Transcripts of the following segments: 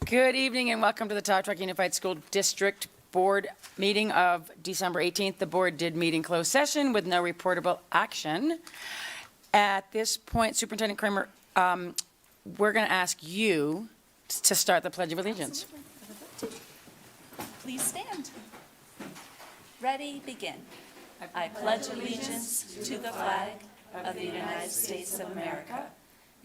Good evening and welcome to the Tahoe Truckee Unified School District Board meeting of December 18th. The board did meet in closed session with no reportable action. At this point, Superintendent Kramer, we're going to ask you to start the Pledge of Allegiance. Please stand. Ready, begin. I pledge allegiance to the flag of the United States of America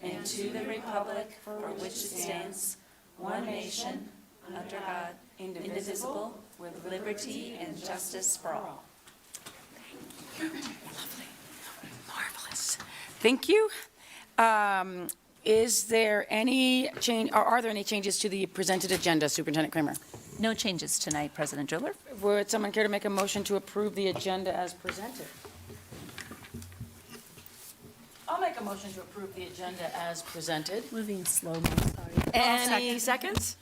and to the republic for which it stands, one nation, under God, indivisible, with liberty and justice for all. Lovely. Marvelous. Thank you. Is there any change, or are there any changes to the presented agenda, Superintendent Kramer? No changes tonight, President Driller. Would someone care to make a motion to approve the agenda as presented? I'll make a motion to approve the agenda as presented. Moving slow-mo, sorry. Any seconds?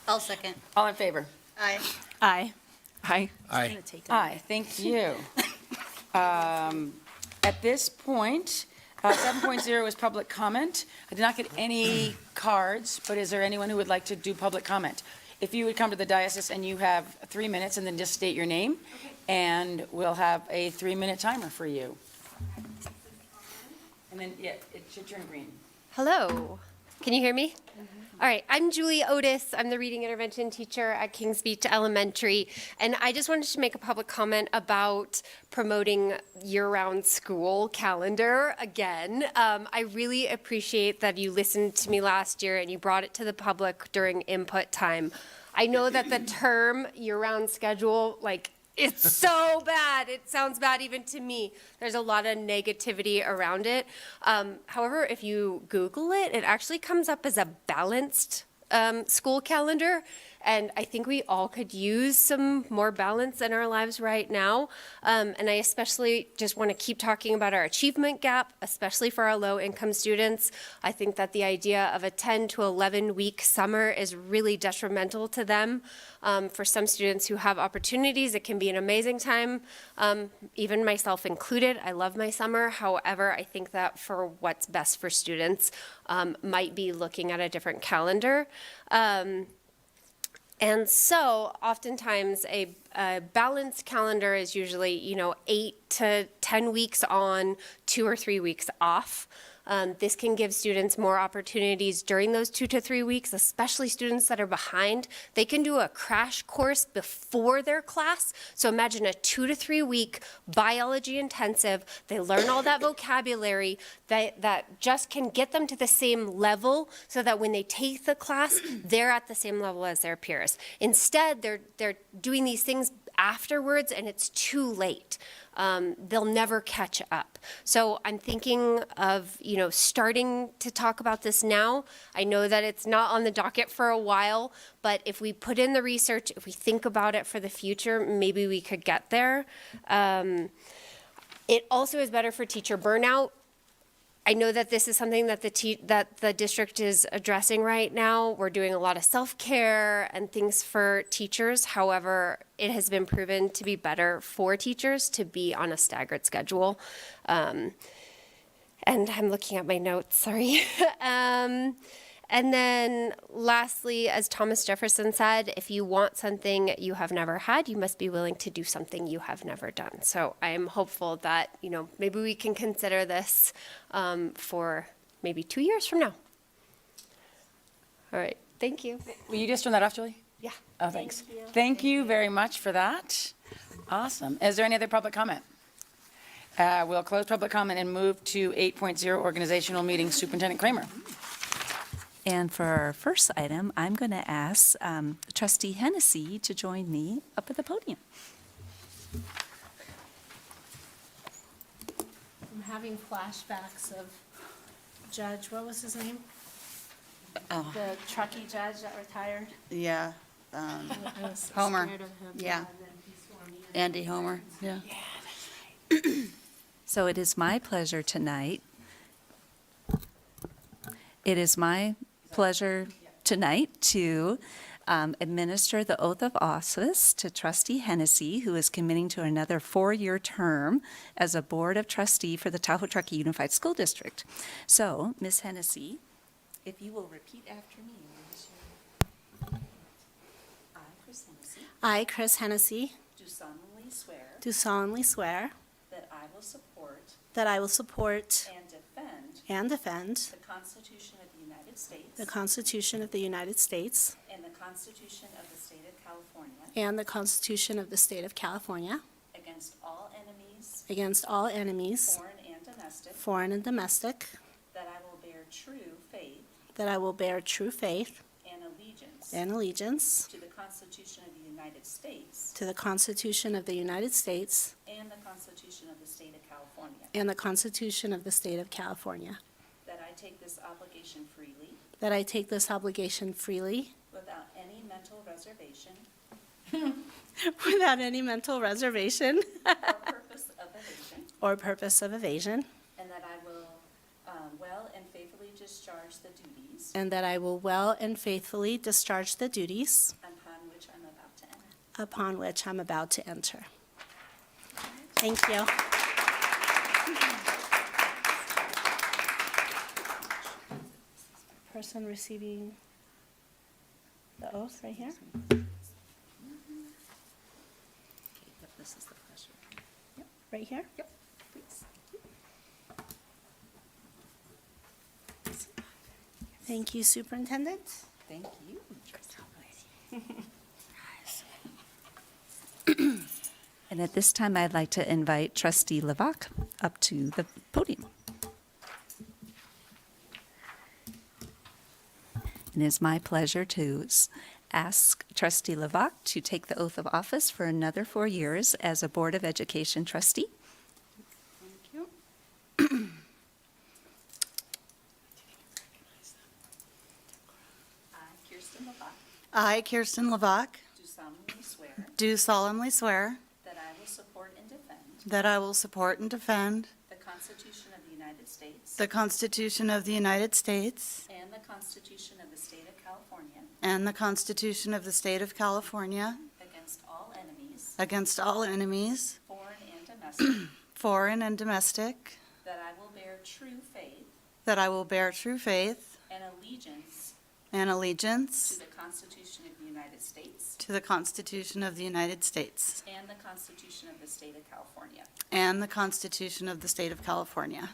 I'll second. All in favor? Aye. Aye. Aye. Aye. Aye, thank you. At this point, 7.0 is public comment. I did not get any cards, but is there anyone who would like to do public comment? If you would come to the dais and you have 3 minutes and then just state your name, and we'll have a 3-minute timer for you. And then, yeah, it should turn green. Hello. Can you hear me? All right. I'm Julie Otis. I'm the reading intervention teacher at Kings Beach Elementary. And I just wanted to make a public comment about promoting year-round school calendar again. I really appreciate that you listened to me last year and you brought it to the public during input time. I know that the term year-round schedule, it's so bad. It sounds bad even to me. There's a lot of negativity around it. However, if you Google it, it actually comes up as a balanced school calendar. And I think we all could use some more balance in our lives right now. And I especially just want to keep talking about our achievement gap, especially for our low-income students. I think that the idea of a 10 to 11-week summer is really detrimental to them. For some students who have opportunities, it can be an amazing time, even myself included. I love my summer. However, I think that for what's best for students might be looking at a different calendar. And so oftentimes a balanced calendar is usually, 8 to 10 weeks on, 2 or 3 weeks off. This can give students more opportunities during those 2 to 3 weeks, especially students that are behind. They can do a crash course before their class. So imagine a 2 to 3 week biology intensive. They learn all that vocabulary that just can get them to the same level so that when they take the class, they're at the same level as their peers. Instead, they're doing these things afterwards and it's too late. They'll never catch up. So I'm thinking of, starting to talk about this now. I know that it's not on the docket for a while, but if we put in the research, if we think about it for the future, maybe we could get there. It also is better for teacher burnout. I know that this is something that the district is addressing right now. We're doing a lot of self-care and things for teachers. However, it has been proven to be better for teachers to be on a staggered schedule. And I'm looking at my notes, sorry. And then lastly, as Thomas Jefferson said, if you want something you have never had, you must be willing to do something you have never done. So I am hopeful that, maybe we can consider this for maybe 2 years from now. All right, thank you. Will you just turn that off, Julie? Yeah. Oh, thanks. Thank you very much for that. Awesome. Is there any other public comment? We'll close public comment and move to 8.0 organizational meeting. Superintendent Kramer. And for our first item, I'm going to ask Trustee Hennessy to join me up at the podium. I'm having flashbacks of Judge, what was his name? The Truckee judge that retired. Yeah. I was Homer. scared of him. Yeah. And then he swore me in. Andy Homer. Yeah. So it is my pleasure tonight. It is my pleasure tonight to administer the oath of office to Trustee Hennessy, who is committing to another 4-year term as a Board of Trustee for the Tahoe Truckee Unified School District. So, Ms. Hennessy, If you will repeat after me, raise your- I, Chris Hennessy, I, Chris Hennessy, do solemnly swear that that I will support and defend the Constitution of the United States the Constitution of the United States and the Constitution of the State of California and the Constitution of the State of California against all enemies, against all enemies, foreign and domestic, that I will bear true faith that I will bear true faith and allegiance and allegiance to the Constitution of the United States to the Constitution of the United States and the Constitution of the State of California, and the Constitution of the State of California, that I take this obligation freely that I take this obligation freely without any mental reservation without any mental reservation or purpose of evasion, or purpose of evasion, and that I will well and faithfully discharge the duties and that I will well and faithfully discharge the duties upon which I'm about to enter. upon which I'm about to enter. Thank you. Person receiving the oath right here. Okay, yep, this is the pleasure. Right here? Yep, please. Thank you, Superintendent. Thank you. And at this time, I'd like to invite Trustee Levac up to the podium. And it is my pleasure to ask Trustee Levac to take the oath of office for another 4 years as a Board of Education trustee. Thank you. I, Kirsten Levac, I, Kirsten Levac, do solemnly swear do solemnly swear that I will support and defend that I will support and defend the Constitution of the United States the Constitution of the United States and the Constitution of the State of California and the Constitution of the State of California against all enemies, foreign and domestic, that I will bear true faith that I will bear true faith and allegiance and to allegiance the Constitution of the United States to the Constitution of the United States and the Constitution of the State of California, and the Constitution of the State of California,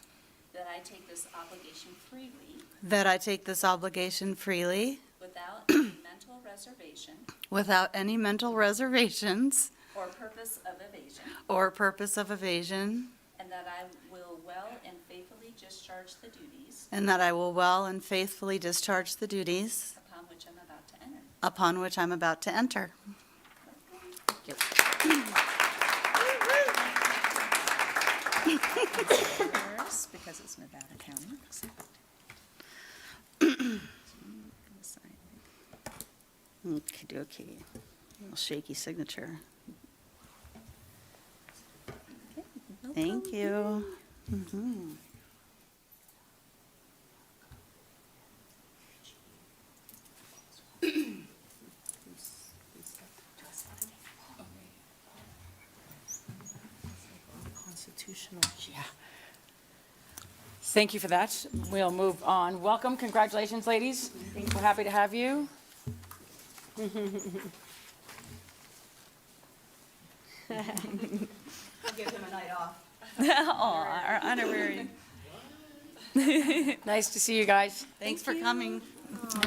that I take this obligation freely that I take this obligation freely without any mental reservation without any mental reservations or purpose of evasion, or purpose of evasion, and that I will well and faithfully discharge the duties and that I will well and faithfully discharge the duties upon which I'm about to enter. upon which I'm about to enter. First, because it's Nevada County. Okey-dokey. Little shaky signature. Thank you. Mhm. Constitutional. Yeah. Thank you for that. We'll move on. Welcome, congratulations, ladies. We're happy to have you. I'll give him a night off. Our honorary. Nice to see you guys. Thanks for coming.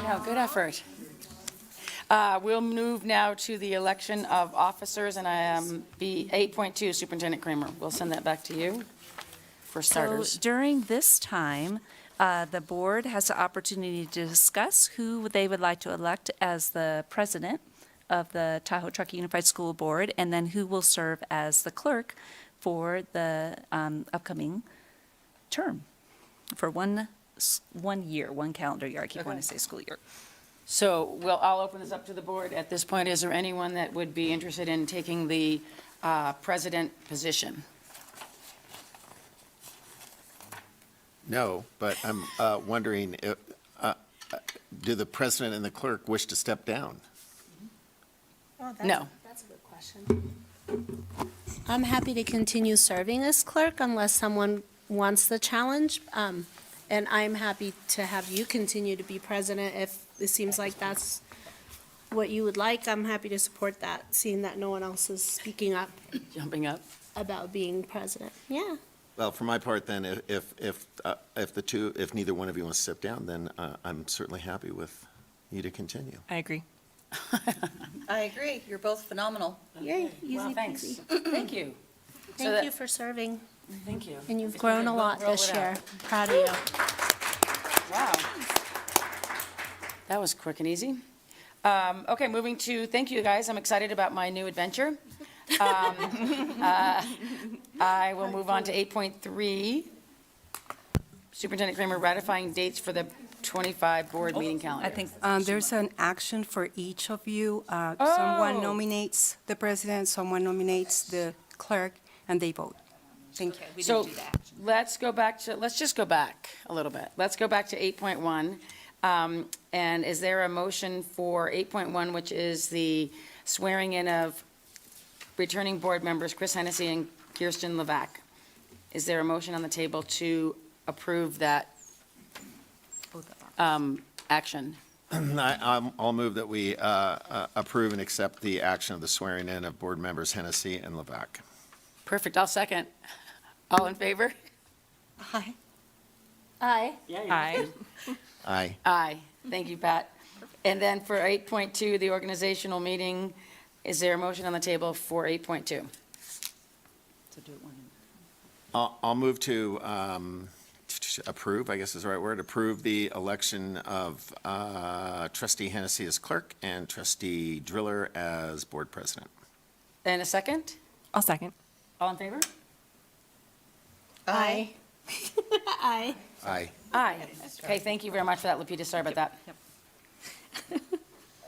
No, good effort. We'll move now to the election of officers, and be 8.2, Superintendent Kramer. We'll send that back to you for So starters. during this time, the board has the opportunity to discuss who they would like to elect as the president of the Tahoe Truckee Unified School Board, and then who will serve as the clerk for the upcoming term, for one year, one calendar year. I keep wanting to say school year. So I'll open this up to the board at this point. Is there anyone that would be interested in taking the president position? No, but I'm wondering, do the president and the clerk wish to step down? No. That's a good question. I'm happy to continue serving as clerk unless someone wants the challenge. And I'm happy to have you continue to be president if it seems like that's what you would like. I'm happy to support that, seeing that no one else is speaking up Jumping up. about being president. Yeah. Well, for my part, then, if neither one of you wants to step down, then I'm certainly happy with you to continue. I agree. I agree. You're both phenomenal. Yay, Well, easy thanks. peasy. Thank you. So Thank that- you for serving, Thank you. and you've If grown could a lot roll this it year. out. Proud of you. Wow. That was quick and easy. Okay, moving to, thank you, guys. I'm excited about my new adventure. I will move on to 8.3. Superintendent Kramer ratifying dates for the 25 board meeting calendar. I think there's an action for each of you. Someone Oh. nominates the president, someone nominates the clerk, and they vote. Thank you. So let's just go back a little bit. Let's go back to 8.1. And is there a motion for 8.1, which is the swearing in of returning board members Chris Hennessy and Kirsten Levac? Is there a motion on the table to approve that action? I'll move that we approve and accept the action of the swearing in of board members Hennessy and Levac. Perfect, I'll second. All in favor? Aye. Aye. Aye. Aye. Aye. Thank you, Pat. And then for 8.2, the organizational meeting, is there a motion on the table for 8.2? I'll move to approve, I guess is the right word, approve the election of trustee Hennessy as clerk and trustee Driller as board president. And a second? I'll second. All in favor? Aye. Aye. Aye. Aye. Okay, thank you very much for that, Lupita, sorry about that.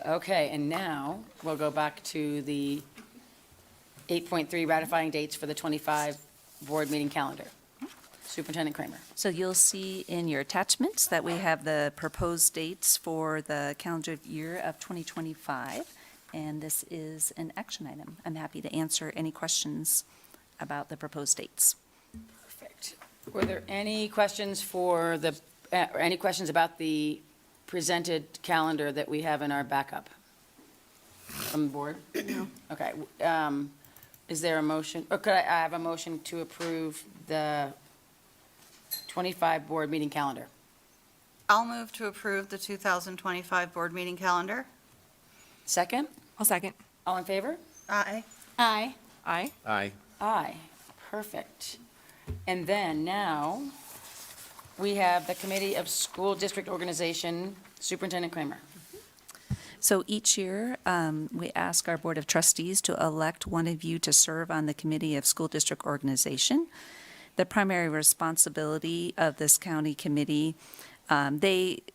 Okay, and now we'll go back to the 8.3 ratifying dates for the 25 board meeting calendar. Superintendent Kramer. So you'll see in your attachments that we have the proposed dates for the calendar year of 2025, and this is an action item. I'm happy to answer any questions about the proposed dates. Perfect. Were there any questions for the, or any questions about the presented calendar that we have in our backup from the board? No. Okay. Is there a motion, or could I have a motion to approve the 25 board meeting calendar? I'll move to approve the 2025 board meeting calendar. Second? I'll second. All in favor? Aye. Aye. Aye. Aye. Aye. Perfect. And then now, we have the Committee of School District Organization, Superintendent Kramer. So each year, we ask our Board of Trustees to elect one of you to serve on the Committee of School District Organization. The primary responsibility of this county committee,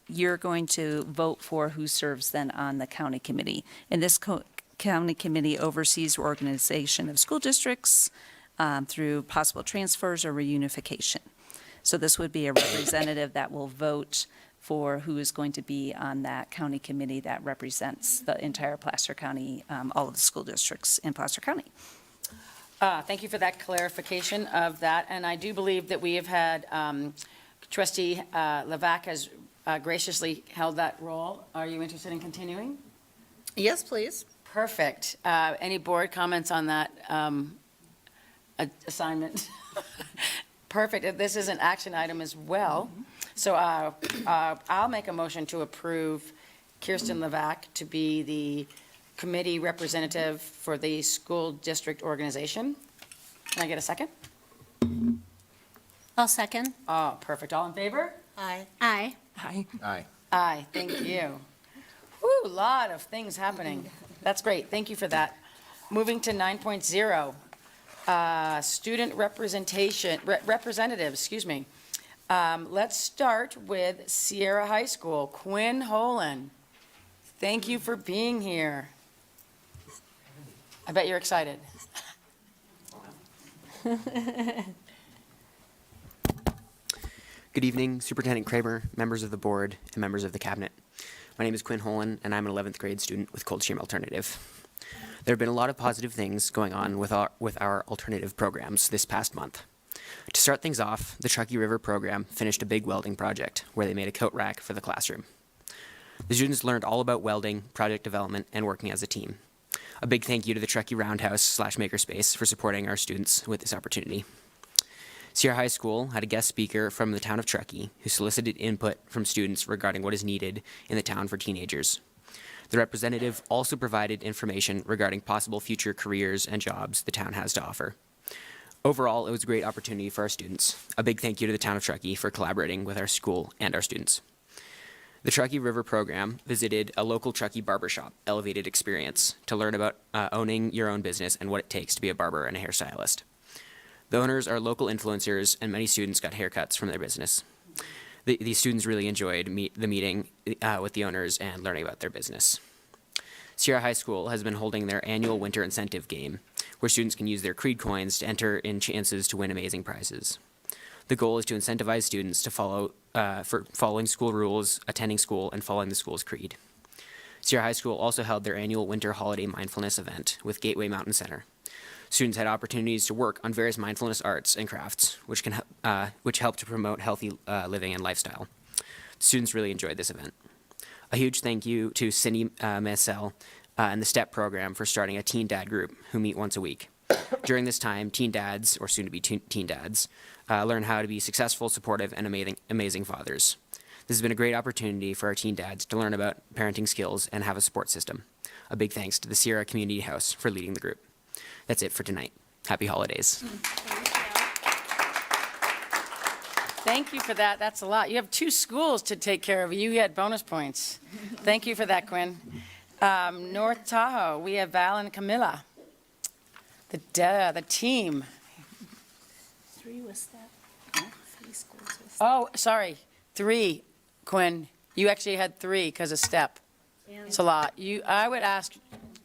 you're going to vote for who serves then on the county committee. And this county committee oversees organization of school districts through possible transfers or reunification. So this would be a representative that will vote for who is going to be on that county committee that represents the entire Placer County, all of the school districts in Placer County. Thank you for that clarification of that, and I do believe that we have had, trustee Levac has graciously held that role. Are you interested in continuing? Yes, please. Perfect. Any board comments on that assignment? Perfect. This is an action item as well. So I'll make a motion to approve Kirsten Levac to be the committee representative for the school district organization. Can I get a second? I'll second. Oh, perfect. All in favor? Aye. Aye. Aye. Aye. Aye, thank you. Whew, lot of things happening. That's great. Thank you for that. Moving to 9.0. Student representatives, excuse me. Let's start with Sierra High School. Quinn Holen, thank you for being here. I bet you're excited. Good evening, Superintendent Kramer, members of the board, and members of the cabinet. My name is Quinn Holen, and I'm an 11th grade student with Coldstream Alternative. There have been a lot of positive things going on with our alternative programs this past month. To start things off, the Truckee River program finished a big welding project where they made a coat rack for the classroom. The students learned all about welding, project development, and working as a team. A big thank you to the Truckee Roundhouse/Makerspace for supporting our students with this opportunity. Sierra High School had a guest speaker from the town of Truckee who solicited input from students regarding what is needed in the town for teenagers. The representative also provided information regarding possible future careers and jobs the town has to offer. Overall, it was a great opportunity for our students. A big thank you to the town of Truckee for collaborating with our school and our students. The Truckee River program visited a local Truckee barbershop, Elevated Experience, to learn about owning your own business and what it takes to be a barber and a hairstylist. The owners are local influencers, and many students got haircuts from their business. These students really enjoyed the meeting with the owners and learning about their business. Sierra High School has been holding their annual winter incentive game, where students can use their Creed coins to enter in chances to win amazing prizes. The goal is to incentivize students to for following school rules, attending school, and following the school's creed. Sierra High School also held their annual winter holiday mindfulness event with Gateway Mountain Center. Students had opportunities to work on various mindfulness arts and crafts, which help to promote healthy living and lifestyle. Students really enjoyed this event. A huge thank you to Cindy Maisel and the STEP program for starting a teen dad group who meet once a week. During this time, teen dads, or soon-to-be teen dads, learn how to be successful, supportive, and amazing fathers. This has been a great opportunity for our teen dads to learn about parenting skills and have a support system. A big thanks to the Sierra Community House for leading the group. That's it for tonight. Happy holidays. Thank you for that. That's a lot. You have 2 schools to take care of. You had bonus points. Thank you for that, Quinn. North Tahoe, we have Val and Camilla. The team. 3 was that. 3 schools was Oh, sorry, 3, Quinn. You actually had 3 because of STEP. It's a lot. I would ask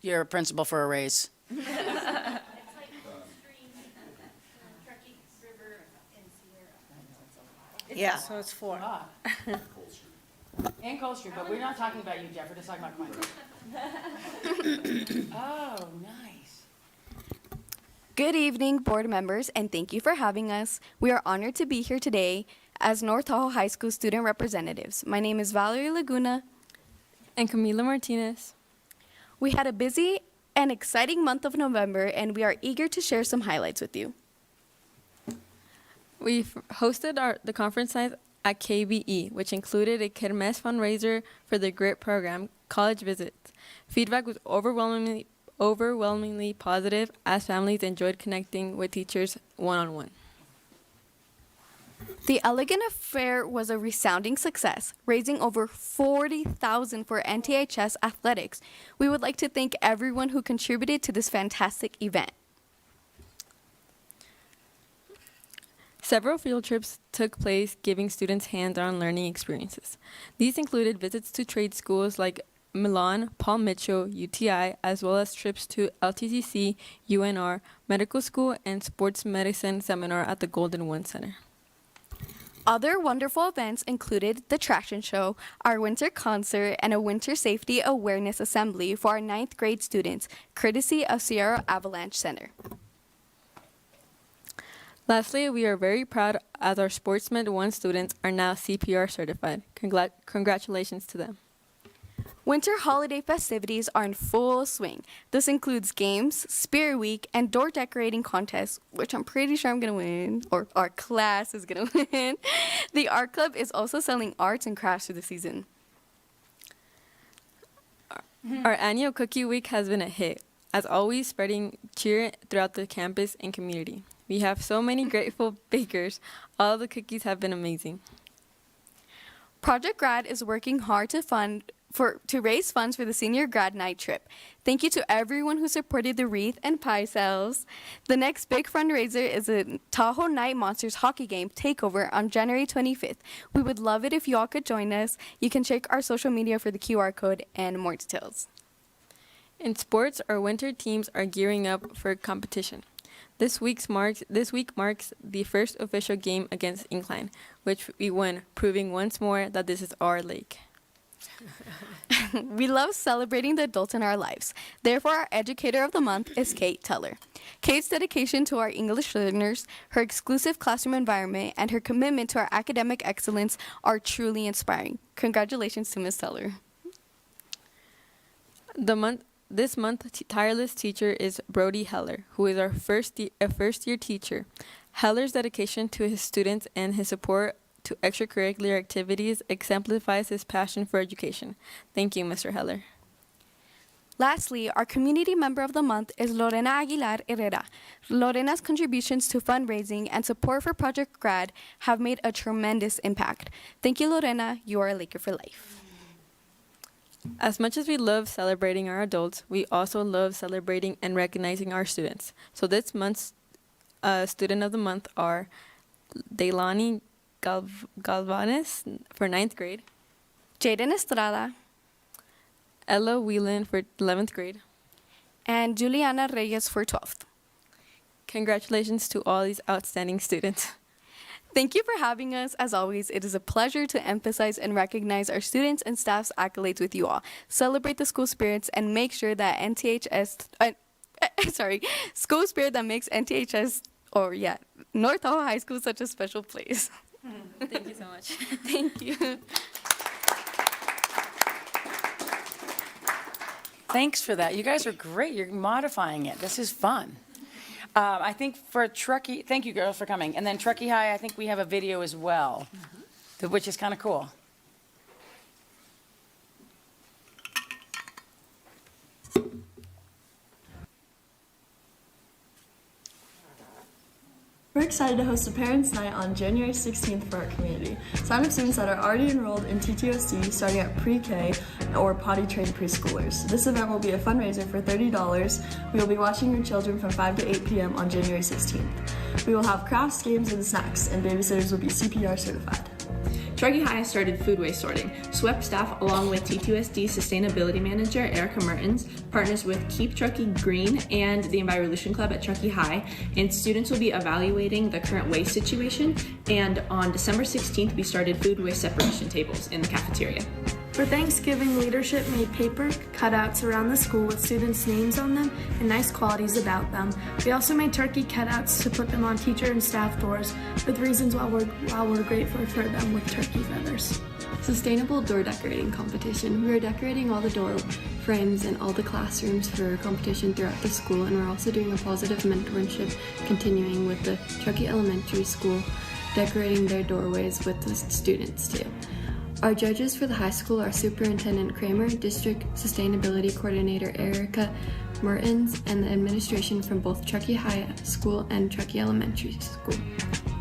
your principal for a raise. Yeah. So it's 4. And Cold Street, but we're not talking about you, Jeff. We're just talking about Quinn. Oh, nice. Good evening, board members, and thank you for having us. We are honored to be here today as North Tahoe High School student representatives. My name is Valerie Laguna. And Camila Martinez. We had a busy and exciting month of November, and we are eager to share some highlights with you. We've hosted the conference night at KBE, which included a Kermesse fundraiser for the GRIT program, College Visits. Feedback was overwhelmingly positive as families enjoyed connecting with teachers one-on-one. The Elegant Affair was a resounding success, raising over $40,000 for NTHS athletics. We would like to thank everyone who contributed to this fantastic event. Several field trips took place, giving students hands-on learning experiences. These included visits to trade schools like Milan, Paul Mitchell, UTI, as well as trips to LTCC, UNR, medical school, and sports medicine seminar at the Golden One Center. Other wonderful events included the Traction Show, our winter concert, and a winter safety awareness assembly for our 9th grade students, courtesy of Sierra Avalanche Center. Lastly, we are very proud as our Sportsmed 1 students are now CPR certified. Congratulations to them. Winter holiday festivities are in full swing. This includes games, Spirit Week, and door decorating contests, which I'm pretty sure I'm going to win, or our class is going to win. The Art Club is also selling arts and crafts for the season. Our annual Cookie Week has been a hit, as always spreading cheer throughout the campus and community. We have so many grateful bakers. All the cookies have been amazing. Project Grad is working hard to raise funds for the senior grad night trip. Thank you to everyone who supported the wreath and pie sales. The next big fundraiser is a Tahoe Night Monsters hockey game takeover on January 25th. We would love it if you all could join us. You can check our social media for the QR code and more details. In sports, our winter teams are gearing up for competition. This week marks the first official game against Incline, which we won, proving once more that this is our lake. We love celebrating the adults in our lives. Therefore, our educator of the month is Kate Teller. Kate's dedication to our English learners, her exclusive classroom environment, and her commitment to our academic excellence are truly inspiring. Congratulations to Ms. Teller. This month, tireless teacher is Brody Heller, who is our first-year teacher. Heller's dedication to his students and his support to extracurricular activities exemplifies his passion for education. Thank you, Mr. Heller. Lastly, our community member of the month is Lorena Aguilar Herrera. Lorena's contributions to fundraising and support for Project Grad have made a tremendous impact. Thank you, Lorena. You are a Laker for life. As much as we love celebrating our adults, we also love celebrating and recognizing our students. So this month's student of the month are Deilani Galvanes for 9th grade, Jaden Estrada, Ella Whelan for 11th grade, and Juliana Reyes for 12th. Congratulations to all these outstanding students. Thank you for having us. As always, it is a pleasure to emphasize and recognize our students and staff's accolades with you all. Celebrate the school spirits and make sure that school spirit that makes North Tahoe High School such a special place. Thank you so much. Thank you. Thanks for that. You guys are great. You're modifying it. This is fun. I think for Truckee, thank you girls for coming. And then Truckee High, I think we have a video as well, which is kind of cool. We're excited to host a Parents' Night on January 16th for our community. Sign up students that are already enrolled in TTUSD starting at pre-K or potty-trained preschoolers. This event will be a fundraiser for $30. We will be watching your children from 5 to 8 p.m. on January 16th. We will have crafts, games, and snacks, and babysitters will be CPR certified. Truckee High started food waste sorting. SWEP staff, along with TTUSD Sustainability Manager Erica Mertens, partners with Keep Truckee Green and the Envirution Club at Truckee High, and students will be evaluating the current waste situation. And on December 16th, we started food waste separation tables in the cafeteria. For Thanksgiving, leadership made paper cutouts around the school with students' names on them and nice qualities about them. We also made turkey cutouts to put them on teacher and staff doors with reasons why we're grateful for them with turkey feathers. Sustainable door decorating competition. We are decorating all the door frames in all the classrooms for competition throughout the school, and we're also doing a positive mentorship continuing with the Truckee Elementary School, decorating their doorways with the students too. Our judges for the high school are Superintendent Kramer, District Sustainability Coordinator Erica Mertens, and the administration from both Truckee High School and Truckee Elementary School.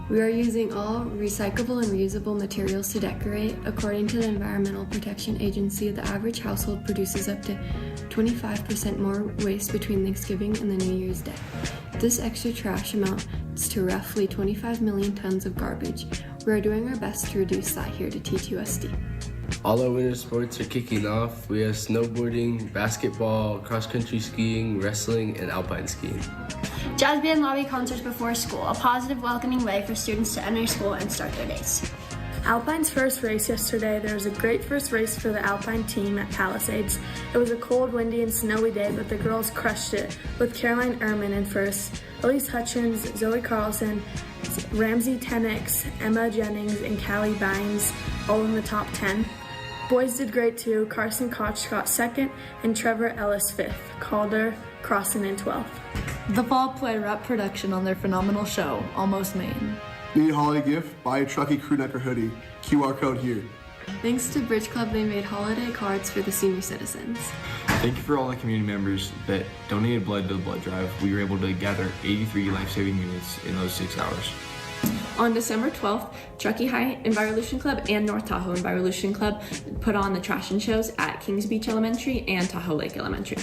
We are using all recyclable and reusable materials to decorate. According to the Environmental Protection Agency, the average household produces up to 25% more waste between Thanksgiving and the New Year's Day. This extra trash amounts to roughly 25 million tons of garbage. We are doing our best to reduce that here to TTUSD. All our winter sports are kicking off. We have snowboarding, basketball, cross-country skiing, wrestling, and alpine skiing. Jazz band lobby concerts before school, a positive, welcoming way for students to enter school and start their days. Alpine's first race yesterday. There was a great first race for the Alpine team at Palisades. It was a cold, windy, and snowy day, but the girls crushed it, with Caroline Ehrman in first, Elise Hutchins, Zoe Carlson, Ramsey Tenix, Emma Jennings, and Callie Bynes all in the top 10. Boys did great too. Carson Koch got second, and Trevor Ellis fifth. Calder Crossan in 12th. The Fall Play wrapped production on their phenomenal show, Almost Maine. Need a holiday gift? Buy a Truckee crew neck or hoodie. QR code here. Thanks to Bridge Club, they made holiday cards for the senior citizens. Thank you for all the community members that donated blood to the blood drive. We were able to gather 83 life-saving units in those 6 hours. On December 12th, Truckee High Envirution Club and North Tahoe Envirution Club put on the trash and shows at Kings Beach Elementary and Tahoe Lake Elementary.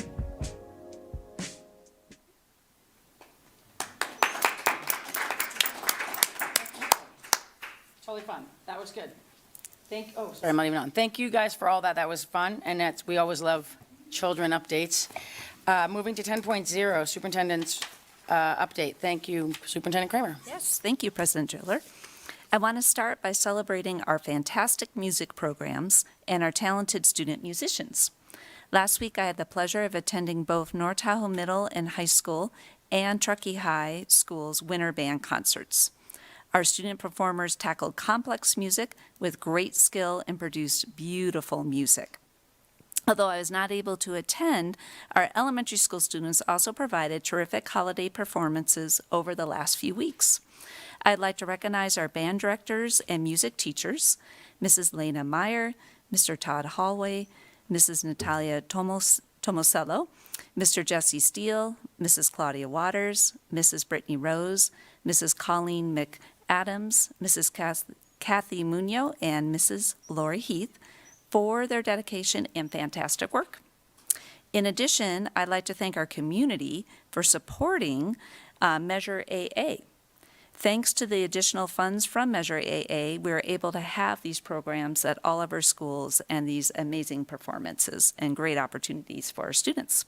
Totally fun. That was good. Sorry, I'm not even on. Thank you guys for all that. That was fun, and we always love children updates. Moving to 10.0, Superintendent's update. Thank you, Superintendent Kramer. Yes, thank you, President Driller. I want to start by celebrating our fantastic music programs and our talented student musicians. Last week, I had the pleasure of attending both North Tahoe Middle and High School and Truckee High School's winter band concerts. Our student performers tackled complex music with great skill and produced beautiful music. Although I was not able to attend, our elementary school students also provided terrific holiday performances over the last few weeks. I'd like to recognize our band directors and music teachers, Mrs. Lena Meyer, Mr. Todd Hallway, Mrs. Natalia Tomosello, Mr. Jesse Steele, Mrs. Claudia Waters, Mrs. Brittany Rose, Mrs. Colleen McAdams, Mrs. Kathy Munoz, and Mrs. Lori Heath for their dedication and fantastic work. In addition, I'd like to thank our community for supporting Measure AA. Thanks to the additional funds from Measure AA, we were able to have these programs at all of our schools and these amazing performances and great opportunities for our students.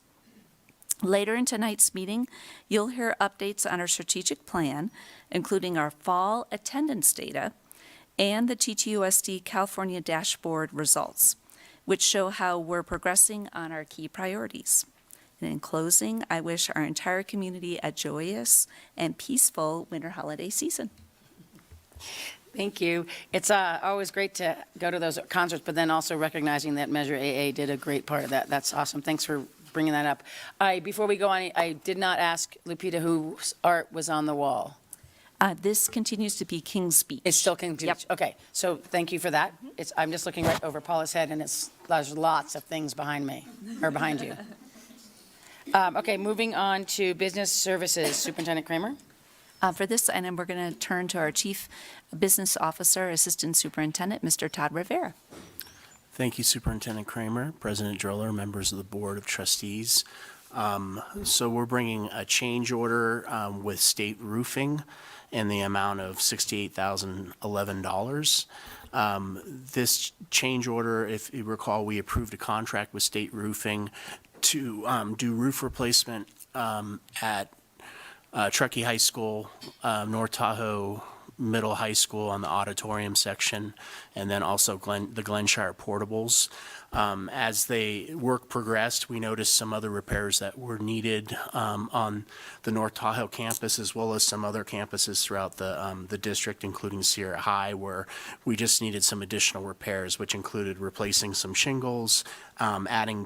Later in tonight's meeting, you'll hear updates on our strategic plan, including our fall attendance data and the TTUSD California dashboard results, which show how we're progressing on our key priorities. And in closing, I wish our entire community a joyous and peaceful winter holiday season. Thank you. It's always great to go to those concerts, but then also recognizing that Measure AA did a great part of that. That's awesome. Thanks for bringing that up. Before we go on, I did not ask Lupita whose art was on the wall. This continues to be King's Speech. It's still King's Speech? Yep. Okay, so thank you for that. I'm just looking right over Paula's head, and there's lots of things behind me, or behind you. Okay, moving on to Business Services, Superintendent Kramer. For this item, we're going to turn to our Chief Business Officer, Assistant Superintendent, Mr. Todd Rivera. Thank you, Superintendent Kramer, President Driller, members of the Board of Trustees. So we're bringing a change order with State Roofing in the amount of $68,011. This change order, if you recall, we approved a contract with State Roofing to do roof replacement at Truckee High School, North Tahoe Middle High School on the auditorium section, and then also the Glenshire portables. As the work progressed, we noticed some other repairs that were needed on the North Tahoe campus, as well as some other campuses throughout the district, including Sierra High, where we just needed some additional repairs, which included replacing some shingles, adding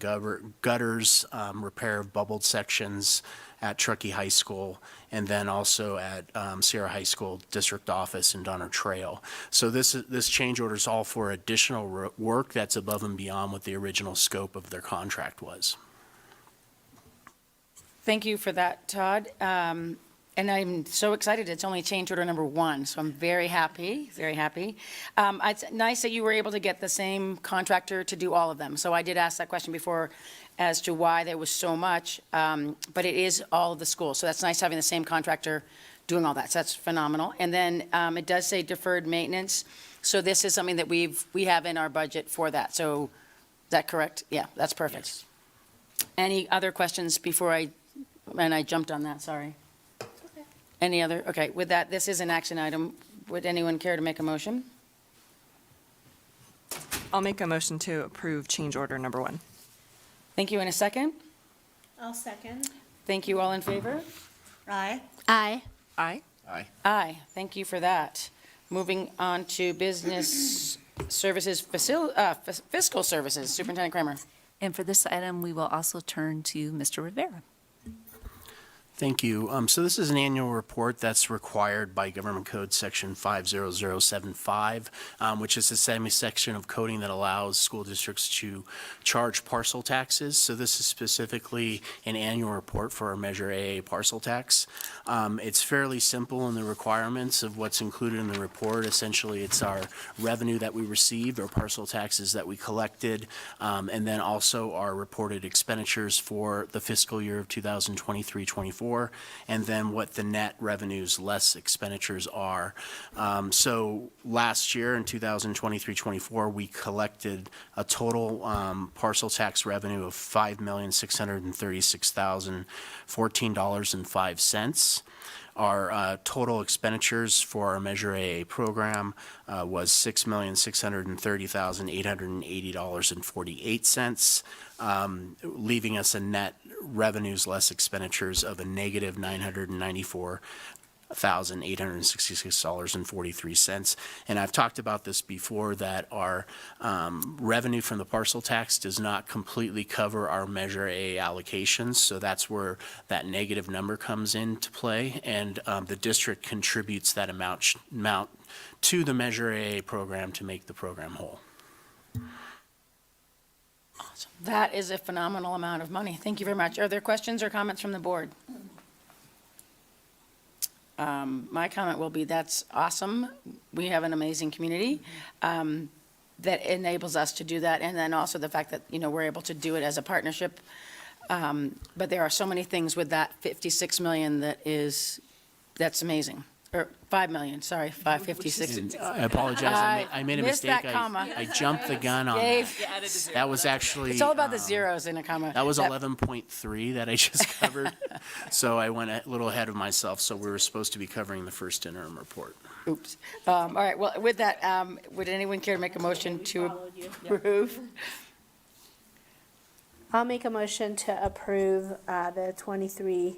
gutters, repair of bubbled sections at Truckee High School, and then also at Sierra High School District Office and Donner Trail. So this change order is all for additional work that's above and beyond what the original scope of their contract was. Thank you for that, Todd. And I'm so excited. It's only change order number 1, so I'm very happy, very happy. It's nice that you were able to get the same contractor to do all of them. So I did ask that question before as to why there was so much, but it is all of the schools. So that's nice having the same contractor doing all that. So that's phenomenal. And then it does say deferred maintenance. So this is something that we have in our budget for that. So is that correct? Yeah, that's perfect. Yes. Any other questions before I jumped on that, sorry. Okay. Any other, okay, with that, this is an action item. Would anyone care to make a motion? I'll make a motion to approve change order number 1. Thank you. In a second? I'll second. Thank you. All in favor? Aye. Aye. Aye. Aye. Aye. Thank you for that. Moving on to Business Services, Fiscal Services, Superintendent Kramer. And for this item, we will also turn to Mr. Rivera. Thank you. So this is an annual report that's required by Government Code Section 50075, which is a semi-section of coding that allows school districts to charge parcel taxes. So this is specifically an annual report for our Measure AA parcel tax. It's fairly simple in the requirements of what's included in the report. Essentially, it's our revenue that we received, or parcel taxes that we collected, and then also our reported expenditures for the fiscal year of 2023-24. 2023-24, and then what the net revenues less expenditures are. So last year in 2023-24, we collected a total parcel tax revenue of $5,636,014.05. Our total expenditures for our Measure AA program was $6,630,880.48, leaving us a net revenues less expenditures of a negative $994,866.43. And I've talked about this before, that our revenue from the parcel tax does not completely cover our Measure A allocations, so that's where that negative number comes into play, and the district contributes that amount to the Measure A program to make the program whole. Awesome. That is a phenomenal amount of money. Thank you very much. Are there questions or comments from the board? My comment will be, that's awesome. We have an amazing community that enables us to do that. And then also the fact that, we're able to do it as a partnership. But there are so many things with that 56 million that's amazing. Or 5 million, sorry, 556. I apologize. I made a missed mistake. that comma. I jumped the gun on Dave. that. That was actually. It's all about the zeros in a comma. That was 11.3 that I just covered. So I went a little ahead of myself. So we were supposed to be covering the first interim report. Oops. All right, well, with that, would anyone care to make a motion to approve? I'll make a motion to approve the 23,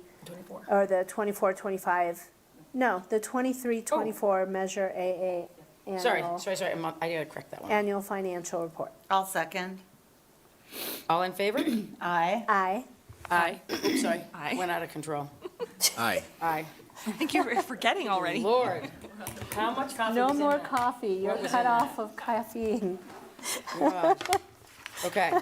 or the 24-25, no, the 23-24 Measure AA Sorry, annual, I gotta correct that one. annual financial report. I'll second. All in favor? Aye. Aye. Aye. Oops, sorry. Aye. Went out of control. Aye. Aye. I think you were forgetting already. Lord. How much coffee No was in more that? coffee, you're What was cut in that? off of caffeine. God. Okay,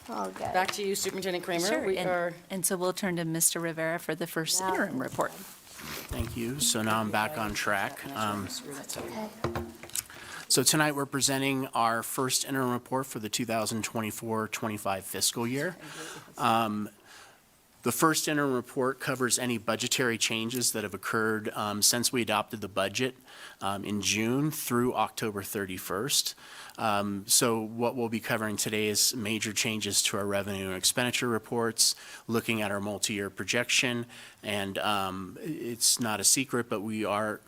Oh, good. back to you, Superintendent Kramer. Sure, We are, and so we'll turn to Mr. Rivera for the first Yeah. interim report. Thank you. So now I'm back on track. that's okay. So tonight we're presenting our first interim report for the 2024-25 fiscal year. The first interim report covers any budgetary changes that have occurred since we adopted the budget in June through October 31st. So what we'll be covering today is major changes to our revenue and expenditure reports, looking at our multi-year projection, and it's not a secret, but we're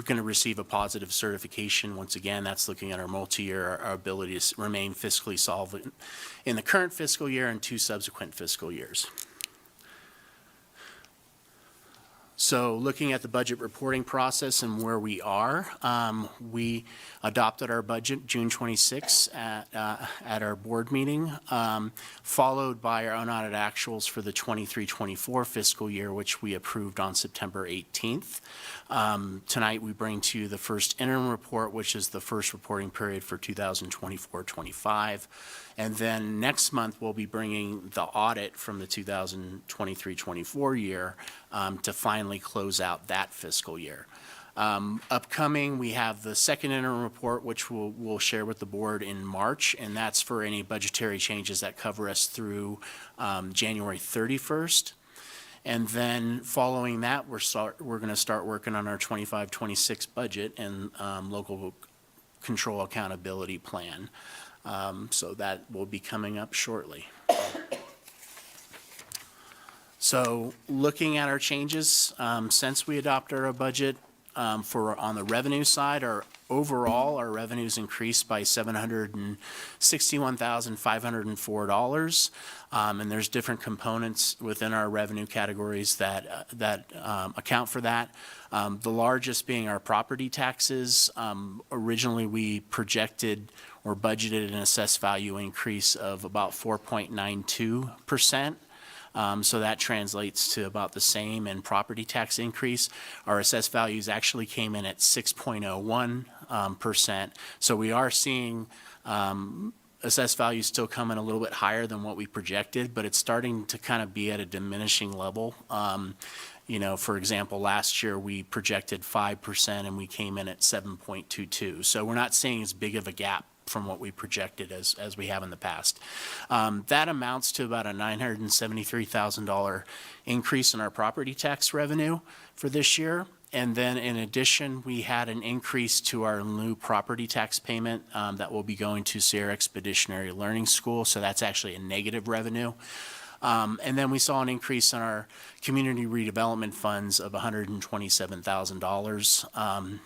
going to receive a positive certification. Once again, that's looking at our multi-year, our ability to remain fiscally solvent in the current fiscal year and 2 subsequent fiscal years. So looking at the budget reporting process and where we are, we adopted our budget June 26 at our board meeting, followed by our unaudited actuals for the 23-24 fiscal year, which we approved on September 18th. Tonight we bring to you the first interim report, which is the first reporting period for 2024-25. And then next month, we'll be bringing the audit from the 2023-24 year to finally close out that fiscal year. Upcoming, we have the second interim report, which we'll share with the board in March, and that's for any budgetary changes that cover us through January 31st. And then following that, we're going to start working on our 25-26 budget and local control accountability plan. So that will be coming up shortly. So looking at our changes, since we adopted our budget, on the revenue side, our revenues increased by $761,504. And there's different components within our revenue categories that account for that. The largest being our property taxes. Originally, we projected or budgeted an assessed value increase of about 4.92%. So that translates to about the same in property tax increase. Our assessed values actually came in at 6.01%. So we are seeing assessed values still coming a little bit higher than what we projected, but it's starting to kind of be at a diminishing level. For example, last year we projected 5% and we came in at 7.22. So we're not seeing as big of a gap from what we projected as we have in the past. That amounts to about a $973,000 increase in our property tax revenue for this year. And then in addition, we had an increase to our new property tax payment that will be going to Sierra Expeditionary Learning School. So that's actually a negative revenue. And then we saw an increase in our community redevelopment funds of $127,000.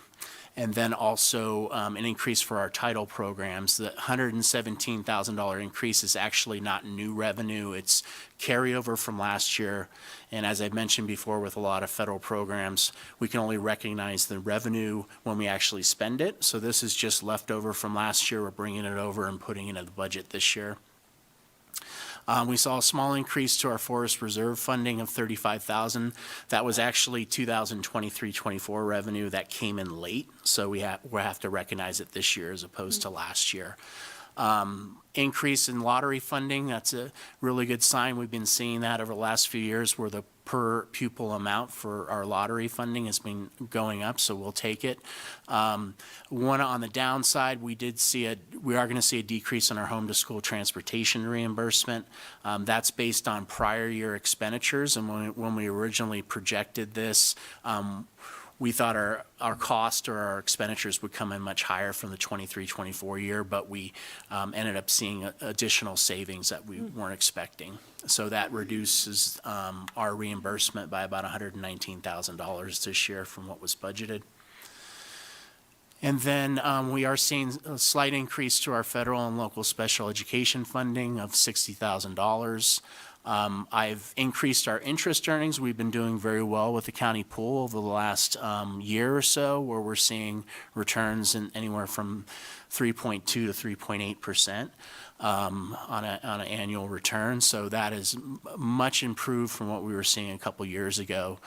And then also an increase for our title programs. The $117,000 increase is actually not new revenue. It's carryover from last year. And as I mentioned before, with a lot of federal programs, we can only recognize the revenue when we actually spend it. So this is just leftover from last year. We're bringing it over and putting it in the budget this year. We saw a small increase to our forest reserve funding of $35,000. That was actually 2023-24 revenue that came in late, so we'll have to recognize it this year as opposed to last year. Increase in lottery funding, that's a really good sign. We've been seeing that over the last few years where the per pupil amount for our lottery funding has been going up, so we'll take it. One on the downside, we are going to see a decrease in our home to school transportation reimbursement. That's based on prior year expenditures, and when we originally projected this, we thought our cost or our expenditures would come in much higher from the 23-24 year, but we ended up seeing additional savings that we weren't expecting. So that reduces our reimbursement by about $119,000 this year from what was budgeted. And then we are seeing a slight increase to our federal and local special education funding of $60,000. I've increased our interest earnings. We've been doing very well with the county pool over the last year or so, where we're seeing returns in anywhere from 3.2 to 3.8% on an annual return. So that is much improved from what we were seeing a couple years ago.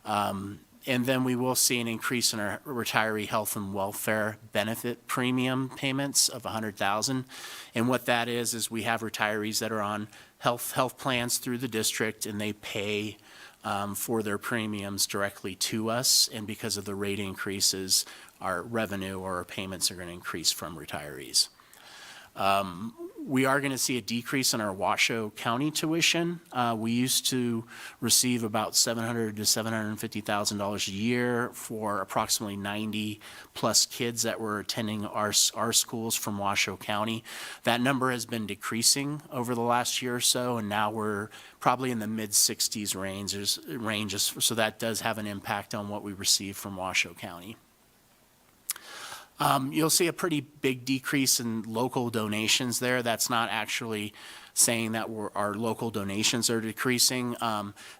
And then we will see an increase in our retiree health and welfare benefit premium payments of $100,000. And what that is we have retirees that are on health plans through the district, and they pay for their premiums directly to us. And because of the rate increases, our revenue or our payments are going to increase from retirees. We are going to see a decrease in our Washoe County tuition. We used to receive about $700,000 to $750,000 a year for approximately 90 plus kids that were attending our schools from Washoe County. That number has been decreasing over the last year or so, and now we're probably in the mid-60s ranges, so that does have an impact on what we receive from Washoe County. You'll see a pretty big decrease in local donations there. That's not actually saying that our local donations are decreasing.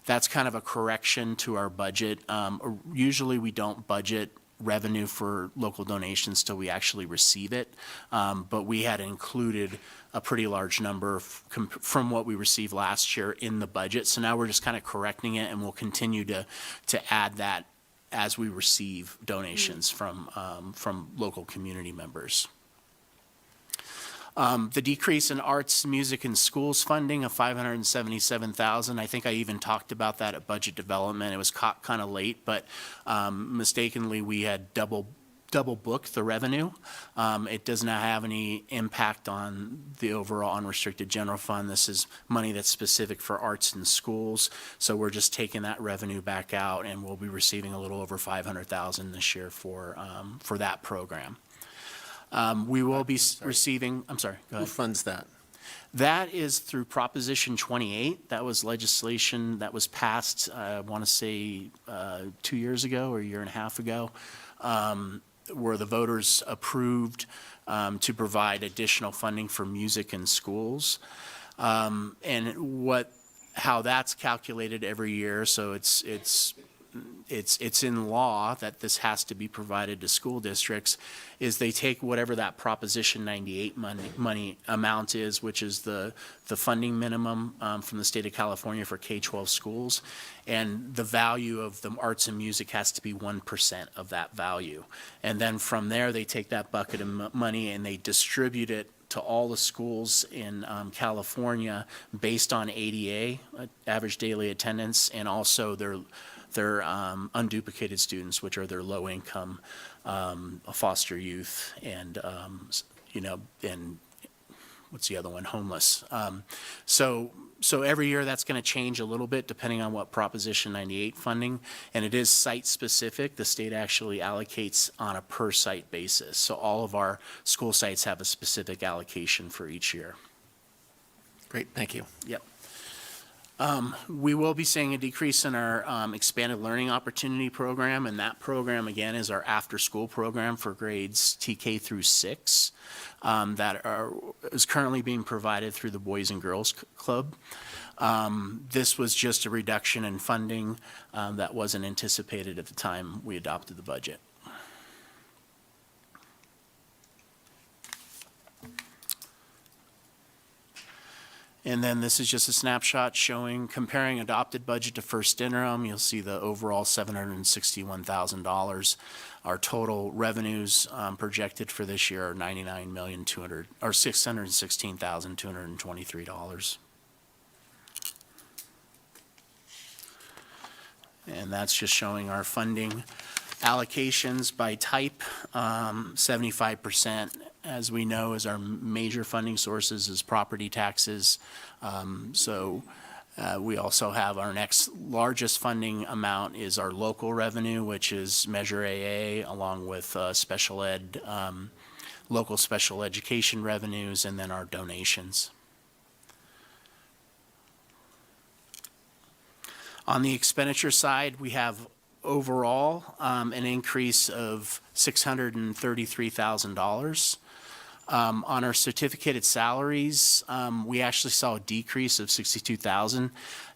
That's kind of a correction to our budget. Usually we don't budget revenue for local donations till we actually receive it, but we had included a pretty large number from what we received last year in the budget. So now we're just kind of correcting it, and we'll continue to add that as we receive donations from local community members. The decrease in arts, music, and schools funding of $577,000. I think I even talked about that at budget development. It was caught kind of late, but mistakenly we had double booked the revenue. It does not have any impact on the overall unrestricted general fund. This is money that's specific for arts and schools. So we're just taking that revenue back out, and we'll be receiving a little over $500,000 this year for that program. We will be receiving, I'm sorry, go ahead. Who funds that? That is through Proposition 28. That was legislation that was passed, I want to say 2 years ago or a year and a half ago, where the voters approved to provide additional funding for music in schools. And how that's calculated every year, so it's in law that this has to be provided to school districts, is they take whatever that Proposition 98 money amount is, which is the funding minimum from the state of California for K-12 schools, and the value of the arts and music has to be 1% of that value. And then from there, they take that bucket of money and they distribute it to all the schools in California based on ADA, average daily attendance, and also their unduplicated students, which are their low-income foster youth and and what's the other one? Homeless. So every year that's going to change a little bit depending on what Proposition 98 funding, and it is site-specific. The state actually allocates on a per-site basis. So all of our school sites have a specific allocation for each year. Great, thank you. Yep. We will be seeing a decrease in our expanded learning opportunity program, and that program, again, is our after-school program for grades TK through 6 is currently being provided through the Boys and Girls Club. This was just a reduction in funding that wasn't anticipated at the time we adopted the budget. And then this is just a snapshot showing, comparing adopted budget to first interim. You'll see the overall $761,000. Our total revenues projected for this year are $616,223. And that's just showing our funding allocations by type. 75%, as we know, is our major funding sources is property taxes. We also have our next largest funding amount is our local revenue, which is Measure AA, along with special ed, local special education revenues, and then our donations. On the expenditure side, we have overall an increase of $633,000. On our certificated salaries, we actually saw a decrease of $62,000,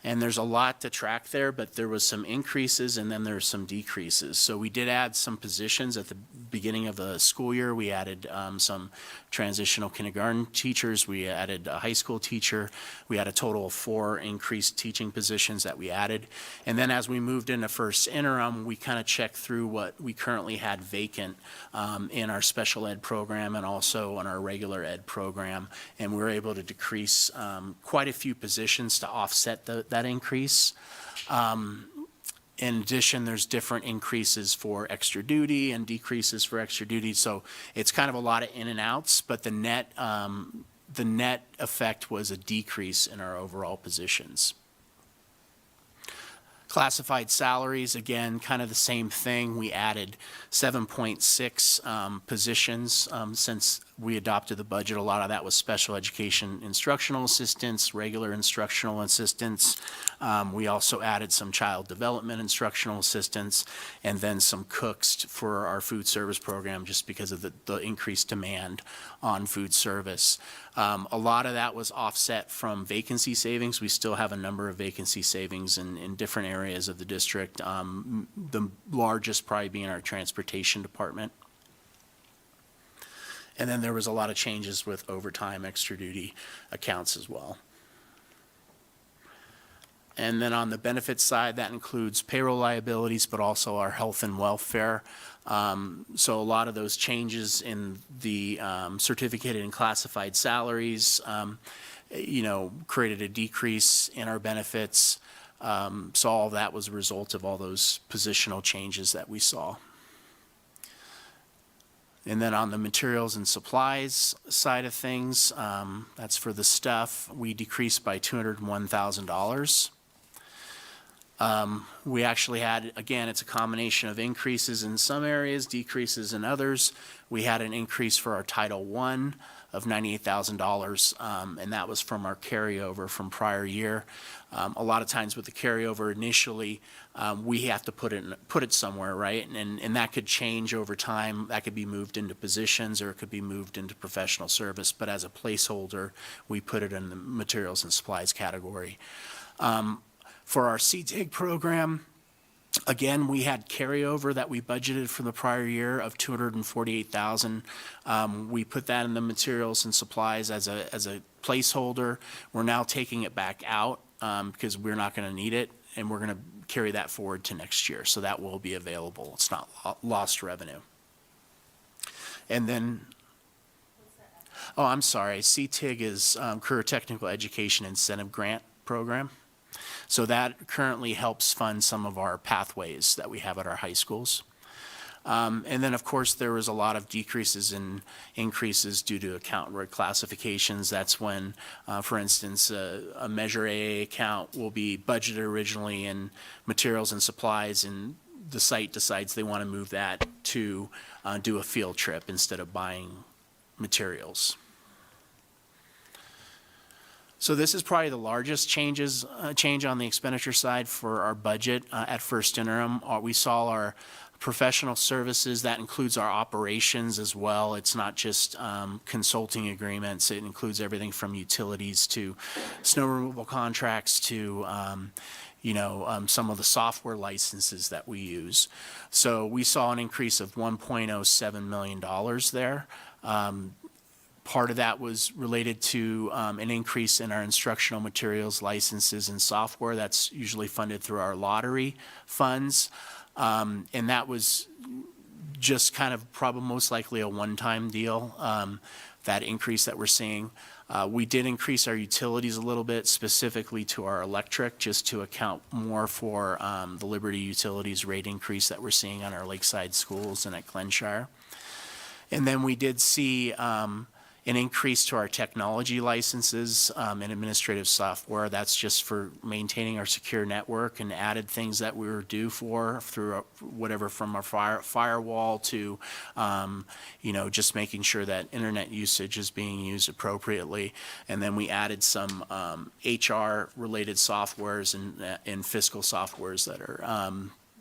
and there's a lot to track there, but there was some increases and then there's some decreases. So we did add some positions at the beginning of the school year. We added some transitional kindergarten teachers. We added a high school teacher. We had a total of 4 increased teaching positions that we added. And then as we moved into first interim, we kind of checked through what we currently had vacant in our special ed program and also on our regular ed program. And we were able to decrease quite a few positions to offset that increase. In addition, there's different increases for extra duty and decreases for extra duty. So it's kind of a lot of in and outs, but the net effect was a decrease in our overall positions. Classified salaries, again, kind of the same thing. We added 7.6 positions since we adopted the budget. A lot of that was special education instructional assistants, regular instructional assistants. We also added some child development instructional assistants and then some cooks for our food service program just because of the increased demand on food service. A lot of that was offset from vacancy savings. We still have a number of vacancy savings in different areas of the district, the largest probably being our transportation department. And then there was a lot of changes with overtime, extra duty accounts as well. And then on the benefits side, that includes payroll liabilities, but also our health and welfare. So a lot of those changes in the certificated and classified salaries, created a decrease in our benefits. So all of that was a result of all those positional changes that we saw. And then on the materials and supplies side of things, that's for the stuff, we decreased by $201,000. We actually had, again, it's a combination of increases in some areas, decreases in others. We had an increase for our Title I of $98,000, and that was from our carryover from prior year. A lot of times with the carryover initially, we have to put it somewhere, right? And that could change over time. That could be moved into positions or it could be moved into professional service. But as a placeholder, we put it in the materials and supplies category. For our CTIG program, again, we had carryover that we budgeted from the prior year of $248,000. We put that in the materials and supplies as a placeholder. We're now taking it back out because we're not going to need it, and we're going to carry that forward to next year. So that will be available. It's not lost revenue. And then, oh, I'm sorry, CTIG is Career Technical Education Incentive Grant Program. So that currently helps fund some of our pathways that we have at our high schools. And then, of course, there was a lot of decreases and increases due to account reclassifications. That's when, for instance, a Measure AA account will be budgeted originally in materials and supplies, and the site decides they want to move that to do a field trip instead of buying materials. So this is probably the largest change on the expenditure side for our budget at first interim. We saw our professional services, that includes our operations as well. It's not just consulting agreements. It includes everything from utilities to snow removal contracts to some of the software licenses that we use. So we saw an increase of $1.07 million there. Part of that was related to an increase in our instructional materials, licenses, and software. That's usually funded through our lottery funds. And that was just kind of probably most likely a one-time deal, that increase that we're seeing. We did increase our utilities a little bit, specifically to our electric, just to account more for the Liberty Utilities rate increase that we're seeing on our lakeside schools and at Glenshire. And then we did see an increase to our technology licenses and administrative software. That's just for maintaining our secure network, and added things that we were due for through whatever from our firewall to, just making sure that internet usage is being used appropriately. And then we added some HR-related softwares and fiscal softwares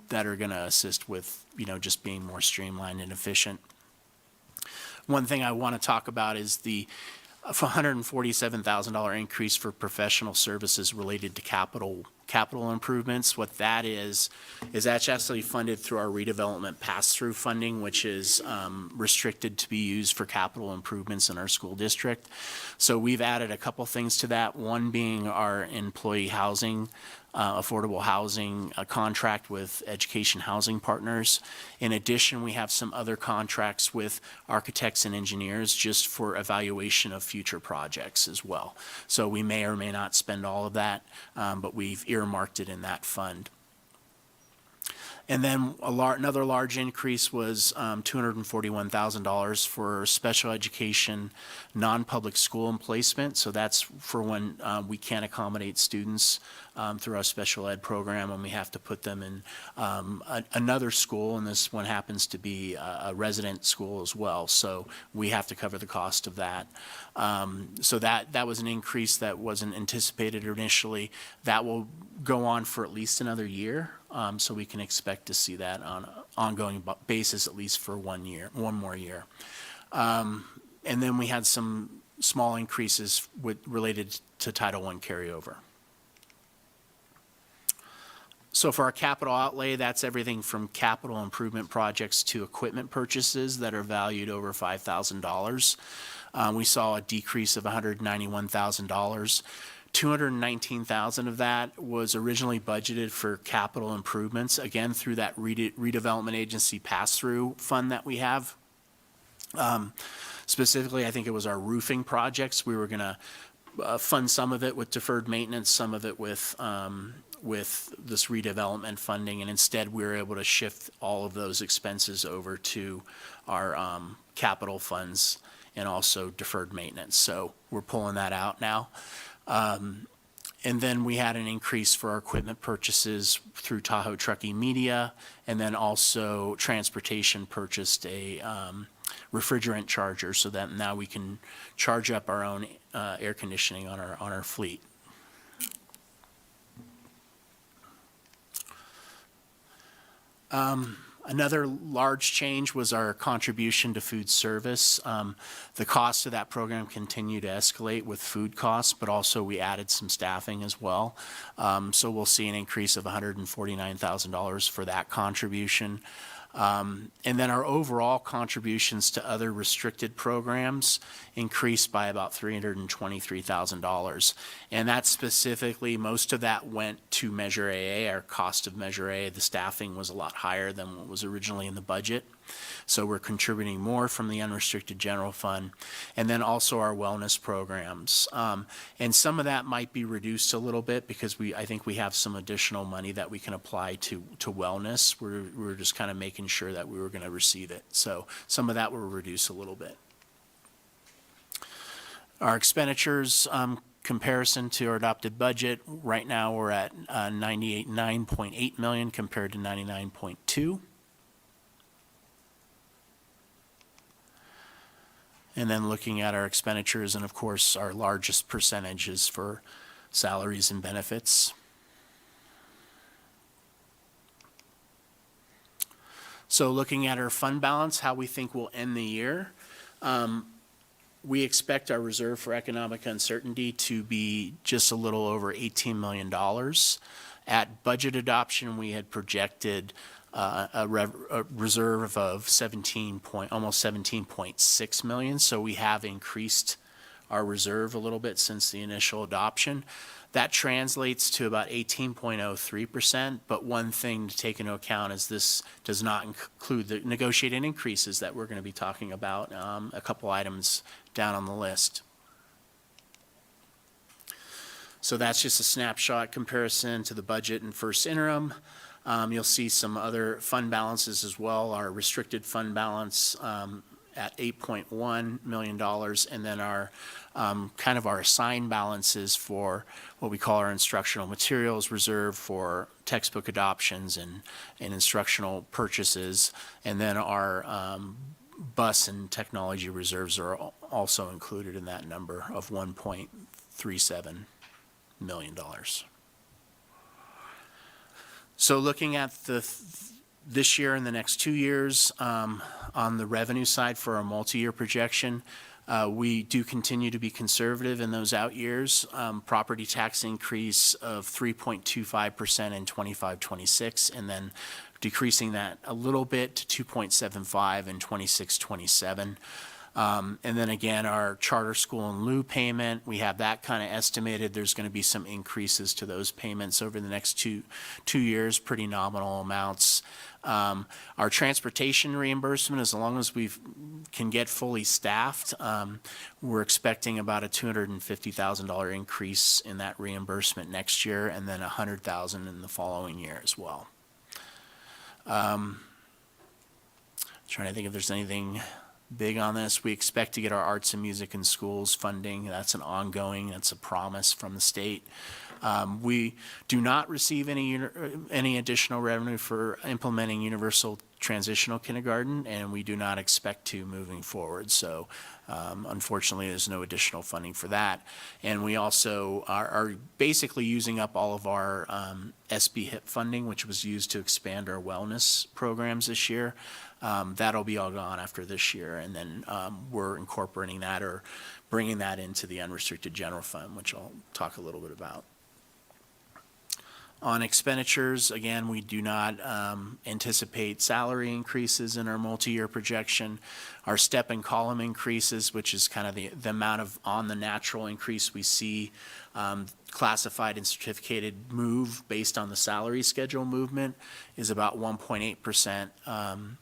that are going to assist with, just being more streamlined and efficient. One thing I want to talk about is the $147,000 increase for professional services related to capital improvements. What that is that's actually funded through our redevelopment pass-through funding, which is restricted to be used for capital improvements in our school district. So we've added a couple things to that, one being our employee housing, affordable housing contract with Education Housing Partners. In addition, we have some other contracts with architects and engineers just for evaluation of future projects as well. So we may or may not spend all of that, but we've earmarked it in that fund. And then another large increase was $241,000 for special education, non-public school emplacement. So that's for when we can't accommodate students through our special ed program, and we have to put them in another school, and this one happens to be a resident school as well. So we have to cover the cost of that. So that was an increase that wasn't anticipated initially. That will go on for at least another year. So we can expect to see that on an ongoing basis, at least for 1 more year. And then we had some small increases related to Title I carryover. So for our capital outlay, that's everything from capital improvement projects to equipment purchases that are valued over $5,000. We saw a decrease of $191,000. $219,000 of that was originally budgeted for capital improvements, again, through that redevelopment agency pass-through fund that we have. Specifically, I think it was our roofing projects. We were going to fund some of it with deferred maintenance, some of it with this redevelopment funding, and instead we were able to shift all of those expenses over to our capital funds and also deferred maintenance. So we're pulling that out now. And then we had an increase for our equipment purchases through Tahoe Truckee Media, and then also transportation purchased a refrigerant charger so that now we can charge up our own air conditioning on our fleet. Another large change was our contribution to food service. The cost of that program continued to escalate with food costs, but also we added some staffing as well. So we'll see an increase of $149,000 for that contribution. And then our overall contributions to other restricted programs increased by about $323,000. And that's specifically, most of that went to Measure AA, our cost of Measure AA. The staffing was a lot higher than what was originally in the budget. So we're contributing more from the unrestricted general fund. And then also our wellness programs. And some of that might be reduced a little bit because I think we have some additional money that we can apply to wellness. We're just kind of making sure that we were going to receive it. So some of that will reduce a little bit. Our expenditures comparison to our adopted budget, right now we're at 9.8 million compared to 99.2. And then looking at our expenditures, and of course our largest percentage is for salaries and benefits. So looking at our fund balance, how we think we'll end the year. We expect our reserve for economic uncertainty to be just a little over $18 million. At budget adoption, we had projected a reserve of almost 17.6 million. So we have increased our reserve a little bit since the initial adoption. That translates to about 18.03%, but one thing to take into account is this does not include the negotiated increases that we're going to be talking about, a couple items down on the list. So that's just a snapshot comparison to the budget and first interim. You'll see some other fund balances as well. Our restricted fund balance at $8.1 million, and then our kind of our assigned balances for what we call our instructional materials reserve for textbook adoptions and instructional purchases, and then our bus and technology reserves are also included in that number of $1.37 million. So looking at this year and the next 2 years, on the revenue side for our multi-year projection, we do continue to be conservative in those out years. Property tax increase of 3.25% in 25-26, and then decreasing that a little bit to 2.75 in 26-27. And then again, our charter school in lieu payment, we have that kind of estimated. There's going to be some increases to those payments over the next two years, pretty nominal amounts. Our transportation reimbursement, as long as we can get fully staffed, we're expecting about a $250,000 increase in that reimbursement next year, and then $100,000 in the following year as well. Trying to think if there's anything big on this. We expect to get our arts and music in schools funding. That's an ongoing, that's a promise from the state. We do not receive any additional revenue for implementing universal transitional kindergarten, and we do not expect to moving forward. So unfortunately, there's no additional funding for that. And we also are basically using up all of our SB HIP funding, which was used to expand our wellness programs this year. That'll be all gone after this year, and then we're incorporating that or bringing that into the unrestricted general fund, which I'll talk a little bit about. On expenditures, again, we do not anticipate salary increases in our multi-year projection. Our step and column increases, which is kind of the amount of on the natural increase we see, classified and certificated move based on the salary schedule movement, is about 1.8%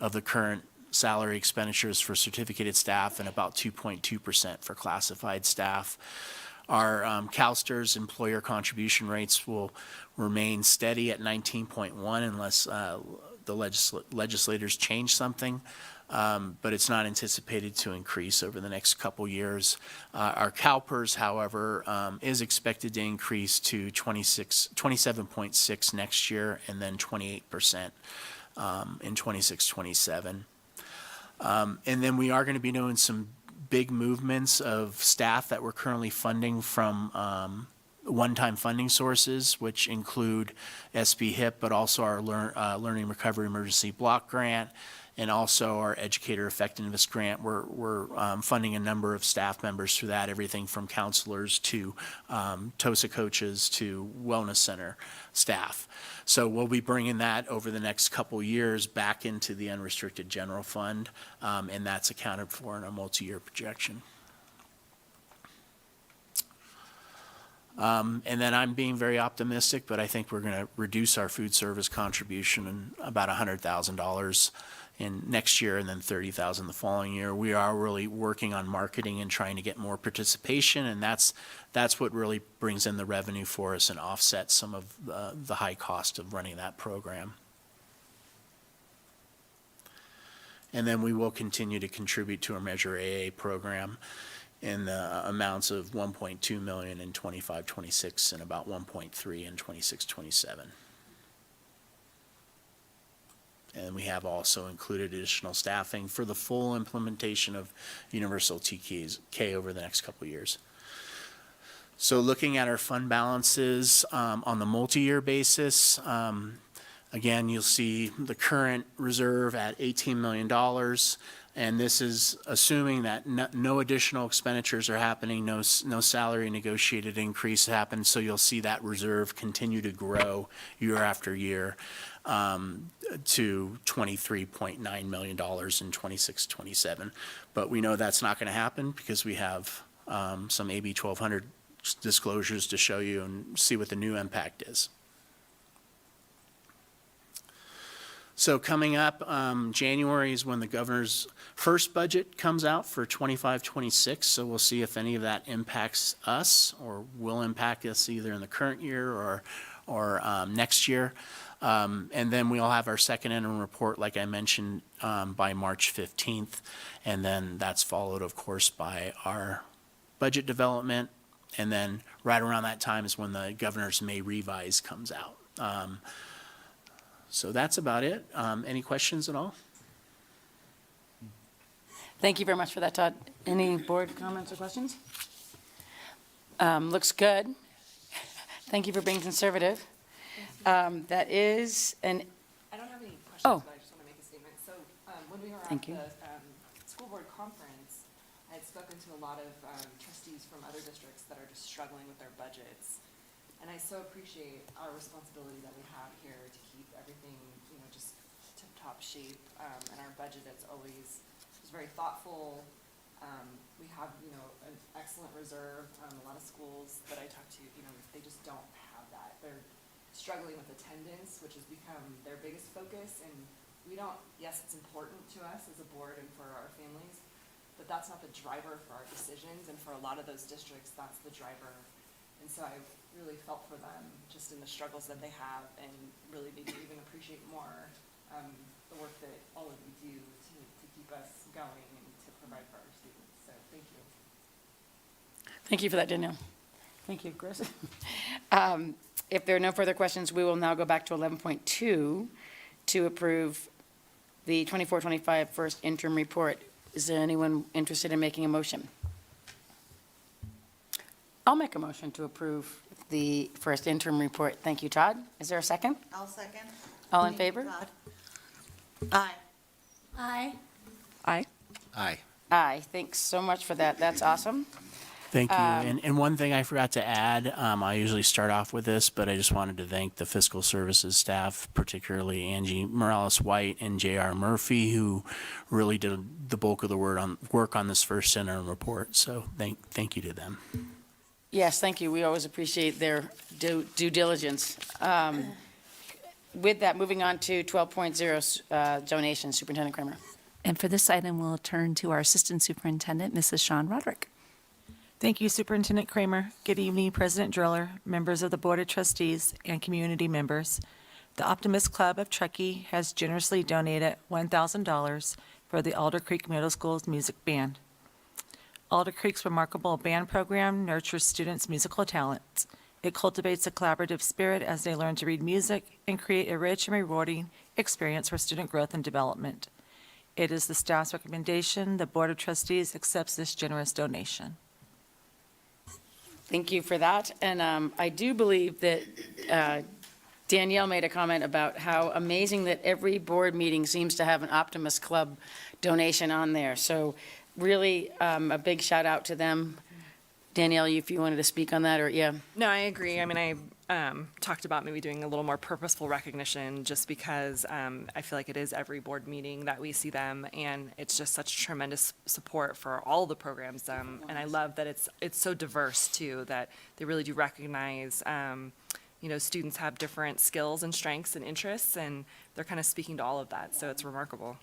of the current salary expenditures for certificated staff and about 2.2% for classified staff. Our CalSTRS employer contribution rates will remain steady at 19.1 unless the legislators change something, but it's not anticipated to increase over the next couple years. Our CalPERS, however, is expected to increase to 27.6 next year, and then 28% in 26-27. And then we are going to be doing some big movements of staff that we're currently funding from one-time funding sources, which include SB HIP, but also our Learning Recovery Emergency Block Grant, and also our Educator Effectiveness Grant. We're funding a number of staff members through that, everything from counselors to TOSA coaches to wellness center staff. So we'll be bringing that over the next couple years back into the unrestricted general fund, and that's accounted for in a multi-year projection. And then I'm being very optimistic, but I think we're going to reduce our food service contribution in about $100,000 in next year and then $30,000 the following year. We are really working on marketing and trying to get more participation, and that's what really brings in the revenue for us and offsets some of the high cost of running that program. And then we will continue to contribute to our Measure AA program in the amounts of $1.2 million in 25-26 and about $1.3 in 26-27. And we have also included additional staffing for the full implementation of universal TK over the next couple of years. So looking at our fund balances on the multi-year basis, again, you'll see the current reserve at $18 million. And this is assuming that no additional expenditures are happening, no salary negotiated increase happens. So you'll see that reserve continue to grow year after year to $23.9 million in 26-27. But we know that's not going to happen because we have some AB 1200 disclosures to show you and see what the new impact is. So coming up, January is when the governor's first budget comes out for 25-26. So we'll see if any of that impacts us or will impact us either in the current year or next year. And then we'll have our second interim report, like I mentioned, by March 15th. And then that's followed, of course, by our budget development. And then right around that time is when the governor's May revise comes out. So that's about it. Any questions at all? Thank you very much for that, Todd. Any board comments or questions? Looks good. Thank you for being conservative. That is an... I don't have any questions, Oh. but I just want to make a statement. So when we were Thank at you. the school board conference, I had spoken to a lot of trustees from other districts that are just struggling with their budgets. And I so appreciate our responsibility that we have here to keep everything, just tip-top shape. And our budget that's always is very thoughtful. We have, an excellent reserve. A lot of schools that I talk to, they just don't have that. They're struggling with attendance, which has become their biggest focus. And we don't, yes, it's important to us as a board and for our families, but that's not the driver for our decisions. And for a lot of those districts, that's the driver. And so I really felt for them just in the struggles that they have, and really made me even appreciate more the work that all of you do to keep us going and to provide for our students. So thank you. Thank you for that, Danielle. Thank you, Chris. If there are no further questions, we will now go back to 11.2 to approve the 24-25 first interim report. Is there anyone interested in making a motion? I'll make a motion to approve the first interim report. Thank you, Todd. Is there a second? I'll second. All in favor? Todd. Aye. Aye. Aye. Aye. Aye. Thanks so much for that. That's awesome. Thank you. And one thing I forgot to add, I usually start off with this, but I just wanted to thank the fiscal services staff, particularly Angie Morales-White and J.R. Murphy, who really did the bulk of the work on this first interim report. So thank you to them. Yes, thank you. We always appreciate their due diligence. With that, moving on to 12.0 donations, Superintendent Kramer. And for this item, we'll turn to our Assistant Superintendent, Mrs. Shawn Roderick. Thank you, Superintendent Kramer. Good evening, President Driller, members of the Board of Trustees, and community members. The Optimist Club of Truckee has generously donated $1,000 for the Alder Creek Middle School's music band. Alder Creek's remarkable band program nurtures students' musical talents. It cultivates a collaborative spirit as they learn to read music and create a rich and rewarding experience for student growth and development. It is the staff's recommendation the Board of Trustees accepts this generous donation. Thank you for that. And I do believe that Danielle made a comment about how amazing that every board meeting seems to have an Optimist Club donation on there. So really a big shout out to them. Danielle, if you wanted to speak on that, or yeah. No, I agree. I mean, talked about maybe doing a little more purposeful recognition, just because I feel like it is every board meeting that we see them, and it's just such tremendous support for all the programs. And I love that it's so diverse too, that they really do recognize, students have different skills and strengths and interests, and they're kind of speaking to all of that. So it's remarkable.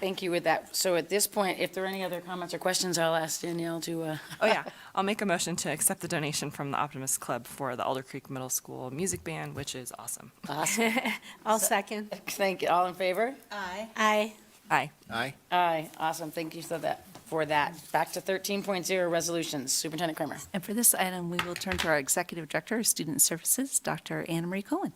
Thank you with that. So at this point, if there are any other comments or questions, I'll ask Danielle to, Oh, yeah. I'll make a motion to accept the donation from the Optimist Club for the Alder Creek Middle School music band, which is awesome. Awesome. I'll second. Thank you. All in favor? Aye. Aye. Aye. Aye. Aye. Awesome. Thank you for that. Back to 13.0 resolutions. Superintendent Kramer. And for this item, we will turn to our Executive Director of Student Services, Dr. Anna Marie Cohen.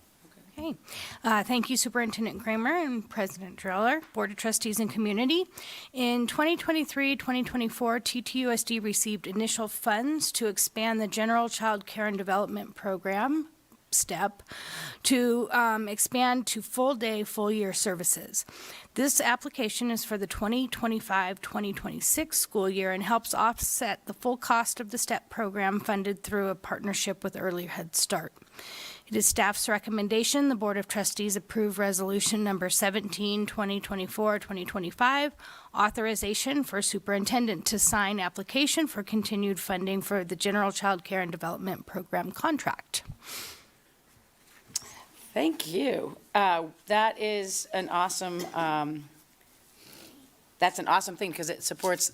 Okay. Thank you, Superintendent Kramer and President Driller, Board of Trustees and Community. In 2023-2024, TTUSD received initial funds to expand the General Child Care and Development Program, STEP, to expand to full-day, full-year services. This application is for the 2025-2026 school year and helps offset the full cost of the STEP program funded through a partnership with Early Head Start. It is staff's recommendation the Board of Trustees approve Resolution Number 17, 2024-2025, authorization for superintendent to sign application for continued funding for the General Child Care and Development Program contract. Thank you. That is an awesome, that's an awesome thing because it supports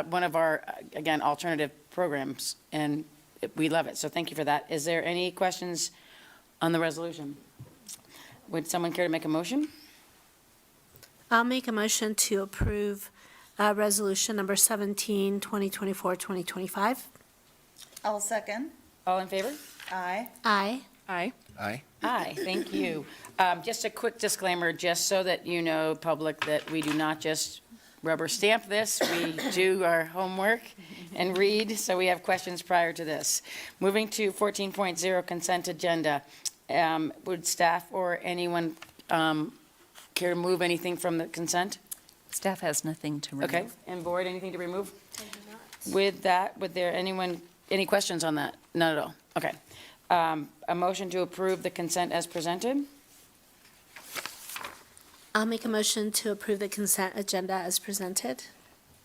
one of our, again, alternative programs, and we love it. So thank you for that. Is there any questions on the resolution? Would someone care to make a motion? I'll make a motion to approve resolution number 17, 2024-2025. I'll second. All in favor? Aye. Aye. Aye. Aye. Aye, thank you. Just a quick disclaimer, just so that you know, public, that we do not just rubber stamp this, we do our homework and read, so we have questions prior to this. Moving to 14.0 consent agenda. Would staff or anyone care to move anything from the consent? Staff has nothing to remove. Okay, and board, anything to remove? With that, would there any questions on that? Not at all, okay. A motion to approve the consent as presented? I'll make a motion to approve the consent agenda as presented.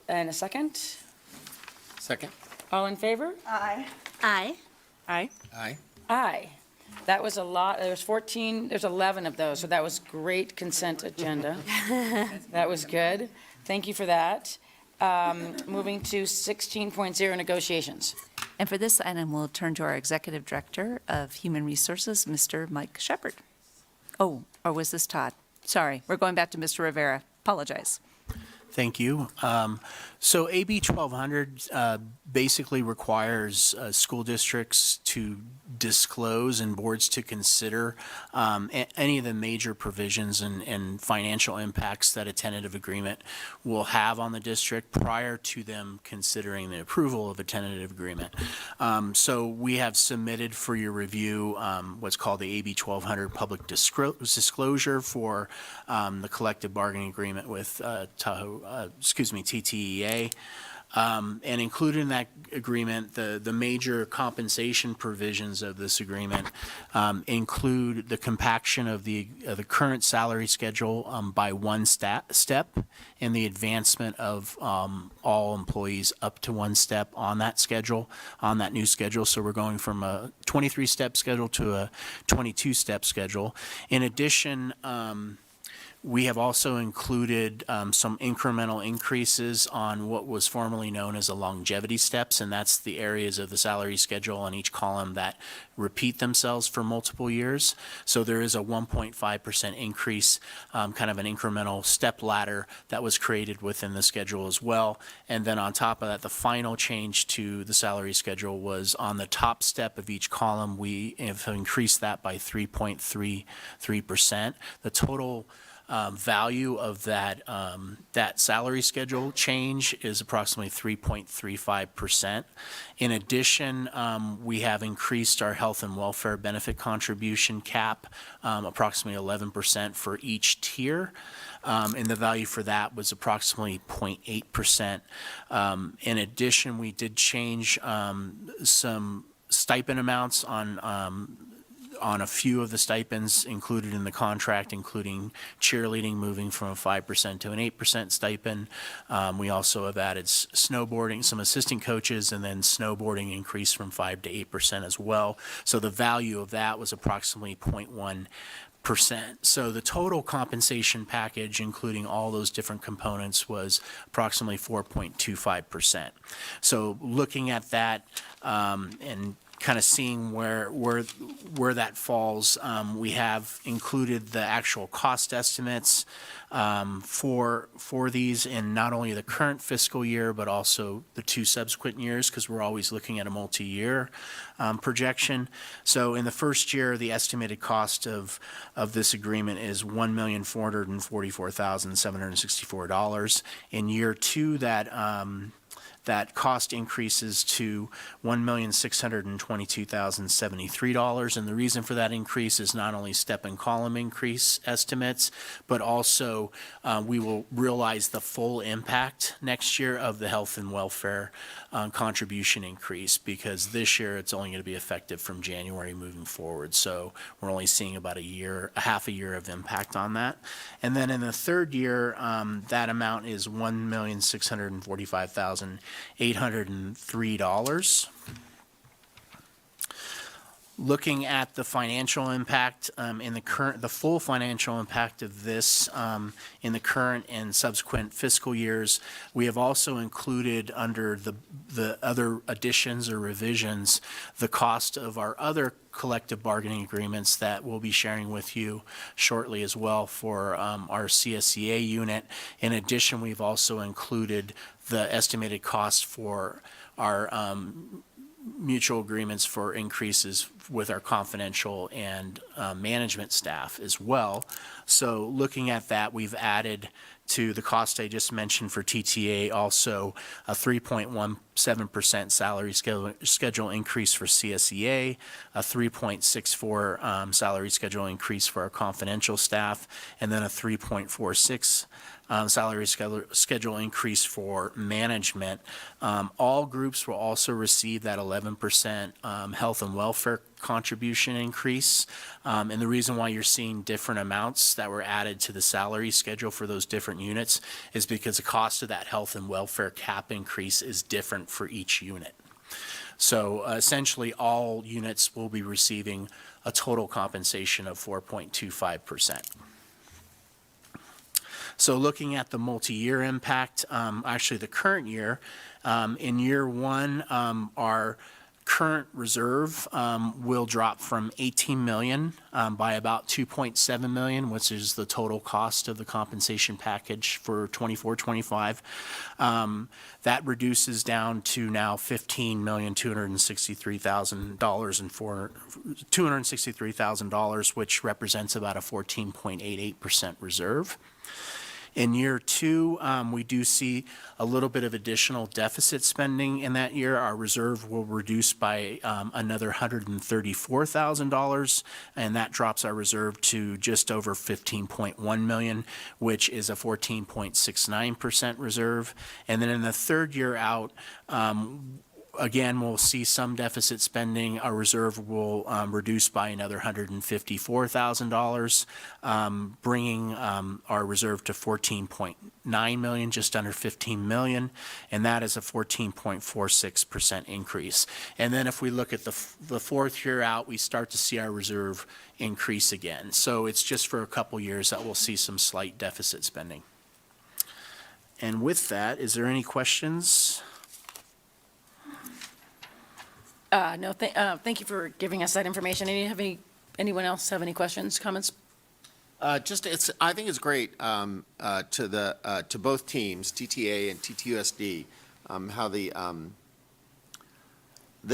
And a second? Second. All in favor? Aye. Aye. Aye. Aye. Aye. That was a lot, there's 11 of those, so that was great consent agenda. That was good. Thank you for that. Moving to 16.0 negotiations. And for this item, we'll turn to our Executive Director of Human Resources, Mr. Mike Shepard. Oh, or was this Todd? Sorry, we're going back to Mr. Rivera. Apologize. Thank you. So AB 1200 basically requires school districts to disclose and boards to consider any of the major provisions and financial impacts that a tentative agreement will have on the district prior to them considering the approval of a tentative agreement. So we have submitted for your review what's called the AB 1200 public disclosure for the collective bargaining agreement with Tahoe, TTEA. And included in that agreement, the major compensation provisions of this agreement include the compaction of the current salary schedule by one step and the advancement of all employees up to one step on that schedule, on that new schedule. So we're going from a 23-step schedule to a 22-step schedule. In addition, we have also included some incremental increases on what was formerly known as the longevity steps, and that's the areas of the salary schedule on each column that repeat themselves for multiple years. So there is a 1.5% increase, kind of an incremental step ladder that was created within the schedule as well. And then on top of that, the final change to the salary schedule was on the top step of each column. We have increased that by 3.33%. The total value of that salary schedule change is approximately 3.35%. In addition, we have increased our health and welfare benefit contribution cap approximately 11% for each tier. And the value for that was approximately 0.8%. In addition, we did change some stipend amounts on a few of the stipends included in the contract, including cheerleading moving from a 5% to an 8% stipend. We also have added snowboarding, some assistant coaches, and then snowboarding increased from 5 to 8% as well. So the value of that was approximately 0.1%. So the total compensation package, including all those different components, was approximately 4.25%. So looking at that and kind of seeing where that falls, we have included the actual cost estimates for these in not only the current fiscal year, but also the 2 subsequent years, because we're always looking at a multi-year projection. So in the first year, the estimated cost of this agreement is $1,444,764. In year 2, that cost increases to $1,622,073. And the reason for that increase is not only step and column increase estimates, but also we will realize the full impact next year of the health and welfare contribution increase, because this year it's only going to be effective from January moving forward. So we're only seeing about half a year of impact on that. And then in the third year, that amount is $1,645,803. Looking at the financial impact in the full financial impact of this in the current and subsequent fiscal years, we have also included under the other additions or revisions the cost of our other collective bargaining agreements that we'll be sharing with you shortly as well for our CSEA unit. In addition, we've also included the estimated cost for our mutual agreements for increases with our confidential and management staff as well. So looking at that, we've added to the cost I just mentioned for TTA also a 3.17% salary schedule increase for CSEA, a 3.64 salary schedule increase for our confidential staff, and then a 3.46 salary schedule increase for management. All groups will also receive that 11% health and welfare contribution increase. And the reason why you're seeing different amounts that were added to the salary schedule for those different units is because the cost of that health and welfare cap increase is different for each unit. So essentially, all units will be receiving a total compensation of 4.25%. So looking at the multi-year impact, actually the current year, in year 1, our current reserve will drop from $18 million by about $2.7 million, which is the total cost of the compensation package for 24-25. That reduces down to now $15,263,000, which represents about a 14.88% reserve. In year 2, we do see a little bit of additional deficit spending in that year. Our reserve will reduce by another $134,000, and that drops our reserve to just over $15.1 million, which is a 14.69% reserve. And then in the third year out, again, we'll see some deficit spending. Our reserve will reduce by another $154,000, bringing our reserve to $14.9 million, just under $15 million, and that is a 14.46% increase. And then if we look at the fourth year out, we start to see our reserve increase again. So it's just for a couple years that we'll see some slight deficit spending. And with that, is there any questions? No, thank you for giving us that information. Anyone else have any questions, comments? I think it's great to both teams, TTA and TTUSD, how the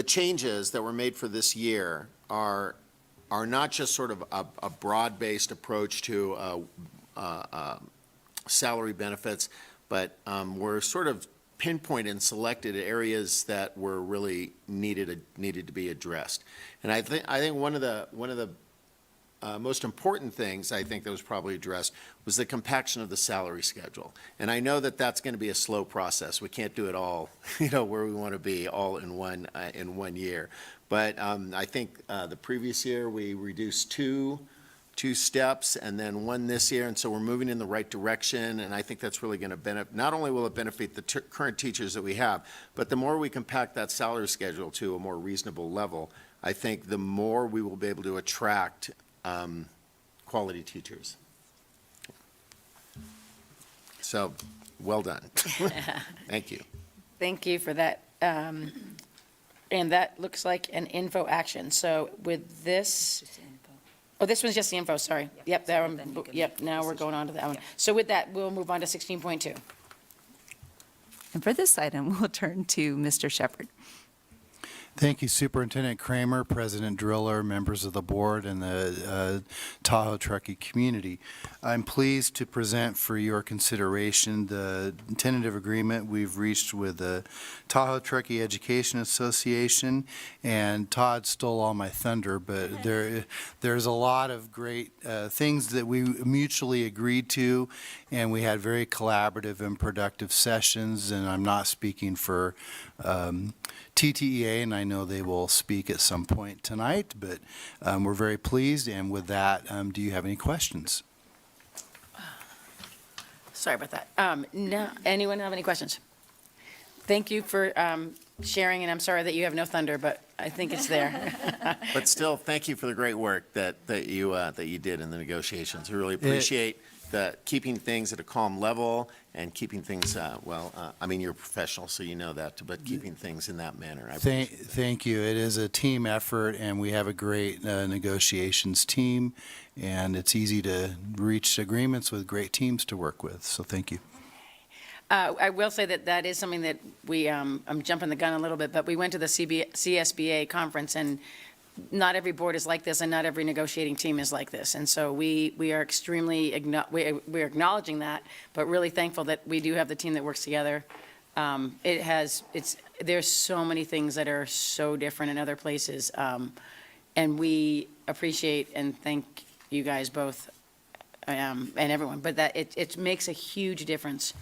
changes that were made for this year are not just sort of a broad-based approach to salary benefits, but we're sort of pinpointed and selected areas that were really needed to be addressed. And I think one of the most important things I think that was probably addressed was the compaction of the salary schedule. And I know that that's going to be a slow process. We can't do it all, where we want to be all in one year. But I think the previous year we reduced two steps and then one this year, and so we're moving in the right direction, and I think that's really going to benefit, not only will it benefit the current teachers that we have, but the more we compact that salary schedule to a more reasonable level, I think the more we will be able to attract quality teachers. So, well done. Thank you. Thank you for that. And that looks like an info action. So with this, oh, this one's just the info, sorry. Yep, that one, yep, now we're going on to that one. So with that, we'll move on to 16.2. And for this item, we'll turn to Mr. Shepherd. Thank you, Superintendent Kramer, President Driller, members of the board, and the Tahoe Truckee community. I'm pleased to present for your consideration the tentative agreement we've reached with the Tahoe Truckee Education Association, and Todd stole all my thunder, but there's a lot of great things that we mutually agreed to, and we had very collaborative and productive sessions, and I'm not speaking for TTEA, and I know they will speak at some point tonight, but we're very pleased, and with that, do you have any questions? Sorry about that. No, anyone have any questions? Thank you for sharing, and I'm sorry that you have no thunder, but I think it's there. But still, thank you for the great work that you did in the negotiations. We really appreciate keeping things at a calm level and keeping things, I mean, you're a professional, so you know that, but keeping things in that manner. Thank you. It is a team effort, and we have a great negotiations team, and it's easy to reach agreements with great teams to work with, so thank you. I will say that is something that we, I'm jumping the gun a little bit, but we went to the CSBA conference, and not every board is like this, and not every negotiating team is like this. And so we are extremely, we're acknowledging that, but really thankful that we do have the team that works together. There's so many things that are so different in other places, and we appreciate and thank you guys both, and everyone, but that it makes a huge difference.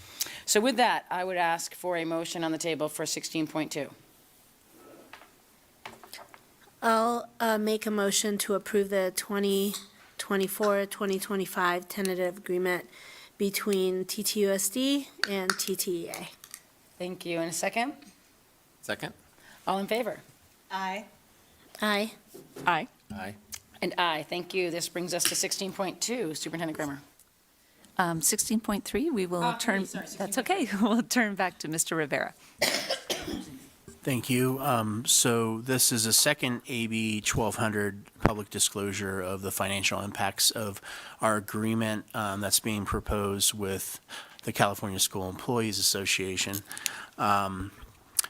So with that, I would ask for a motion on the table for 16.2. I'll make a motion to approve the 2024-2025 tentative agreement between TTUSD and TTEA. Thank you. And a second? Second? All in favor? Aye. Aye. Aye. Aye. And aye. Thank you. This brings us to 16.2. Superintendent Kramer. 16.3, we will turn, that's okay, we'll turn back to Mr. Rivera. Thank you. So this is a second AB 1200 public disclosure of the financial impacts of our agreement that's being proposed with the California School Employees Association.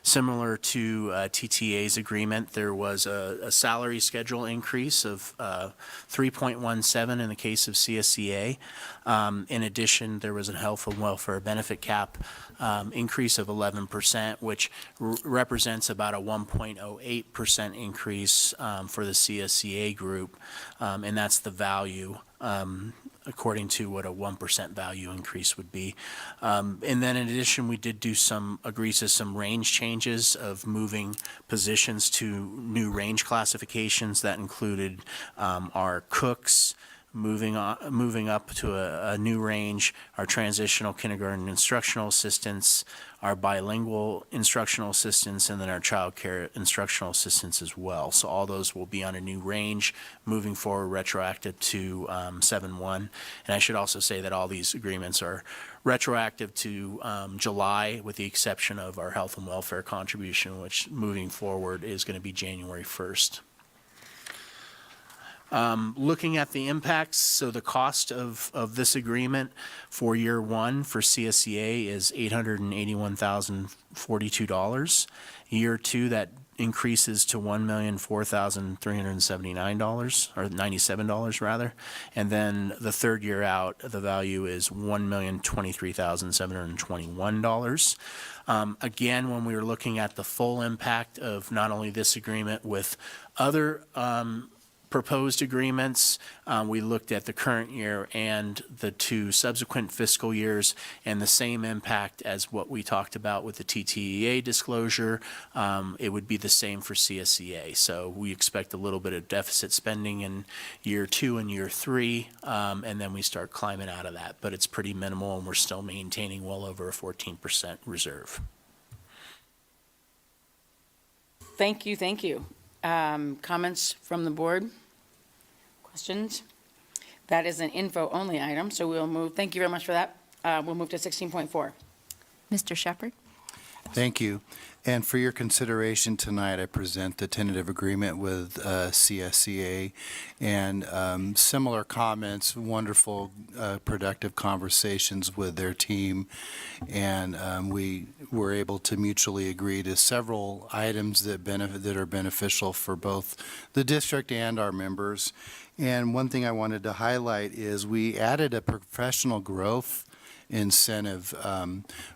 Similar to TTA's agreement, there was a salary schedule increase of 3.17 in the case of CSCA. In addition, there was a health and welfare benefit cap increase of 11%, which represents about a 1.08% increase for the CSCA group, and that's the value according to what a 1% value increase would be. And then in addition, we did agree to some range changes of moving positions to new range classifications that included our cooks, moving up to a new range, our transitional kindergarten instructional assistants, our bilingual instructional assistants, and then our child care instructional assistants as well. So all those will be on a new range moving forward, retroactive to 7/1. And I should also say that all these agreements are retroactive to July, with the exception of our health and welfare contribution, which moving forward is going to be January 1st. Looking at the impacts, so the cost of this agreement for year one for CSCA is $881,042. Year two, that increases to $1,004,379, or $97 rather. And then the third year out, the value is $1,023,721. Again, when we were looking at the full impact of not only this agreement with other proposed agreements. We looked at the current year and the 2 subsequent fiscal years, and the same impact as what we talked about with the TTEA disclosure. It would be the same for CSEA. So we expect a little bit of deficit spending in year 2 and year 3, and then we start climbing out of that. But it's pretty minimal, and we're still maintaining well over a 14% reserve. Thank you, thank you. Comments from the board? Questions? That is an info-only item, so we'll move, thank you very much for that. We'll move to 16.4. Mr. Shepherd? Thank you. And for your consideration tonight, I present the tentative agreement with CSEA and similar comments, wonderful, productive conversations with their team. And we were able to mutually agree to several items that are beneficial for both the district and our members. And one thing I wanted to highlight is we added a professional growth incentive,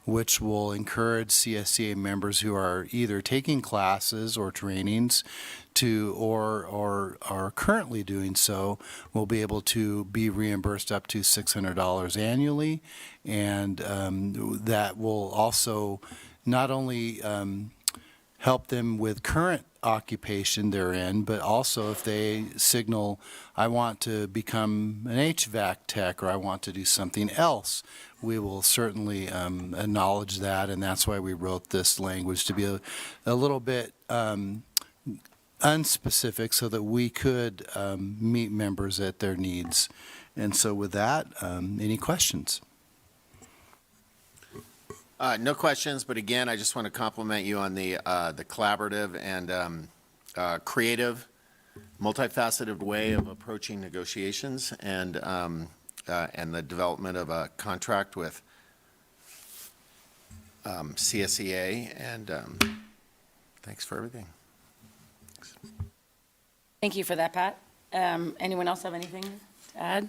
which will encourage CSEA members who are either taking classes or trainings or are currently doing so, will be able to be reimbursed up to $600 annually. And that will also not only help them with current occupation they're in, but also if they signal, I want to become an HVAC tech or I want to do something else, we will certainly acknowledge that, and that's why we wrote this language to be a little bit unspecific so that we could meet members at their needs. And so with that, any questions? No questions, but again, I just want to compliment you on the collaborative and creative, multifaceted way of approaching negotiations and the development of a contract with CSEA. And thanks for everything. Thanks. Thank you for that, Pat. Anyone else have anything to add?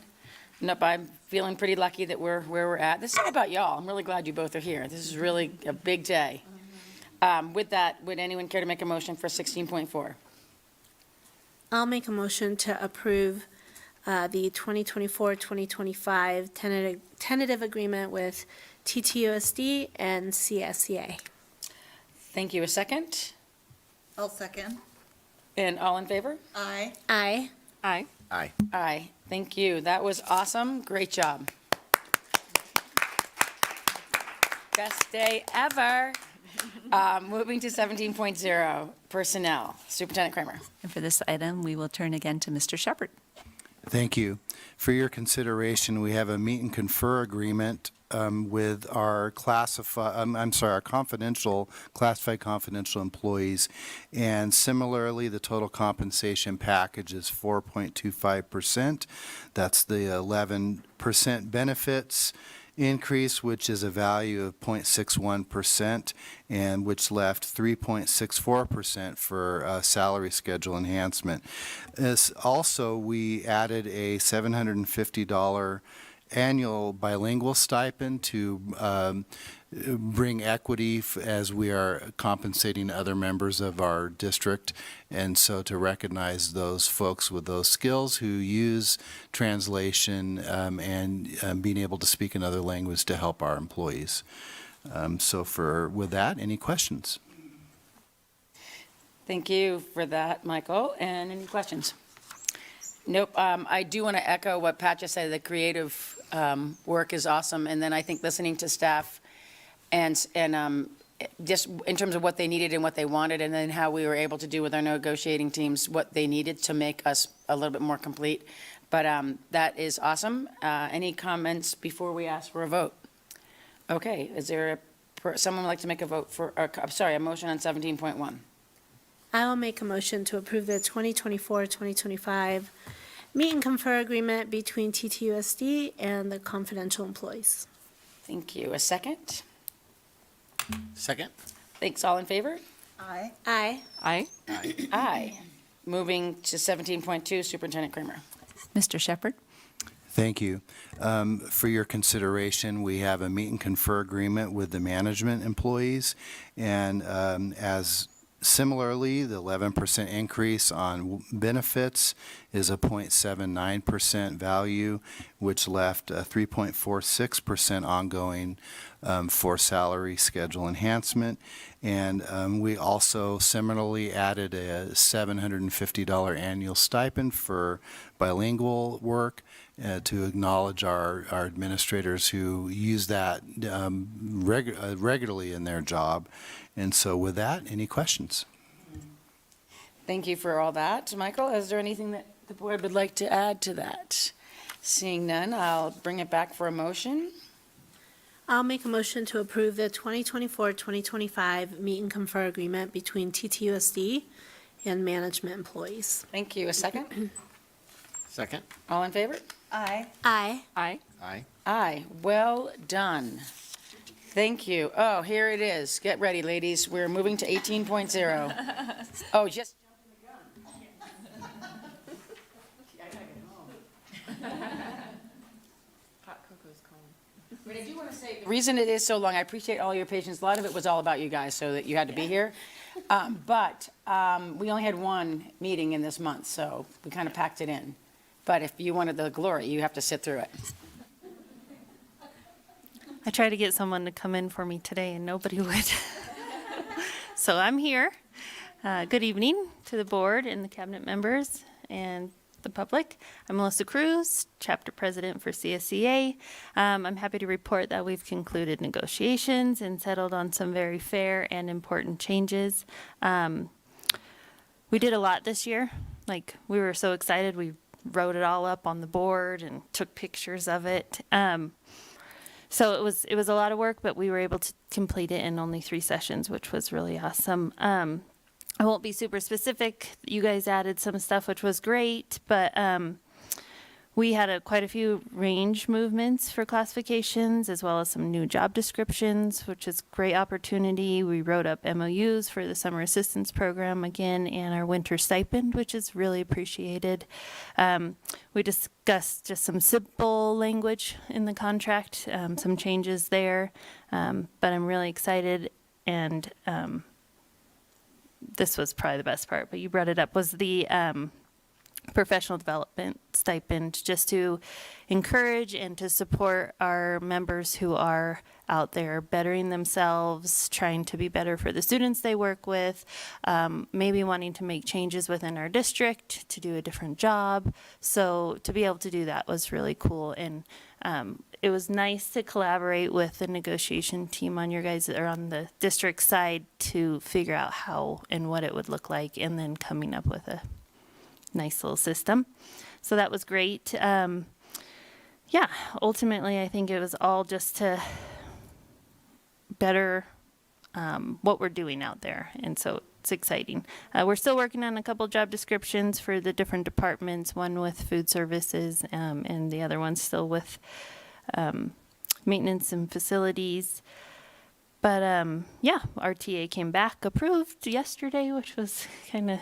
Nope, I'm feeling pretty lucky that we're where we're at. This is all about y'all. I'm really glad you both are here. This is really a big day. With that, would anyone care to make a motion for 16.4? I'll make a motion to approve the 2024-2025 tentative agreement with TTUSD and CSEA. Thank you. A second? I'll second. And all in favor? Aye. Aye. Aye. Aye. Aye. Thank you. That was awesome. Great job. Best day ever. Moving to 17.0, personnel. Superintendent Kramer. And for this item, we will turn again to Mr. Shepherd. Thank you. For your consideration, we have a meet and confer agreement with our classified confidential employees. And similarly, the total compensation package is 4.25%. That's the 11% benefits increase, which is a value of 0.61%, and which left 3.64% for salary schedule enhancement. Also, we added a $750 annual bilingual stipend to bring equity as we are compensating other members of our district, and so to recognize those folks with those skills who use translation and being able to speak another language to help our employees. With that, any questions? Thank you for that, Michael. And any questions? Nope. I do want to echo what Pat just said. The creative work is awesome. And then I think listening to staff and just in terms of what they needed and what they wanted, and then how we were able to do with our negotiating teams what they needed to make us a little bit more complete. But that is awesome. Any comments before we ask for a vote? Okay. Is there someone would like to make a vote for, a motion on 17.1? I will make a motion to approve the 2024-2025 meet and confer agreement between TTUSD and the confidential employees. Thank you. A second? Second? Thanks. All in favor? Aye. Aye. Aye. Aye. Moving to 17.2, Superintendent Kramer. Mr. Shepherd? Thank you. For your consideration, we have a meet and confer agreement with the management employees, and as Similarly, the 11% increase on benefits is a 0.79% value, which left a 3.46% ongoing for salary schedule enhancement. And we also similarly added a $750 annual stipend for bilingual work to acknowledge our administrators who use that regularly in their job. And so with that, any questions? Thank you for all that. Michael, is there anything that the board would like to add to that? Seeing none, I'll bring it back for a motion. I'll make a motion to approve the 2024-2025 meet and confer agreement between TTUSD and management employees. Thank you. A second? Second? All in favor? Aye. Aye. Aye. Aye. Aye. Well done. Thank you. Oh, here it is. Get ready, ladies. We're moving to 18.0. Oh, just. But I do want to say, the reason it is so long, I appreciate all your patience. A lot of it was all about you guys, so that you had to be here. But we only had one meeting in this month, so we kind of packed it in. But if you wanted the glory, you have to sit through it. I tried to get someone to come in for me today, and nobody would. So I'm here. Good evening to the board and the cabinet members and the public. I'm Melissa Cruz, chapter president for CSEA. I'm happy to report that we've concluded negotiations and settled on some very fair and important changes. We did a lot this year. Like, we were so excited. We wrote it all up on the board and took pictures of it. So it was a lot of work, but we were able to complete it in only 3 sessions, which was really awesome. I won't be super specific. You guys added some stuff, which was great, but we had quite a few range movements for classifications, as well as some new job descriptions, which is a great opportunity. We wrote up MOUs for the summer assistance program again, and our winter stipend, which is really appreciated. We discussed just some simple language in the contract, some changes there, but I'm really excited, and this was probably the best part, but you brought it up, was the professional development stipend, just to encourage and to support our members who are out there bettering themselves, trying to be better for the students they work with, maybe wanting to make changes within our district to do a different job. So to be able to do that was really cool. And it was nice to collaborate with the negotiation team on your guys, or on the district side, to figure out how and what it would look like, and then coming up with a nice little system. So that was great. Yeah, ultimately, I think it was all just to better what we're doing out there. And so it's exciting. We're still working on a couple job descriptions for the different departments, one with food services, and the other one still with maintenance and facilities. But yeah, RTA came back approved yesterday, which was kind of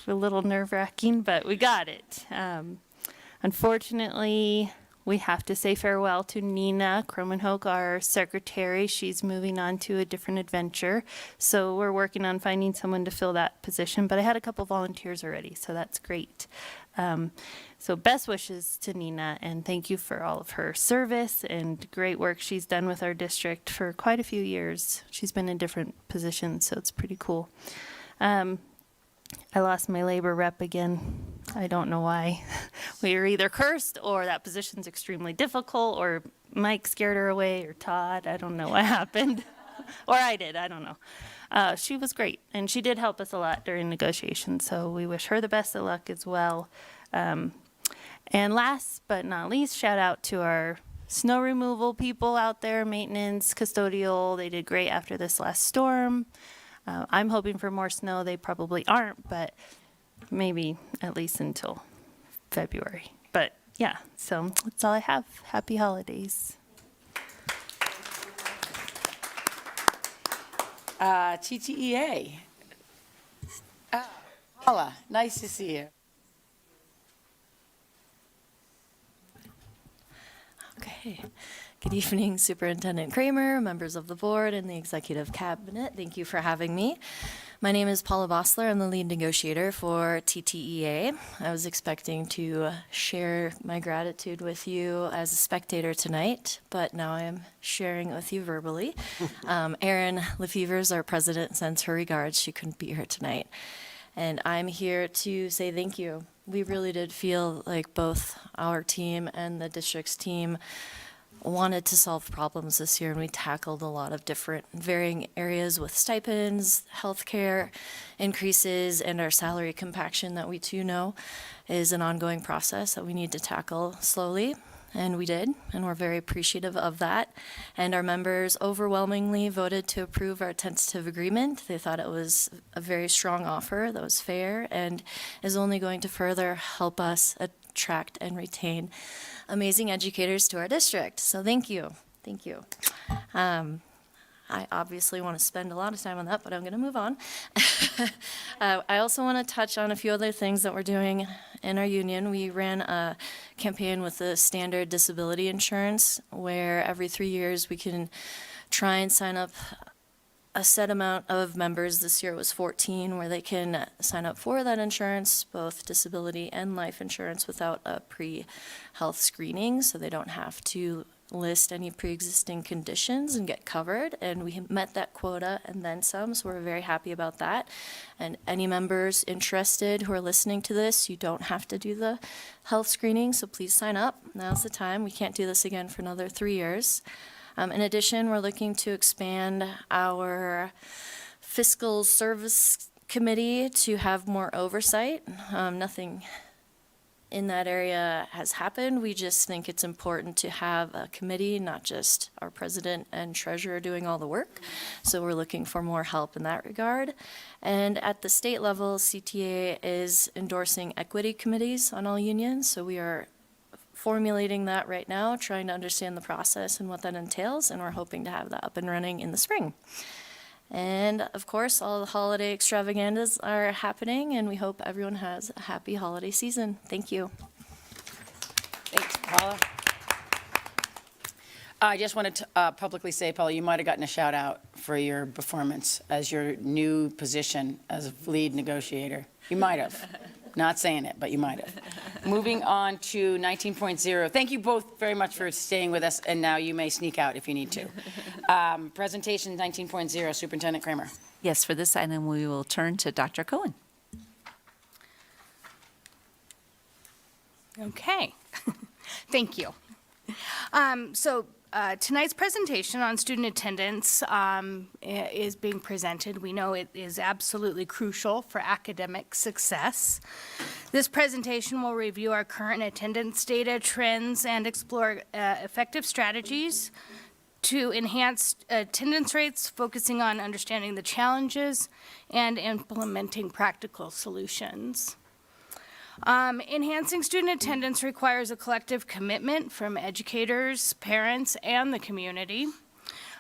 a little nerve-wracking, but we got it. Unfortunately, we have to say farewell to Nina Cromenhoek, our secretary. She's moving on to a different adventure. So we're working on finding someone to fill that position, but I had a couple volunteers already, so that's great. So best wishes to Nina, and thank you for all of her service and great work she's done with our district for quite a few years. She's been in different positions, so it's pretty cool. I lost my labor rep again. I don't know why. We were either cursed, or that position's extremely difficult, or Mike scared her away, or Todd. I don't know what happened. Or I did. I don't know. She was great, and she did help us a lot during negotiations, so we wish her the best of luck as well. And last but not least, shout out to our snow removal people out there, maintenance, custodial. They did great after this last storm. I'm hoping for more snow. They probably aren't, but maybe at least until February. But yeah, so that's all I have. Happy holidays. TTEA. Paula, nice to see you. Okay. Good evening, Superintendent Kramer, members of the board, and the executive cabinet. Thank you for having me. My name is Paula Bossler. I'm the lead negotiator for TTEA. I was expecting to share my gratitude with you as a spectator tonight, but now I'm sharing it with you verbally. Erin Lefevers, our president, sends her regards. She couldn't be here tonight. And I'm here to say thank you. We really did feel like both our team and the district's team wanted to solve problems this year, and we tackled a lot of different varying areas with stipends, healthcare increases, and our salary compaction that we too know is an ongoing process that we need to tackle slowly. And we did, and we're very appreciative of that. And our members overwhelmingly voted to approve our tentative agreement. They thought it was a very strong offer that was fair and is only going to further help us attract and retain amazing educators to our district. So thank you. Thank you. I obviously want to spend a lot of time on that, but I'm going to move on. I also want to touch on a few other things that we're doing in our union. We ran a campaign with the standard disability insurance where every 3 years we can try and sign up a set amount of members. This year it was 14, where they can sign up for that insurance, both disability and life insurance, without a pre-health screening, so they don't have to list any pre-existing conditions and get covered. And we met that quota and then some, so we're very happy about that. And any members interested who are listening to this, you don't have to do the health screening, so please sign up. Now's the time. We can't do this again for another 3 years. In addition, we're looking to expand our fiscal service committee to have more oversight. Nothing in that area has happened. We just think it's important to have a committee, not just our president and treasurer doing all the work. So we're looking for more help in that regard. And at the state level, CTA is endorsing equity committees on all unions. So we are formulating that right now, trying to understand the process and what that entails, and we're hoping to have that up and running in the spring. And of course, all the holiday extravaganzas are happening, and we hope everyone has a happy holiday season. Thank you. Thanks, Paula. I just wanted to publicly say, Paula, you might have gotten a shout out for your performance as your new position as lead negotiator. You might have. Not saying it, but you might have. Moving on to 19.0. Thank you both very much for staying with us, and now you may sneak out if you need to. Presentation 19.0, Superintendent Kramer. Yes, for this item, we will turn to Dr. Cohen. Okay. Thank you. Tonight's presentation on student attendance is being presented. We know it is absolutely crucial for academic success. This presentation will review our current attendance data, trends, and explore effective strategies to enhance attendance rates, focusing on understanding the challenges and implementing practical solutions. Enhancing student attendance requires a collective commitment from educators, parents, and the community.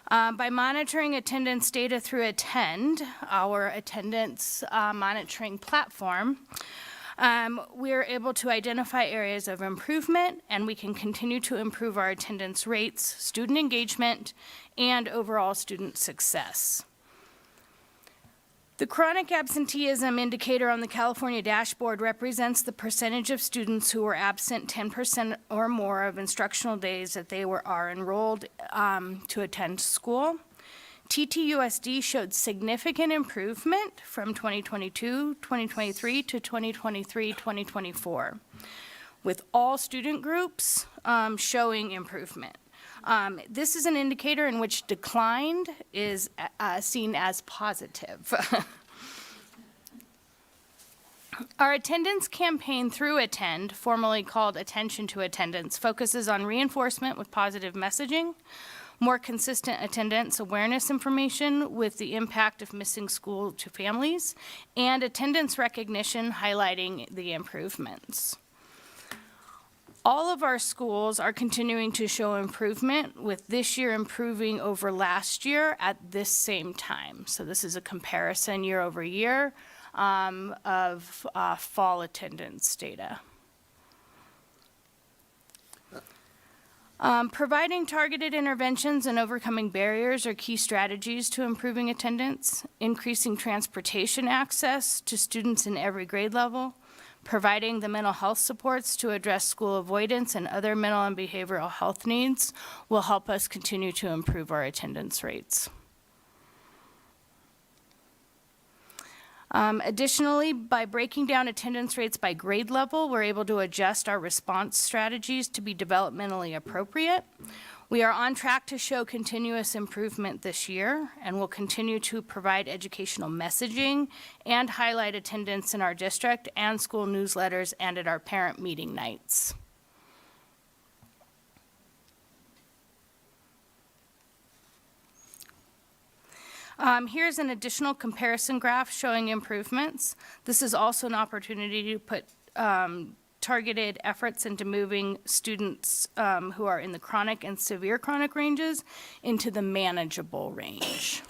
By monitoring attendance data through Attend, our attendance monitoring platform, we are able to identify areas of improvement, and we can continue to improve our attendance rates, student engagement, and overall student success. The chronic absenteeism indicator on the California dashboard represents the percentage of students who were absent 10% or more of instructional days that they are enrolled to attend school. TTUSD showed significant improvement from 2022, 2023 to 2023, 2024, with all student groups showing improvement. This is an indicator in which declined is seen as positive. Our attendance campaign through Attend, formerly called Attention to Attendance, focuses on reinforcement with positive messaging, more consistent attendance awareness information with the impact of missing school to families, and attendance recognition highlighting the improvements. All of our schools are continuing to show improvement, with this year improving over last year at this same time. So this is a comparison year over year of fall attendance data. Providing targeted interventions and overcoming barriers are key strategies to improving attendance. Increasing transportation access to students in every grade level. Providing the mental health supports to address school avoidance and other mental and behavioral health needs will help us continue to improve our attendance rates. Additionally, by breaking down attendance rates by grade level, we're able to adjust our response strategies to be developmentally appropriate. We are on track to show continuous improvement this year, and will continue to provide educational messaging and highlight attendance in our district and school newsletters and at our parent meeting nights. Here's an additional comparison graph showing improvements. This is also an opportunity to put targeted efforts into moving students who are in the chronic and severe chronic ranges into the manageable range.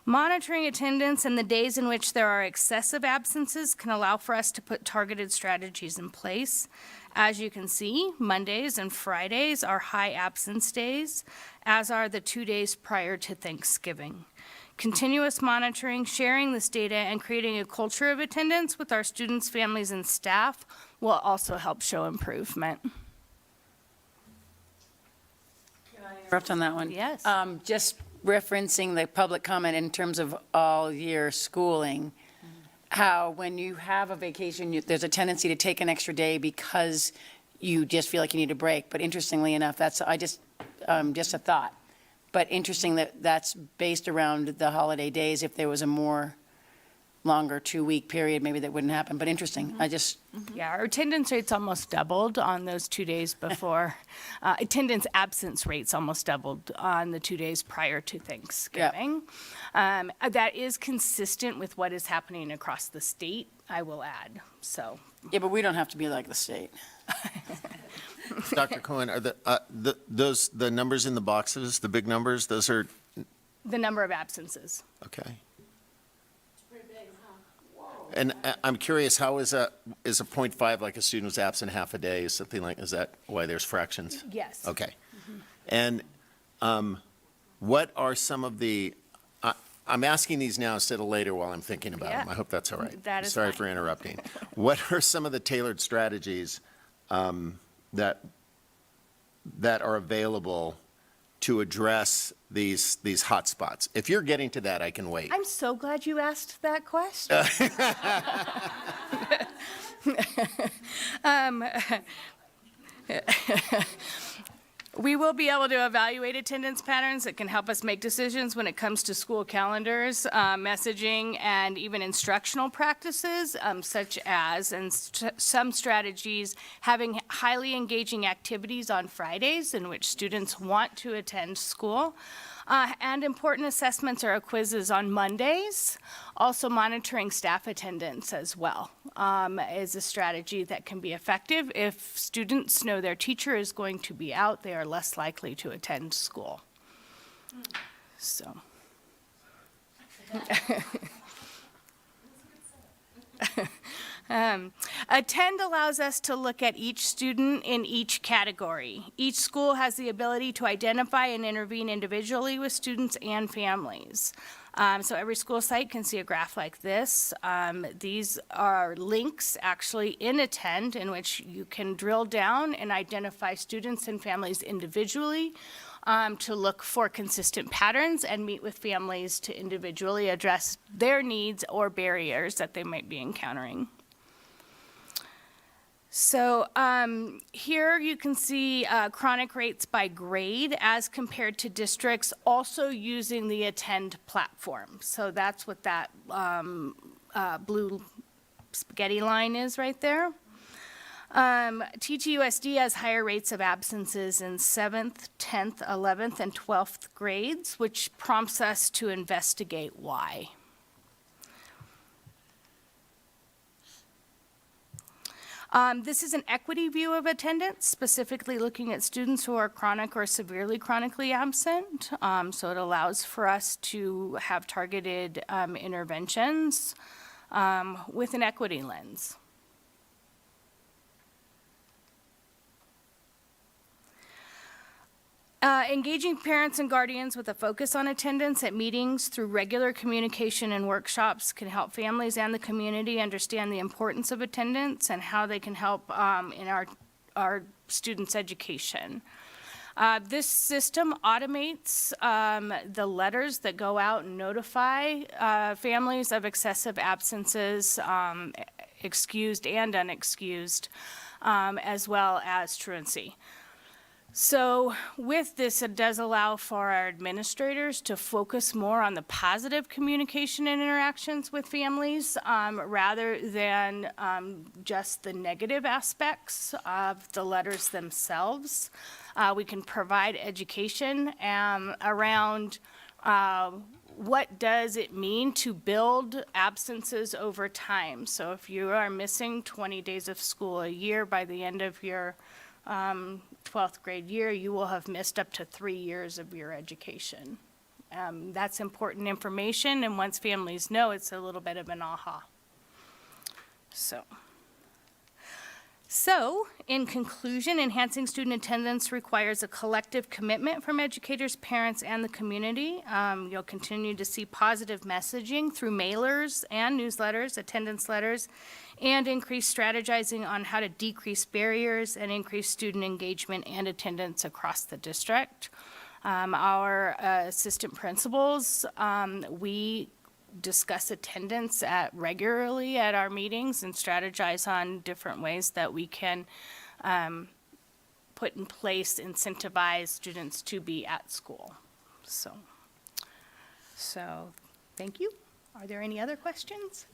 Monitoring attendance and the days in which there are excessive absences can allow for us to put targeted strategies in place. As you can see, Mondays and Fridays are high absence days, as are the 2 days prior to Thanksgiving. Continuous monitoring, sharing this data, and creating a culture of attendance with our students, families, and staff will also help show improvement. Interrupt on that one. Yes. Just referencing the public comment in terms of all-year schooling, how when you have a vacation, there's a tendency to take an extra day because you just feel like you need a break. But interestingly enough, that's, just a thought. But interesting that that's based around the holiday days. If there was a more longer 2-week period, maybe that wouldn't happen. But interesting. Yeah, our attendance rates almost doubled on those 2 days before. Attendance absence rates almost doubled on the 2 days prior to Thanksgiving. That is consistent with what is happening across the state, I will add, so. Yeah, but we don't have to be like the state. Dr. Cohen, are the numbers in the boxes, the big numbers, those are, The number of absences. okay. And I'm curious, how is a 0.5, like a student was absent half a day, something like, is that why there's fractions? Yes. Okay. And what are some of the, I'm asking these now instead of later while I'm thinking about them. I hope that's all right. That is Sorry fine. for interrupting. What are some of the tailored strategies that are available to address these hot spots? If you're getting to that, I can wait. I'm so glad you asked that question. We will be able to evaluate attendance patterns that can help us make decisions when it comes to school calendars, messaging, and even instructional practices, such as, some strategies, having highly engaging activities on Fridays in which students want to attend school. And important assessments or quizzes on Mondays. Also monitoring staff attendance as well is a strategy that can be effective. If students know their teacher is going to be out, they are less likely to attend school. So. Attend allows us to look at each student in each category. Each school has the ability to identify and intervene individually with students and families. So every school site can see a graph like this. These are links actually in Attend in which you can drill down and identify students and families individually to look for consistent patterns and meet with families to individually address their needs or barriers that they might be encountering. So here you can see chronic rates by grade as compared to districts also using the Attend platform. So that's what that blue spaghetti line is right there. TTUSD has higher rates of absences in 7th, 10th, 11th, and 12th grades, which prompts us to investigate why. This is an equity view of attendance, specifically looking at students who are chronic or severely chronically absent. So it allows for us to have targeted interventions with an equity lens. Engaging parents and guardians with a focus on attendance at meetings through regular communication and workshops can help families and the community understand the importance of attendance and how they can help in our students' education. This system automates the letters that go out and notify families of excessive absences, excused and unexcused, as well as truancy. So with this, it does allow for our administrators to focus more on the positive communication and interactions with families rather than just the negative aspects of the letters themselves. We can provide education around what does it mean to build absences over time. So if you are missing 20 days of school a year, by the end of your 12th grade year, you will have missed up to 3 years of your education. That's important information, and once families know, it's a little bit of an aha. So, in conclusion, enhancing student attendance requires a collective commitment from educators, parents, and the community. You'll continue to see positive messaging through mailers and newsletters, attendance letters, and increase strategizing on how to decrease barriers and increase student engagement and attendance across the district. Our assistant principals, we discuss attendance regularly at our meetings and strategize on different ways that we can put in place, incentivize students to be at school. So thank you. Are there any other questions?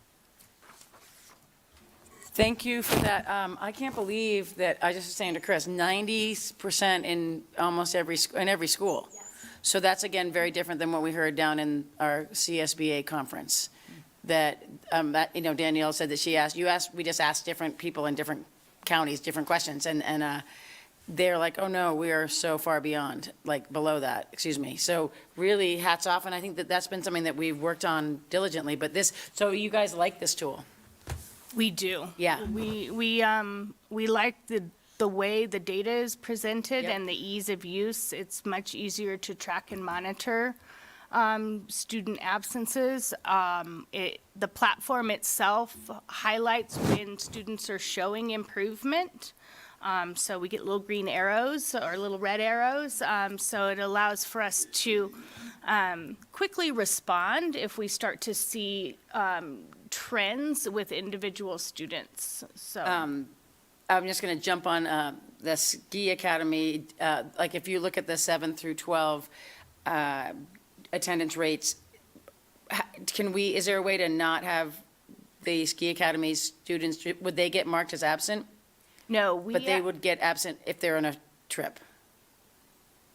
Thank you for that. I can't believe that, I just was saying to Chris, 90% in almost every school. Yes. So that's, again, very different than what we heard down in our CSBA conference. That, Danielle said that we just asked different people in different counties, different questions, and they're like, oh no, we are so far beyond, like below that, excuse me. So really hats off, and I think that that's been something that we've worked on diligently, so you guys like this tool? We do. Yeah. We like the way the data is presented. Yep. And the ease of use. It's much easier to track and monitor student absences. The platform itself highlights when students are showing improvement. So we get little green arrows or little red arrows. So it allows for us to quickly respond if we start to see trends with individual students. So I'm just going to jump on the Ski Academy. Like if you look at the 7 through 12 attendance rates, is there a way to not have the Ski Academy students, would they get marked as absent? No, But they would get absent if they're on a trip.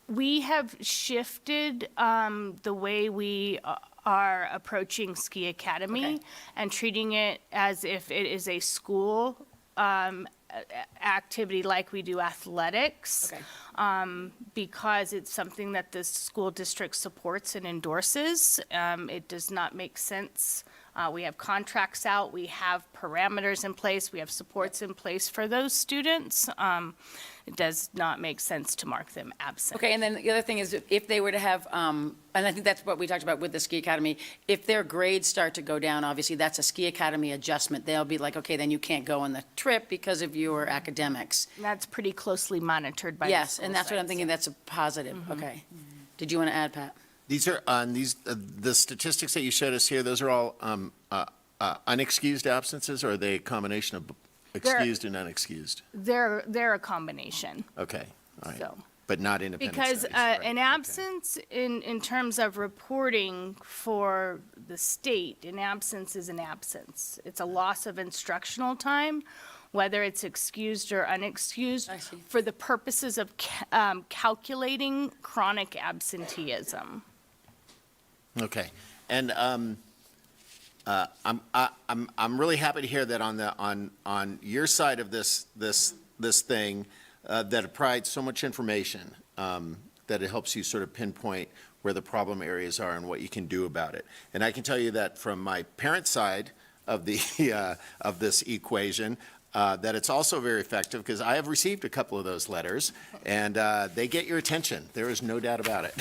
We have shifted the way we are approaching Ski Academy. Okay. And treating it as if it is a school activity like we do athletics. Okay. Because it's something that the school district supports and endorses. It does not make sense. We have contracts out, we have parameters in place, we have supports in place for those students. It does not make sense to mark them absent. Okay, and then the other thing is if they were to have, and I think that's what we talked about with the Ski Academy, if their grades start to go down, obviously that's a Ski Academy adjustment. They'll be like, okay, then you can't go on the trip because of your academics. That's pretty closely monitored by the Yes, school and that's what I'm sites. thinking, that's a positive, okay. Did you want to add, Pat? These are, the statistics that you showed us here, those are all unexcused absences, or are they a combination of excused and unexcused? They're a combination. Okay, all right. So. But not independent Because studies, right. an absence in terms of reporting for the state, an absence is an absence. It's a loss of instructional time, whether it's excused or unexcused, I see. for the purposes of calculating chronic absenteeism. Okay, and I'm really happy to hear that on your side of this thing, that it provides so much information, that it helps you sort of pinpoint where the problem areas are and what you can do about it. And I can tell you that from my parent side of the of this equation, that it's also very effective, because I have received a couple of those letters, and they get your attention. There is no doubt about it.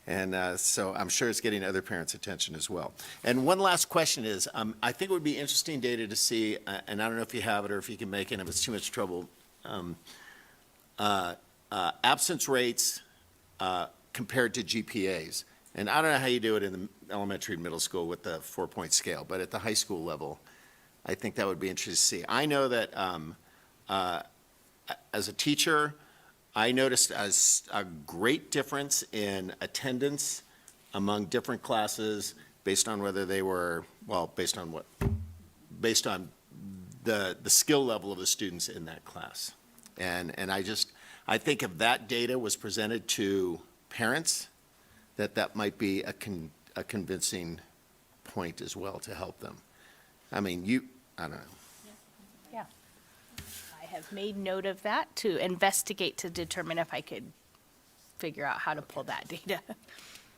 And so I'm sure it's getting other parents' attention as well. And one last question is, I think it would be interesting data to see, and I don't know if you have it or if you can make it, if it's too much trouble, absence rates compared to GPAs. And I don't know how you do it in the elementary and middle school with the 4-point scale, but at the high school level, I think that would be interesting to see. I know that as a teacher, I noticed a great difference in attendance among different classes based on whether they were, well, based on the skill level of the students in that class. And I think if that data was presented to parents, that might be a convincing point as well to help them. I mean, I don't know. Yeah. I have made note of that to investigate to determine if I could figure out how to pull that data.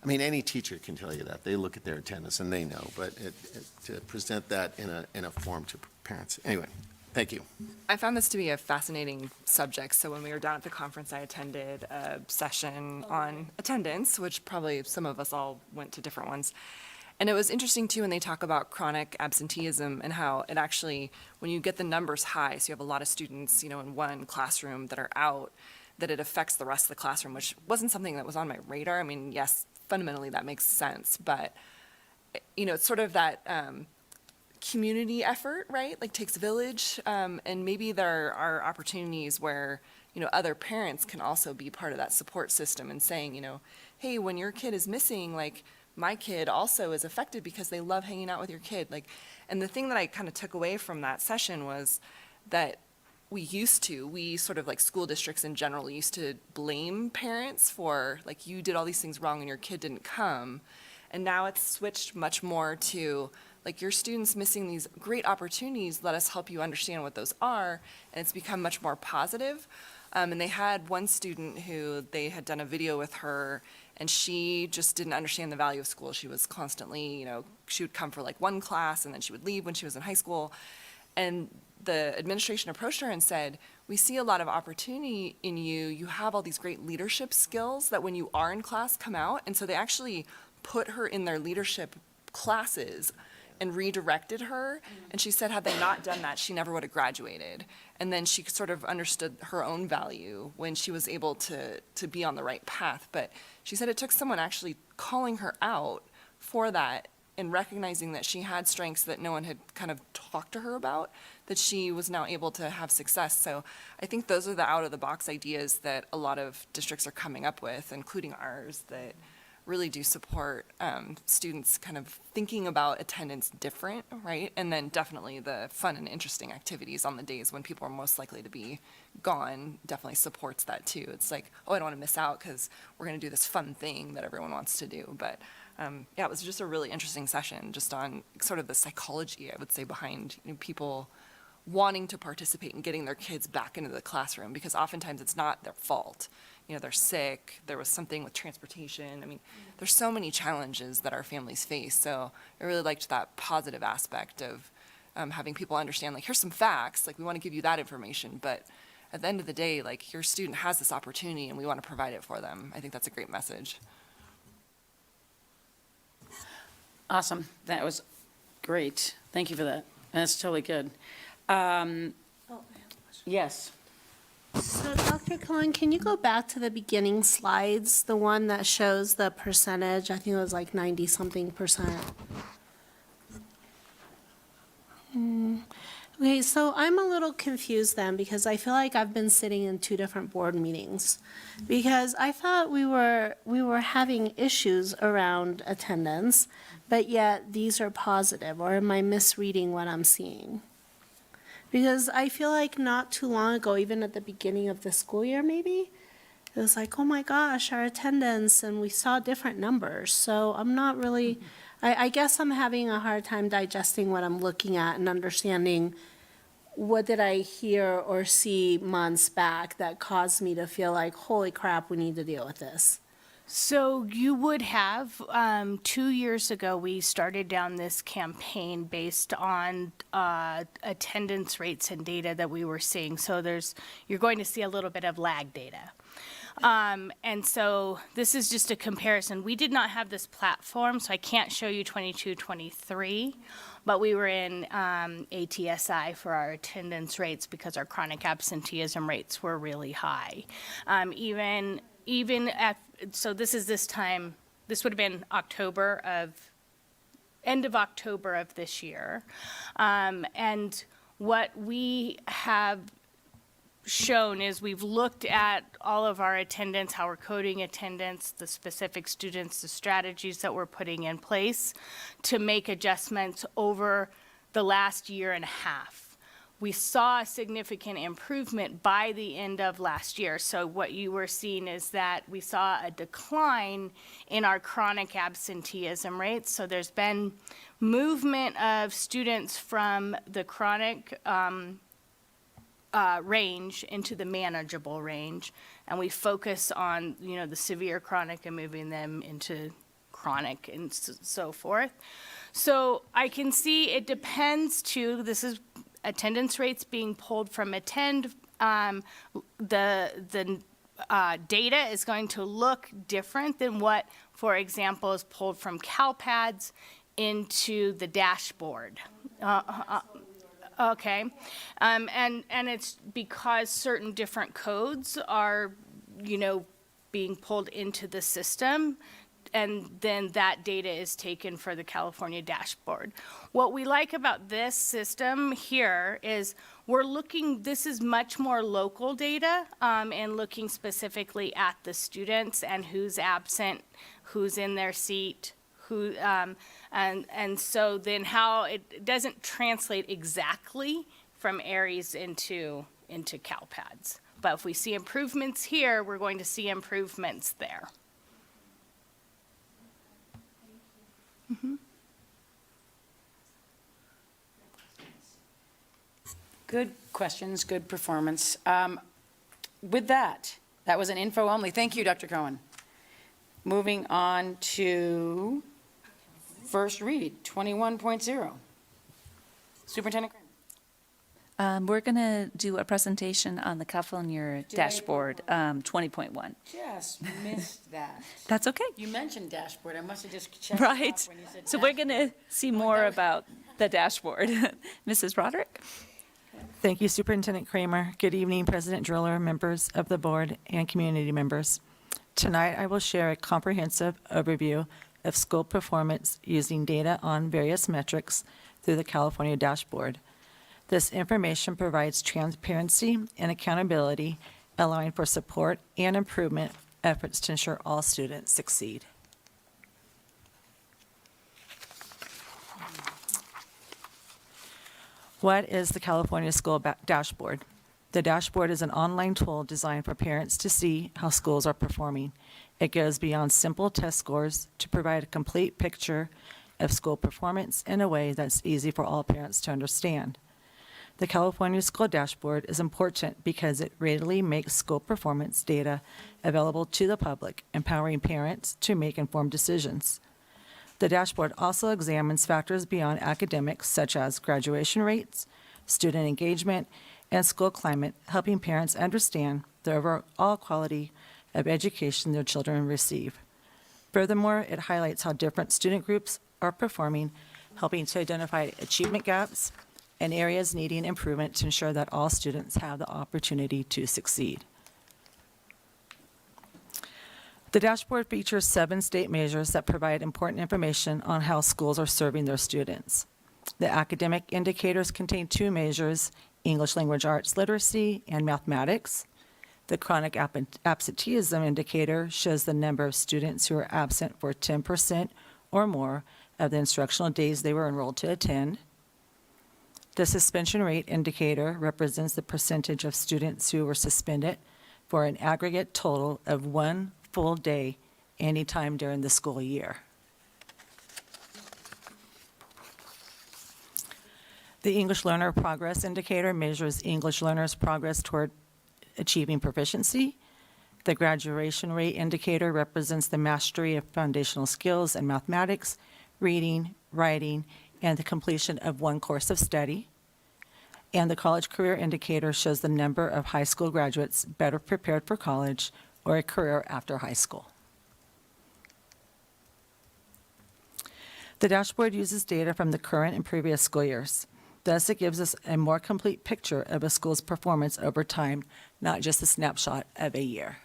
I mean, any teacher can tell you that. They look at their attendance and they know, but to present that in a form to parents. Anyway, thank you. I found this to be a fascinating subject. So when we were down at the conference, I attended a session on attendance, which probably some of us all went to different ones. And it was interesting too when they talk about chronic absenteeism and how it actually, when you get the numbers high, so you have a lot of students, in one classroom that are out, that it affects the rest of the classroom, which wasn't something that was on my radar. I mean, yes, fundamentally that makes sense, but it's sort of that community effort, right? Like takes a village, and maybe there are opportunities where other parents can also be part of that support system and saying, hey, when your kid is missing, like my kid also is affected because they love hanging out with your kid. And the thing that I kind of took away from that session was that we sort of like school districts in general used to blame parents for like, you did all these things wrong and your kid didn't come. And now it's switched much more to like, your student's missing these great opportunities, let us help you understand what those are. And it's become much more positive. And they had one student who they had done a video with her, and she just didn't understand the value of school. She was constantly, she would come for like one class and then she would leave when she was in high school. And the administration approached her and said, we see a lot of opportunity in you. You have all these great leadership skills that when you are in class come out. And so they actually put her in their leadership classes and redirected her. And she said, had they not done that, she never would have graduated. And then she sort of understood her own value when she was able to be on the right path. But she said it took someone actually calling her out for that and recognizing that she had strengths that no one had kind of talked to her about, that she was now able to have success. So I think those are the out-of-the-box ideas that a lot of districts are coming up with, including ours, that really do support students kind of thinking about attendance different, right? And then definitely the fun and interesting activities on the days when people are most likely to be gone definitely supports that too. It's like, oh, I don't want to miss out because we're going to do this fun thing that everyone wants to do. But yeah, it was just a really interesting session just on sort of the psychology, I would say, behind people wanting to participate and getting their kids back into the classroom, because oftentimes it's not their fault. They're sick, there was something with transportation. I mean, there's so many challenges that our families face. So I really liked that positive aspect of having people understand, like, here's some facts, like, we want to give you that information, but at the end of the day, like, your student has this opportunity and we want to provide it for them. I think that's a great message. Awesome. That was great. Thank you for that. That's totally good. Yes. So Dr. Cohen, can you go back to the beginning slides, the one that shows the percentage? I think it was like 90-something%. Okay, so I'm a little confused then, because I feel like I've been sitting in two different board meetings, because I thought we were having issues around attendance, but yet these are positive, or am I misreading what I'm seeing? Because I feel like not too long ago, even at the beginning of the school year maybe, it was like, oh my gosh, our attendance, and we saw different numbers. So I'm not really, I guess I'm having a hard time digesting what I'm looking at and understanding what did I hear or see months back that caused me to feel like, holy crap, we need to deal with this. So you would have, 2 years ago, we started down this campaign based on attendance rates and data that we were seeing. So you're going to see a little bit of lag data. And so this is just a comparison. We did not have this platform, so I can't show you 22, 23, but we were in ATSI for our attendance rates because our chronic absenteeism rates were really high. So this is this time, this would have been end of October of this year. And what we have shown is we've looked at all of our attendance, how we're coding attendance, the specific students, the strategies that we're putting in place to make adjustments over the last year and a half. We saw a significant improvement by the end of last year. So what you were seeing is that we saw a decline in our chronic absenteeism rates. So there's been movement of students from the chronic range into the manageable range, and we focus on, the severe chronic and moving them into chronic and so forth. So I can see it depends too. This is attendance rates being pulled from attend. The data is going to look different than what, for example, is pulled from CalPads into the dashboard. Okay, and it's because certain different codes are, being pulled into the system, and then that data is taken for the California dashboard. What we like about this system here is this is much more local data, and looking specifically at the students and who's absent, who's in their seat, who, and so then how it doesn't translate exactly from ARIES into CalPads. But if we see improvements here, we're going to see improvements there. Mm-hmm. Good questions, good performance. With that was an info only. Thank you, Dr. Cohen. Moving on to first read, 21.0. Superintendent Kramer. We're going to do a presentation on the California dashboard, 20.1. Just missed that. That's okay. You mentioned dashboard. I must have just checked Right. off when you said So we're dashboard. going to see more about the dashboard. Mrs. Roderick? Thank you, Superintendent Kramer. Good evening, President Driller, members of the board, and community members. Tonight, I will share a comprehensive overview of school performance using data on various metrics through the California dashboard. This information provides transparency and accountability, allowing for support and improvement efforts to ensure all students succeed. What is the California School Dashboard? The dashboard is an online tool designed for parents to see how schools are performing. It goes beyond simple test scores to provide a complete picture of school performance in a way that's easy for all parents to understand. The California School Dashboard is important because it readily makes school performance data available to the public, empowering parents to make informed decisions. The dashboard also examines factors beyond academics such as graduation rates, student engagement, and school climate, helping parents understand the overall quality of education their children receive. Furthermore, it highlights how different student groups are performing, helping to identify achievement gaps and areas needing improvement to ensure that all students have the opportunity to succeed. The dashboard features 7 state measures that provide important information on how schools are serving their students. The academic indicators contain 2 measures, English language arts literacy and mathematics. The chronic absenteeism indicator shows the number of students who are absent for 10% or more of the instructional days they were enrolled to attend. The suspension rate indicator represents the percentage of students who were suspended for an aggregate total of 1 full day anytime during the school year. The English Learner Progress Indicator measures English learners' progress toward achieving proficiency. The graduation rate indicator represents the mastery of foundational skills in mathematics, reading, writing, and the completion of one course of study. And the college career indicator shows the number of high school graduates better prepared for college or a career after high school. The dashboard uses data from the current and previous school years. Thus, it gives us a more complete picture of a school's performance over time, not just a snapshot of a year.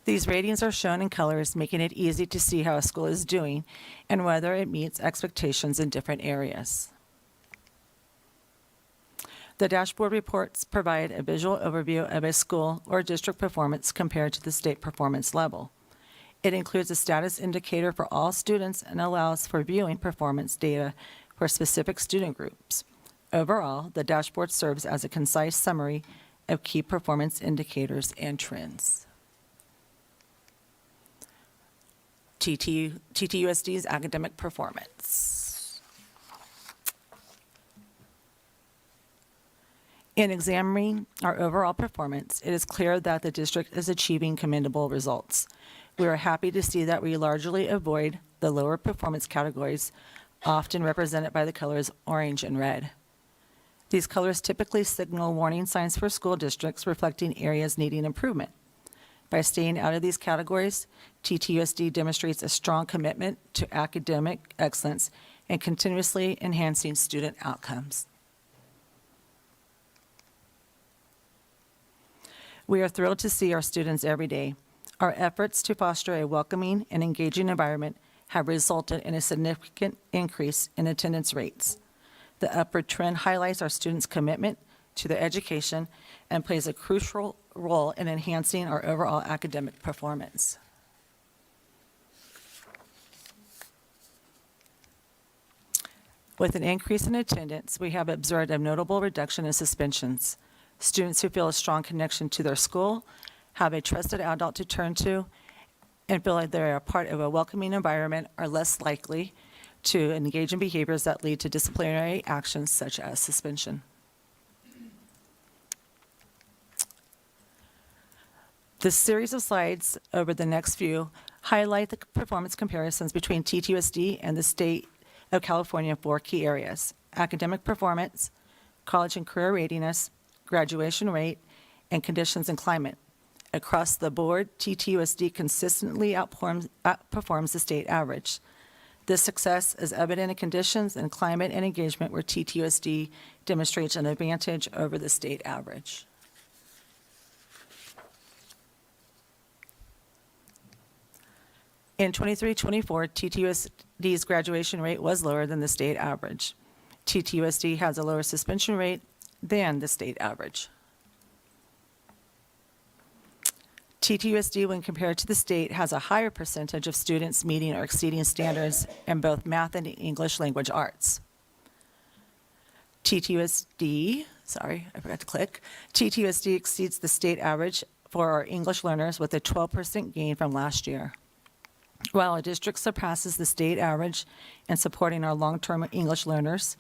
These ratings are shown in colors, making it easy to see how a school is doing and whether it meets expectations in different areas. The dashboard reports provide a visual overview of a school or district performance compared to the state performance level. It includes a status indicator for all students and allows for viewing performance data for specific student groups. Overall, the dashboard serves as a concise summary of key performance indicators and trends. TTUSD's academic performance. In examining our overall performance, it is clear that the district is achieving commendable results. We are happy to see that we largely avoid the lower performance categories, often represented by the colors orange and red. These colors typically signal warning signs for school districts reflecting areas needing improvement. By staying out of these categories, TTUSD demonstrates a strong commitment to academic excellence and continuously enhancing student outcomes. We are thrilled to see our students every day. Our efforts to foster a welcoming and engaging environment have resulted in a significant increase in attendance rates. The upward trend highlights our students' commitment to their education and plays a crucial role in enhancing our overall academic performance. With an increase in attendance, we have observed a notable reduction in suspensions. Students who feel a strong connection to their school, have a trusted adult to turn to, and feel like they are a part of a welcoming environment are less likely to engage in behaviors that lead to disciplinary actions such as suspension. This series of slides over the next few highlight the performance comparisons between TTUSD and the state of California in 4 key areas: academic performance, college and career readiness, graduation rate, and conditions and climate. Across the board, TTUSD consistently outperforms the state average. This success is evident in conditions and climate and engagement where TTUSD demonstrates an advantage over the state average. In 23-24, TTUSD's graduation rate was lower than the state average. TTUSD has a lower suspension rate than the state average. TTUSD, when compared to the state, has a higher percentage of students meeting or exceeding standards in both math and English language arts. TTUSD exceeds the state average for our English learners with a 12% gain from last year. While our district surpasses the state average in supporting our long-term English learners,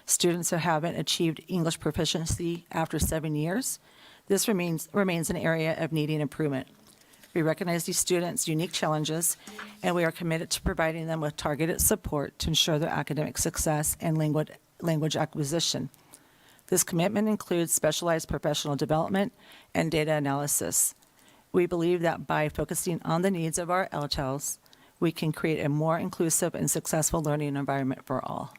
students who haven't achieved English proficiency after 7 years, this remains an area of needing improvement. We recognize these students' unique challenges, and we are committed to providing them with targeted support to ensure their academic success and language acquisition. This commitment includes specialized professional development and data analysis. We believe that by focusing on the needs of our LTALs, we can create a more inclusive and successful learning environment for all.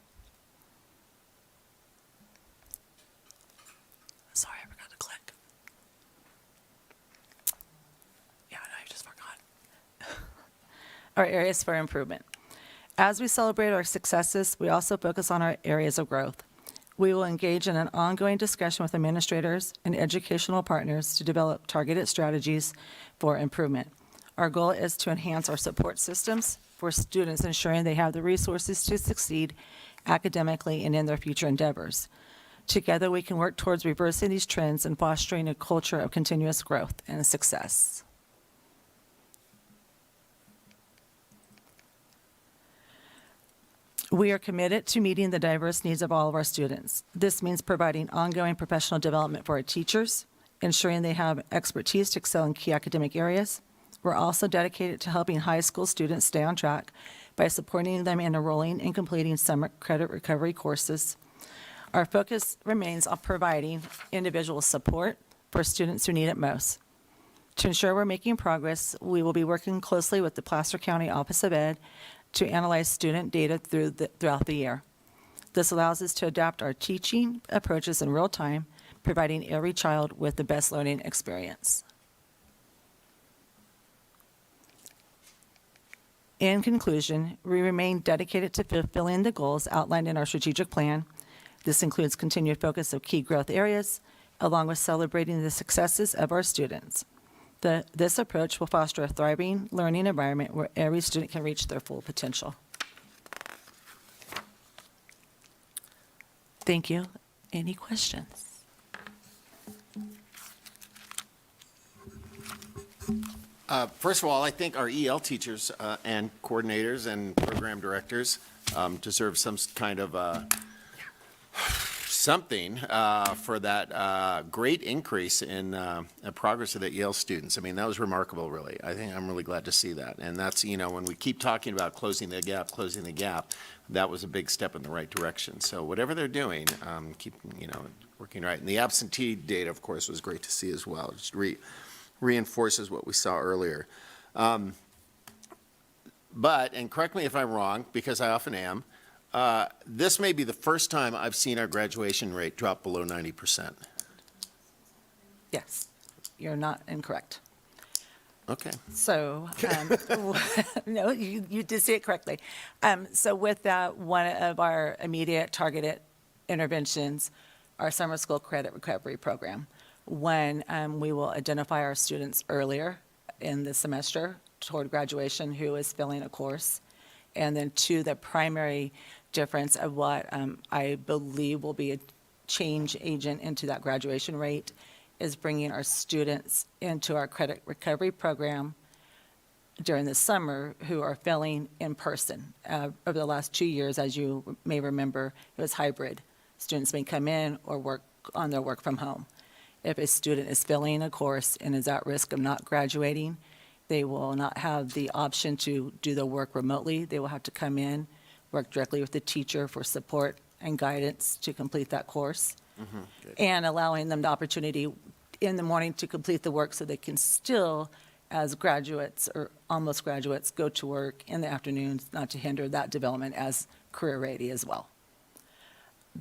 Sorry, I forgot to click. Yeah, I know, I just forgot. Our areas for improvement. As we celebrate our successes, we also focus on our areas of growth. We will engage in an ongoing discussion with administrators and educational partners to develop targeted strategies for improvement. Our goal is to enhance our support systems for students, ensuring they have the resources to succeed academically and in their future endeavors. Together, we can work towards reversing these trends and fostering a culture of continuous growth and success. We are committed to meeting the diverse needs of all of our students. This means providing ongoing professional development for our teachers, ensuring they have expertise to excel in key academic areas. We're also dedicated to helping high school students stay on track by supporting them in enrolling and completing summer credit recovery courses. Our focus remains on providing individual support for students who need it most. To ensure we're making progress, we will be working closely with the Placer County Office of Ed to analyze student data throughout the year. This allows us to adapt our teaching approaches in real time, providing every child with the best learning experience. In conclusion, we remain dedicated to fulfilling the goals outlined in our strategic plan. This includes continued focus of key growth areas, along with celebrating the successes of our students. This approach will foster a thriving learning environment where every student can reach their full potential. Thank you. Any questions? First of all, I think our EL teachers and coordinators and program directors deserve some kind of something for that great increase in progress of the Yale students. I mean, that was remarkable, really. I think I'm really glad to see that. And that's, you know, when we keep talking about closing the gap, that was a big step in the right direction. So whatever they're doing, keep, you know, working right. And the absentee data, of course, was great to see as well. Just reinforces what we saw earlier. But, and correct me if I'm wrong, because I often am, this may be the first time I've seen our graduation rate drop below 90%. Yes, you're not incorrect. Okay. So, no, you did say it correctly. So with that, one of our immediate targeted interventions, our summer school credit recovery program, when we will identify our students earlier in the semester toward graduation who is filling a course, and then to the primary difference of what I believe will be a change agent into that graduation rate is bringing our students into our credit recovery program during the summer who are filling in person. Over the last 2 years, as you may remember, it was hybrid. Students may come in or work on their work from home. If a student is filling a course and is at risk of not graduating, they will not have the option to do the work remotely. They will have to come in, work directly with the teacher for support and guidance to complete that course, and allowing them the opportunity in the morning to complete the work so they can still, as graduates or almost graduates, go to work in the afternoons, not to hinder that development as career ready as well.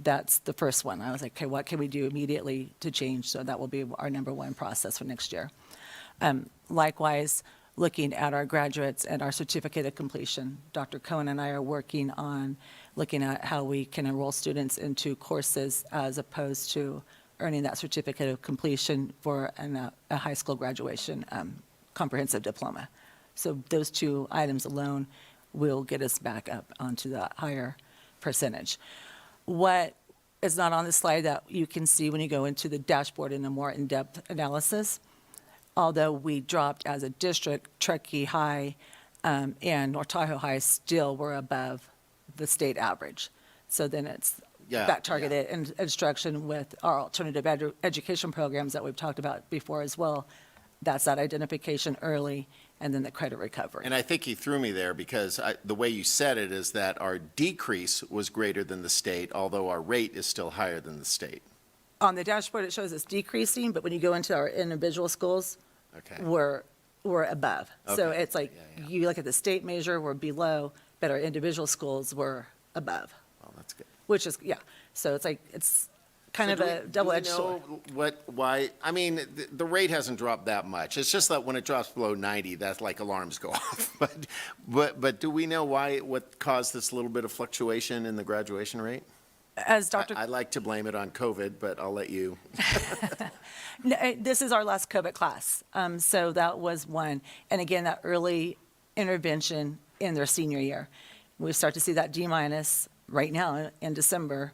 That's the first one. I was like, okay, what can we do immediately to change? So that will be our number one process for next year. Likewise, looking at our graduates and our certificate of completion. Dr. Cohen and I are working on looking at how we can enroll students into courses as opposed to earning that certificate of completion for a high school graduation comprehensive diploma. So those two items alone will get us back up onto that higher percentage. What is not on the slide that you can see when you go into the dashboard in a more in-depth analysis, although we dropped as a district, Truckee High and North Tahoe High still were above the state average. So then it's that targeted instruction with our alternative education programs that we've talked about before as well. That's that identification early and then the credit recovery. And I think you threw me there because the way you said it is that our decrease was greater than the state, although our rate is still higher than the state. On the dashboard, it shows it's decreasing, but when you go into our individual schools, we're above. So Okay. it's like, you look at the state measure, we're below, but our individual schools were above. Well, that's good. Which is, so it's like, it's kind of a double-edged sword. Why, I mean, the rate hasn't dropped that much. It's just that when it drops below 90, that's like alarms go off. But do we know what caused this little bit of fluctuation in the graduation rate? As Dr. I'd like to blame it on COVID, but I'll let you. No, this is our last COVID class. So that was one. And again, that early intervention in their senior year. We start to see that D- right now in December,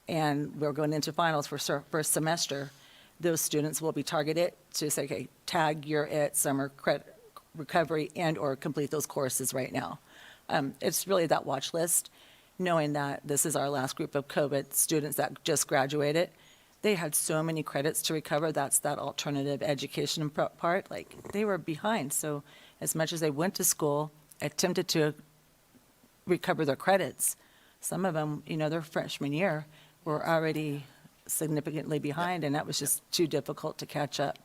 and we're going into finals for first semester. Those students will be targeted to say, okay, tag you're at summer credit recovery and or complete those courses right now. It's really that watch list. knowing that this is our last group of COVID students that just graduated. They had so many credits to recover. That's that alternative education part. Like, they were behind. So as much as they went to school, attempted to recover their credits, some of them, their freshman year were already significantly behind, and that was just too difficult to catch up.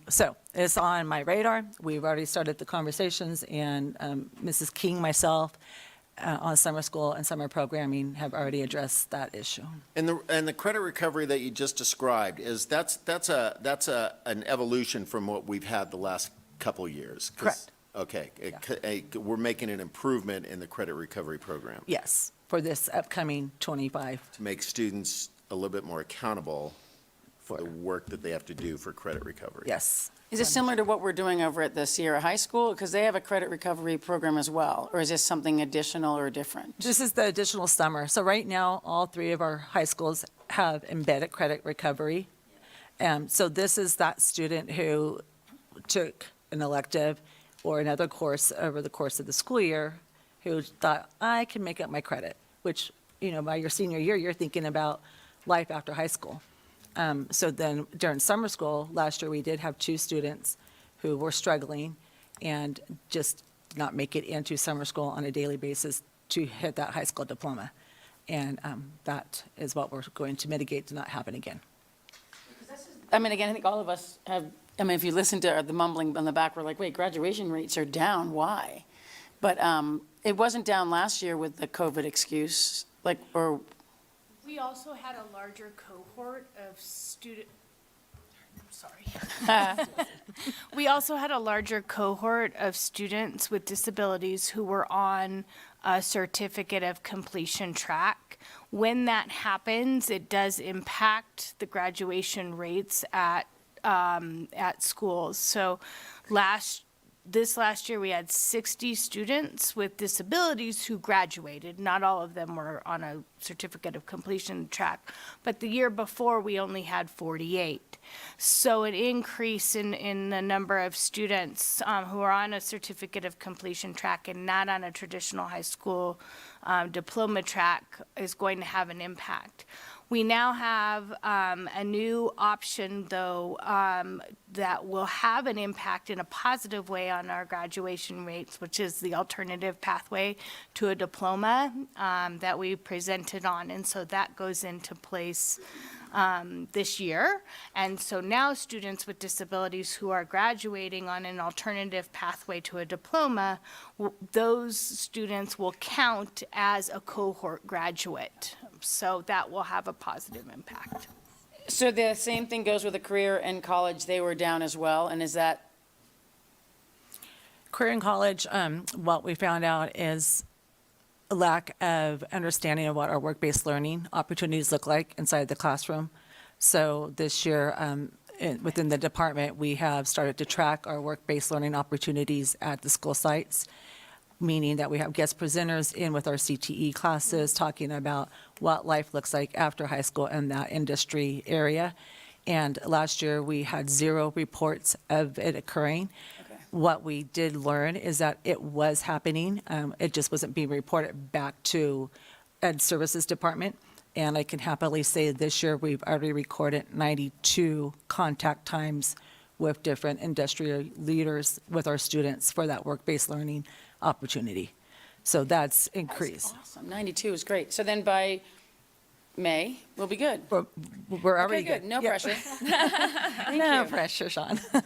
So it's on my radar. We've already started the conversations, and Mrs. King, myself, on summer school and summer programming have already addressed that issue. And the credit recovery that you just described that's an evolution from what we've had the last couple of years. Correct. Okay, we're making an improvement in the credit recovery program. Yes, for this upcoming 25. To make students a little bit more accountable for the work that they have to do for credit recovery. Yes. Is it similar to what we're doing over at the Sierra High School? Because they have a credit recovery program as well, or is this something additional or different? This is the additional summer. So right now, all 3 of our high schools have embedded credit recovery. So this is that student who took an elective or another course over the course of the school year who thought, I can make up my credit, which, by your senior year, you're thinking about life after high school. So then during summer school, last year, we did have 2 students who were struggling and just did not make it into summer school on a daily basis to hit that high school diploma. And that is what we're going to mitigate to not happen again. Again, I think all of us have, if you listen to the mumbling in the back, we're like, wait, graduation rates are down, why? But it wasn't down last year with the COVID excuse, or We also had a larger cohort of We also had a larger cohort of students with disabilities who were on a certificate of completion track. When that happens, it does impact the graduation rates at schools. So this last year, we had 60 students with disabilities who graduated. Not all of them were on a certificate of completion track, but the year before, we only had 48. So an increase in the number of students who are on a certificate of completion track and not on a traditional high school diploma track is going to have an impact. We now have a new option, though, that will have an impact in a positive way on our graduation rates, which is the alternative pathway to a diploma that we presented on. And so that goes into place this year. And so now students with disabilities who are graduating on an alternative pathway to a diploma, those students will count as a cohort graduate. So that will have a positive impact. So the same thing goes with a career and college, they were down as well, and is that? Career in college, what we found out is a lack of understanding of what our work-based learning opportunities look like inside the classroom. So this year, within the department, we have started to track our work-based learning opportunities at the school sites, meaning that we have guest presenters in with our CTE classes talking about what life looks like after high school in that industry area. And last year, we had 0 reports of it occurring. What we did learn is that it was happening. It just wasn't being reported back to Ed Services Department. And I can happily say this year, we've already recorded 92 contact times with different industry leaders with our students for that work-based learning opportunity. So that's increased. That's awesome. 92 is great. So then by May, we'll be good. We're already Okay, good. No Yep. pressure. No pressure, Sean. So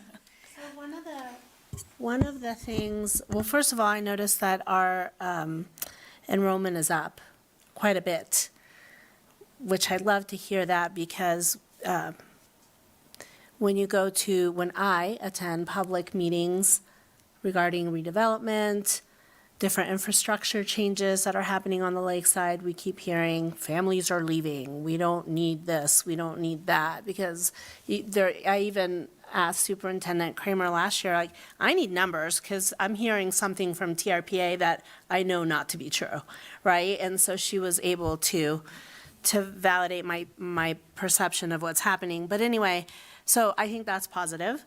one of the things, well, first of all, I noticed that our enrollment is up quite a bit, which I'd love to hear that because when I attend public meetings regarding redevelopment, different infrastructure changes that are happening on the lakeside, we keep hearing families are leaving. We don't need this, we don't need that, because I even asked Superintendent Kramer last year, I need numbers because I'm hearing something from TRPA that I know not to be true, right? And so she was able to validate my perception of what's happening. But anyway, so I think that's positive.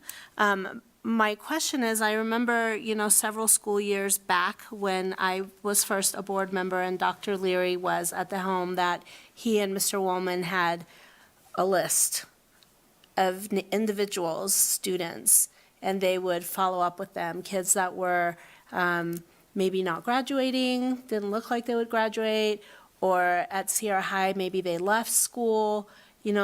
my question is, I remember, several school years back when I was first a board member and Dr. Leary was at the helm, that he and Mr. Woolman had a list of individuals, students, and they would follow up with them, kids that were maybe not graduating, didn't look like they would graduate, or at Sierra High, maybe they left school,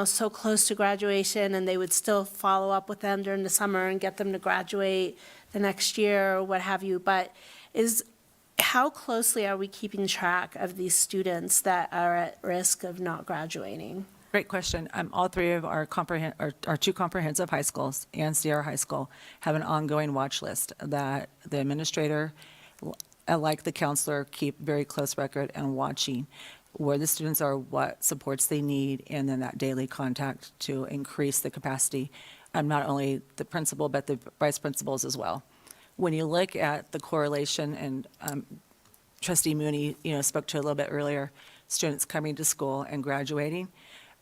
so close to graduation, and they would still follow up with them during the summer and get them to graduate the next year or what have you. But how closely are we keeping track of these students that are at risk of not graduating? Great question. All three of our two comprehensive high schools and Sierra High School have an ongoing watch list that the administrator, like the counselor, keep very close record and watching where the students are, what supports they need, and then that daily contact to increase the capacity, not only the principal, but the vice principals as well. When you look at the correlation, and Trustee Mooney, spoke to a little bit earlier, students coming to school and graduating,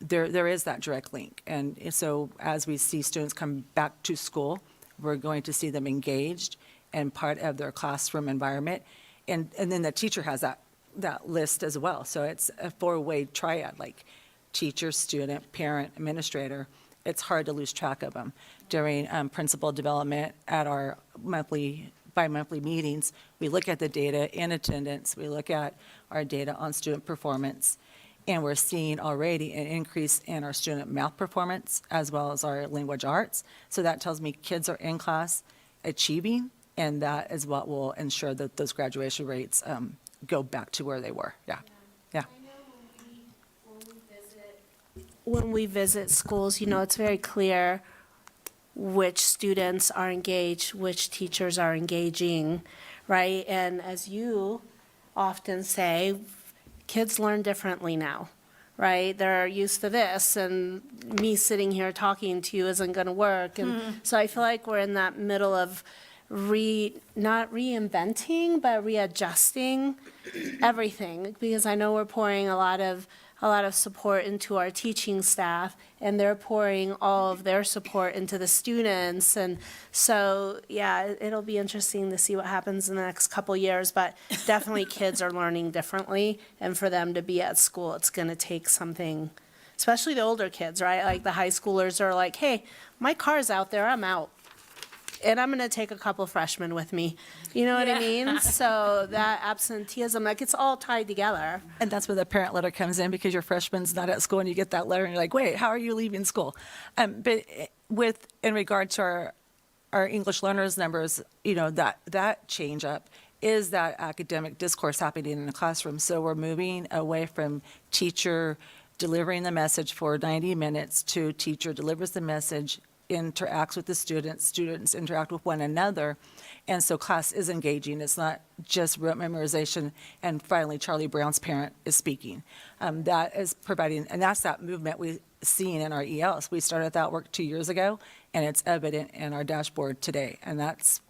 there is that direct link. And so as we see students come back to school, we're going to see them engaged and part of their classroom environment. And then the teacher has that list as well. So it's a four-way triad, like teacher, student, parent, administrator. It's hard to lose track of them. During principal development at our bi-monthly meetings, we look at the data in attendance, we look at our data on student performance, and we're seeing already an increase in our student math performance as well as our language arts. So that tells me kids are in class achieving, and that is what will ensure that those graduation rates go back to where they were. Yeah. When we visit schools, it's very clear which students are engaged, which teachers are engaging, right? And as you often say, kids learn differently now, right? They're used to this, and me sitting here talking to you isn't going to work. And so I feel like we're in that middle of not reinventing, but readjusting everything, because I know we're pouring a lot of support into our teaching staff, and they're pouring all of their support into the students. And so, yeah, it'll be interesting to see what happens in the next couple years, but definitely kids are learning differently, and for them to be at school, it's going to take something, especially the older kids, right? Like the high schoolers are like, hey, my car's out there, I'm out. And I'm going to take a couple freshmen with me. You know what I mean? So that absenteeism, like, it's all tied together. And that's where the parent letter comes in, because your freshman's not at school and you get that letter and you're like, wait, how are you leaving school? But in regard to our English learners numbers, that change up is that academic discourse happening in the classroom. So we're moving away from teacher delivering the message for 90 minutes to teacher delivers the message, interacts with the students interact with one another, and so class is engaging. It's not just rote memorization, and finally Charlie Brown's parent is speaking. That is providing, and that's that movement we've seen in our ELs. We started that work 2 years ago, and it's evident in our dashboard today, and that's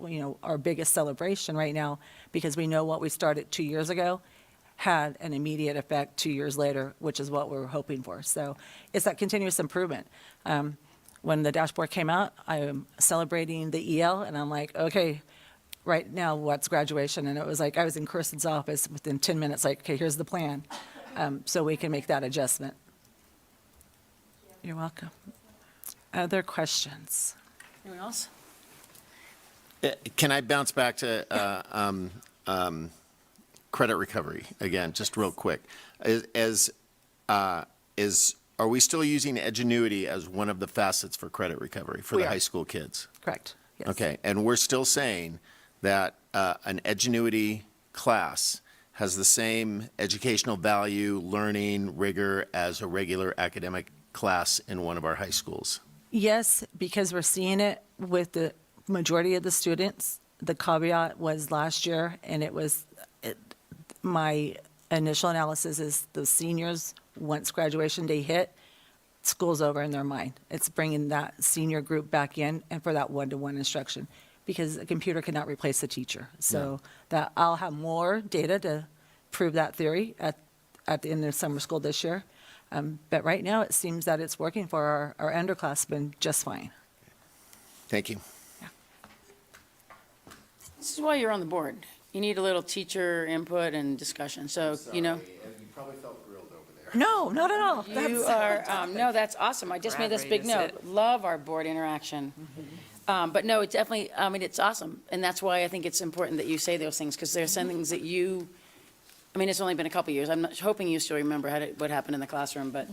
our biggest celebration right now, because we know what we started 2 years ago had an immediate effect 2 years later, which is what we're hoping for. So it's that continuous improvement. When the dashboard came out, I'm celebrating the EL, and I'm like, okay, right now, what's graduation? And it was like, I was in Kirsten's office within 10 minutes, like, okay, here's the plan, so we can make that adjustment. You're welcome. Other questions? Anyone else? Can I bounce back to credit recovery again, just real quick? Are we still using Edgenuity as one of the facets for credit recovery for the high school kids? Correct. Yes. Okay, and we're still saying that an Edgenuity class has the same educational value, learning, rigor as a regular academic class in one of our high schools? Yes, because we're seeing it with the majority of the students. The caveat was last year, and my initial analysis is the seniors, once graduation day hit, school's over in their mind. It's bringing that senior group back in and for that one-to-one instruction, because a computer cannot replace the teacher. So that I'll have more data to prove that theory at the end of summer school this year. But right now, it seems that it's working for our underclassmen just fine. Thank you. This is why you're on the board. You need a little teacher input and discussion, so, you know. You probably felt grilled over there. No, not at all. You are, no, that's awesome. I just made this big note. Love our board interaction. But no, it's definitely, I mean, it's awesome. And that's why I think it's important that you say those things, because there's some things that you, I mean, it's only been a couple years. I'm not hoping you still remember what happened in the classroom, but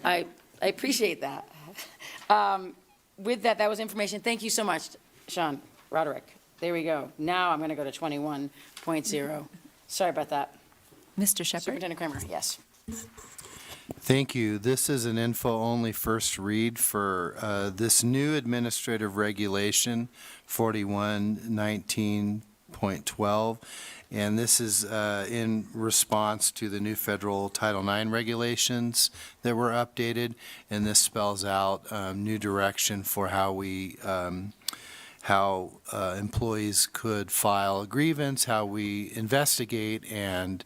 I appreciate that. With that, that was information. Thank you so much, Sean Roderick. There we go. Now I'm going to go to 21.0. Sorry about that. Mr. Shepherd? Superintendent Kramer, yes. Thank you. This is an info-only first read for this new administrative regulation, 4119.12, and this is in response to the new federal Title IX regulations that were updated, and this spells out new direction for how we how employees could file a grievance, how we investigate, and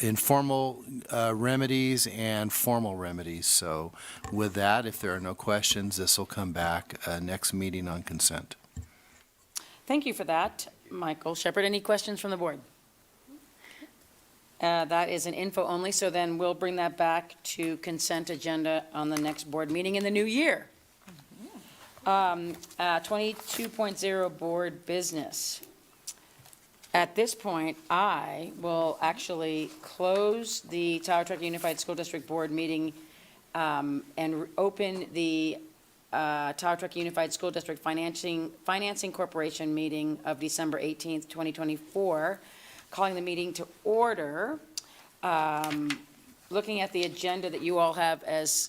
informal remedies and formal remedies. So with that, if there are no questions, this will come back next meeting on consent. Thank you for that, Michael Shepherd. Any questions from the board? That is an info only, so then we'll bring that back to consent agenda on the next board meeting in the new year. 22.0 board business. At this point, I will actually close the Tahoe Truckee Unified School District Board meeting and open the Tahoe Truckee Unified School District Financing Corporation meeting of December 18th, 2024, calling the meeting to order. Looking at the agenda that you all have as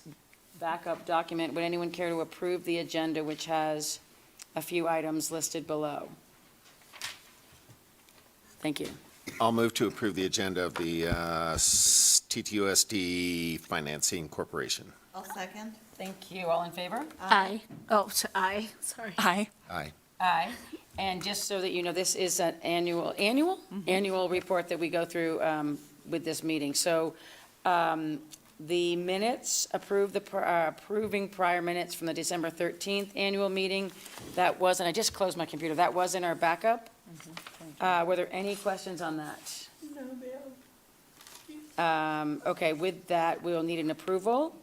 backup document, would anyone care to approve the agenda, which has a few items listed below? Thank you. I'll move to approve the agenda of the TTUSD Financing Corporation. I'll second. Thank you. All in favor? Aye. Oh, aye, sorry. Aye. Aye. Aye. And just so that you know, this is an annual report that we go through with this meeting. So the minutes, approving prior minutes from the December 13th annual meeting. That wasn't, I just closed my computer. That was in our backup. Were there any questions on that? No, ma'am. Okay, with that, we'll need an approval.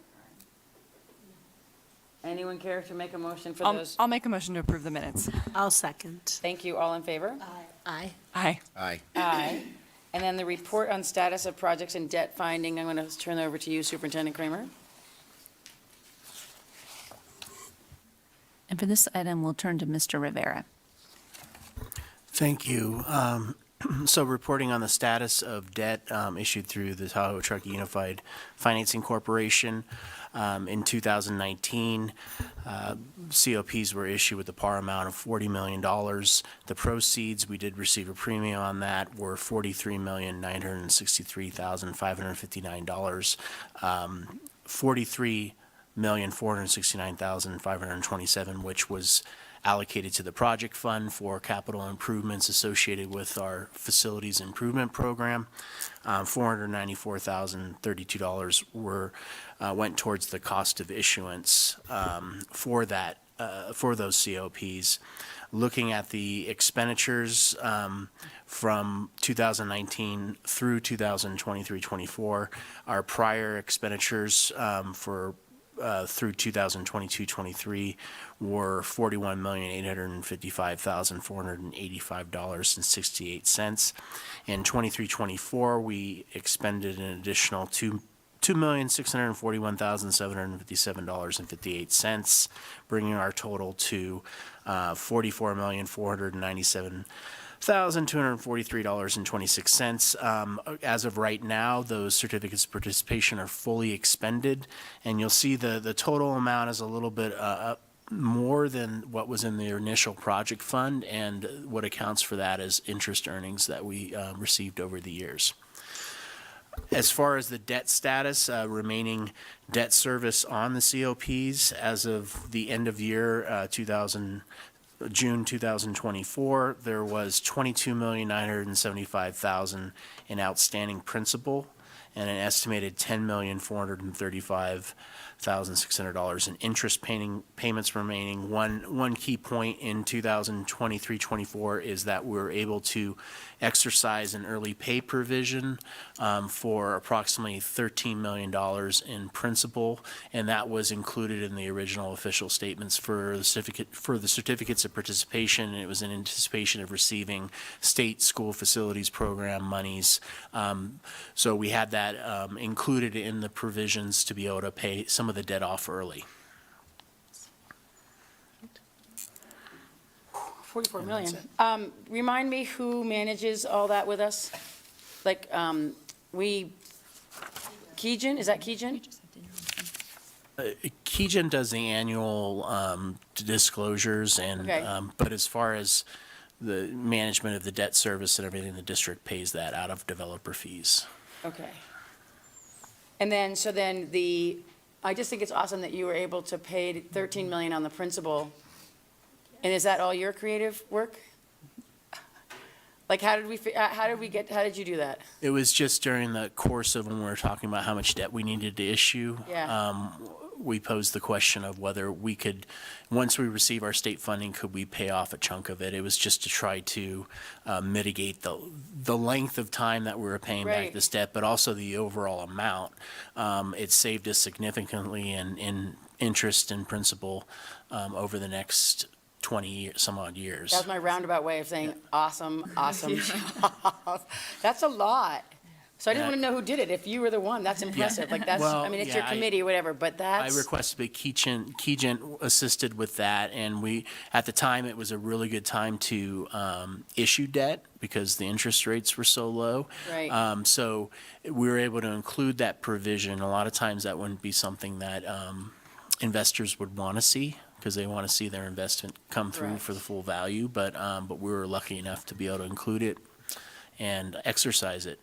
Anyone care to make a motion for those? I'll make a motion to approve the minutes. I'll second. Thank you. All in favor? Aye. Aye. Aye. Aye. And then the report on status of projects and debt finding, I'm going to turn that over to you, Superintendent Kramer. And for this item, we'll turn to Mr. Rivera. Thank you. So reporting on the status of debt issued through the Tahoe Truckee Unified Financing Corporation. In 2019, COPs were issued with a par amount of $40 million. The proceeds, we did receive a premium on that, were $43,963,559. $43,469,527, which was allocated to the project fund for capital improvements associated with our facilities improvement program. $494,032 went towards the cost of issuance for those COPs. Looking at the expenditures from 2019 through 2023-24, our prior expenditures through 2022-23 were $41,855,485.68. In 23-24, we expended an additional $2,641,757.58, bringing our total to $44,497,243.26. As of right now, those certificates of participation are fully expended, and you'll see the total amount is a little bit more than what was in the initial project fund, and what accounts for that is interest earnings that we received over the years. As far as the debt status, remaining debt service on the COPs as of the end of year June 2024, there was $22,975,000 in outstanding principal, and an estimated $10,435,600 in interest payments remaining. One key point in 2023-24 is that we're able to exercise an early pay provision for approximately $13 million in principal, and that was included in the original official statements for the certificates of participation, and it was in anticipation of receiving state school facilities program monies. So we had that included in the provisions to be able to pay some of the debt off early. 44 million. Remind me who manages all that with us? Like, Keegan, is that Keegan? Keegan does the annual disclosures, and Okay. but as far as the management of the debt service and everything, the district pays that out of developer fees. Okay. And then, I just think it's awesome that you were able to pay 13 million on the principal. And is that all your creative work? Like, how did you do that? It was just during the course of when we were talking about how much debt we needed to issue. Yeah. We posed the question of whether we could, once we receive our state funding, could we pay off a chunk of it? It was just to try to mitigate the length of time that we were paying back Right. this debt, but also the overall amount. It saved us significantly in interest and principal over the next 20 years, some odd years. That's my roundabout way of saying, awesome job. That's a lot. So I just want to know who did it. If you were the one, that's impressive. Like, that's, Well, I mean, it's yeah, your committee or whatever, but I that's. requested, but Keegan assisted with that, and at the time, it was a really good time to issue debt because the interest rates were so low. Right. So we were able to include that provision. A lot of times, that wouldn't be something that investors would want to see, because they want to see their investment come through Correct. for the full value, but we were lucky enough to be able to include it and exercise it.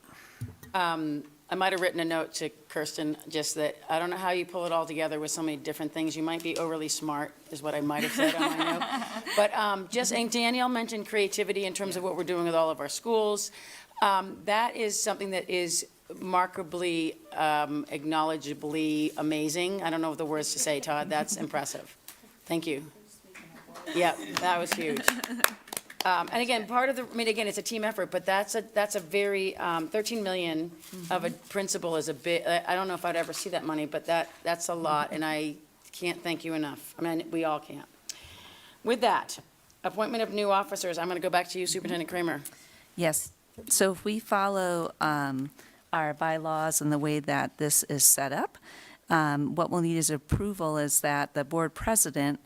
I might have written a note to Kirsten, just that, I don't know how you pull it all together with so many different things. You might be overly smart, is what I might have said on my note. But and Danielle mentioned creativity in terms of what we're doing with all of our schools. That is something that is markably, acknowledgeably amazing. I don't know the words to say, Todd. That's impressive. Thank you. Yeah, that was huge. And again, it's a team effort, but that's a very, 13 million of a principal is a bit, I don't know if I'd ever see that money, but that's a lot, and I can't thank you enough. I mean, we all can't. With that, appointment of new officers, I'm going to go back to you, Superintendent Kramer. Yes. So if we follow our bylaws and the way that this is set up, what we'll need is approval is that the board president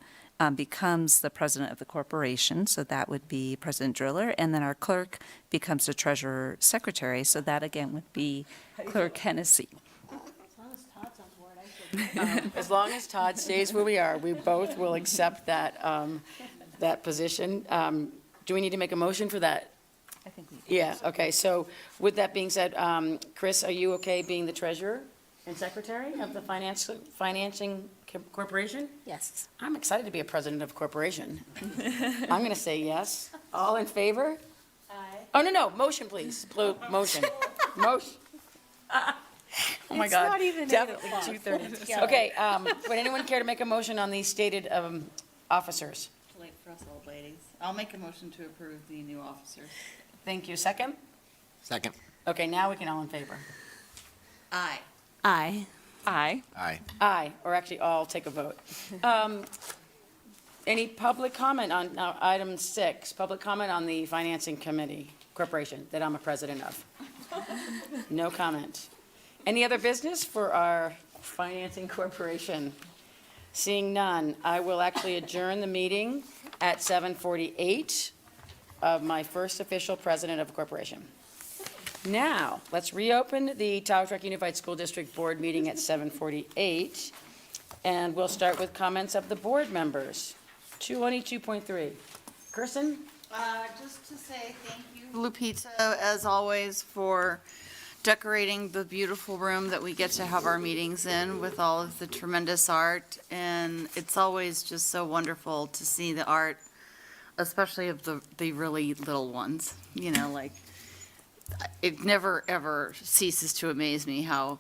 becomes the president of the corporation, so that would be President Driller, and then our clerk becomes the treasurer secretary, so that again would be Clerk Hennessy. As long as Todd stays where we are, we both will accept that, that position. Do we need to make a motion for that? I think we do. Yeah, okay, so with that being said, Chris, are you okay being the treasurer and secretary of the financing corporation? Yes. I'm excited to be a president of a corporation. I'm going to say yes. All in favor? Aye. Oh, no, motion, please. Motion. Motion. Oh, my It's God. not even Definitely 8 o'clock. 2:30. Okay, would anyone care to make a motion on these stated officers? Late for us old ladies. I'll make a motion to approve the new officers. Thank you. Second? Second. Okay, now we can all in favor. Aye. Aye. Aye. Aye. Aye, or actually all take a vote. Any public comment on item 6, public comment on the financing committee, corporation, that I'm a president of? No comment. Any other business for our financing corporation? Seeing none, I will actually adjourn the meeting at 7:48 of my first official president of a corporation. Now, let's reopen the Tahoe Truckee Unified School District Board meeting at 7:48, and we'll start with comments of the board members. 222.3. Kirsten? Just to say thank you, Lupita, as always, for decorating the beautiful room that we get to have our meetings in with all of the tremendous art. And it's always just so wonderful to see the art, especially of the really little ones, like it never, ever ceases to amaze me how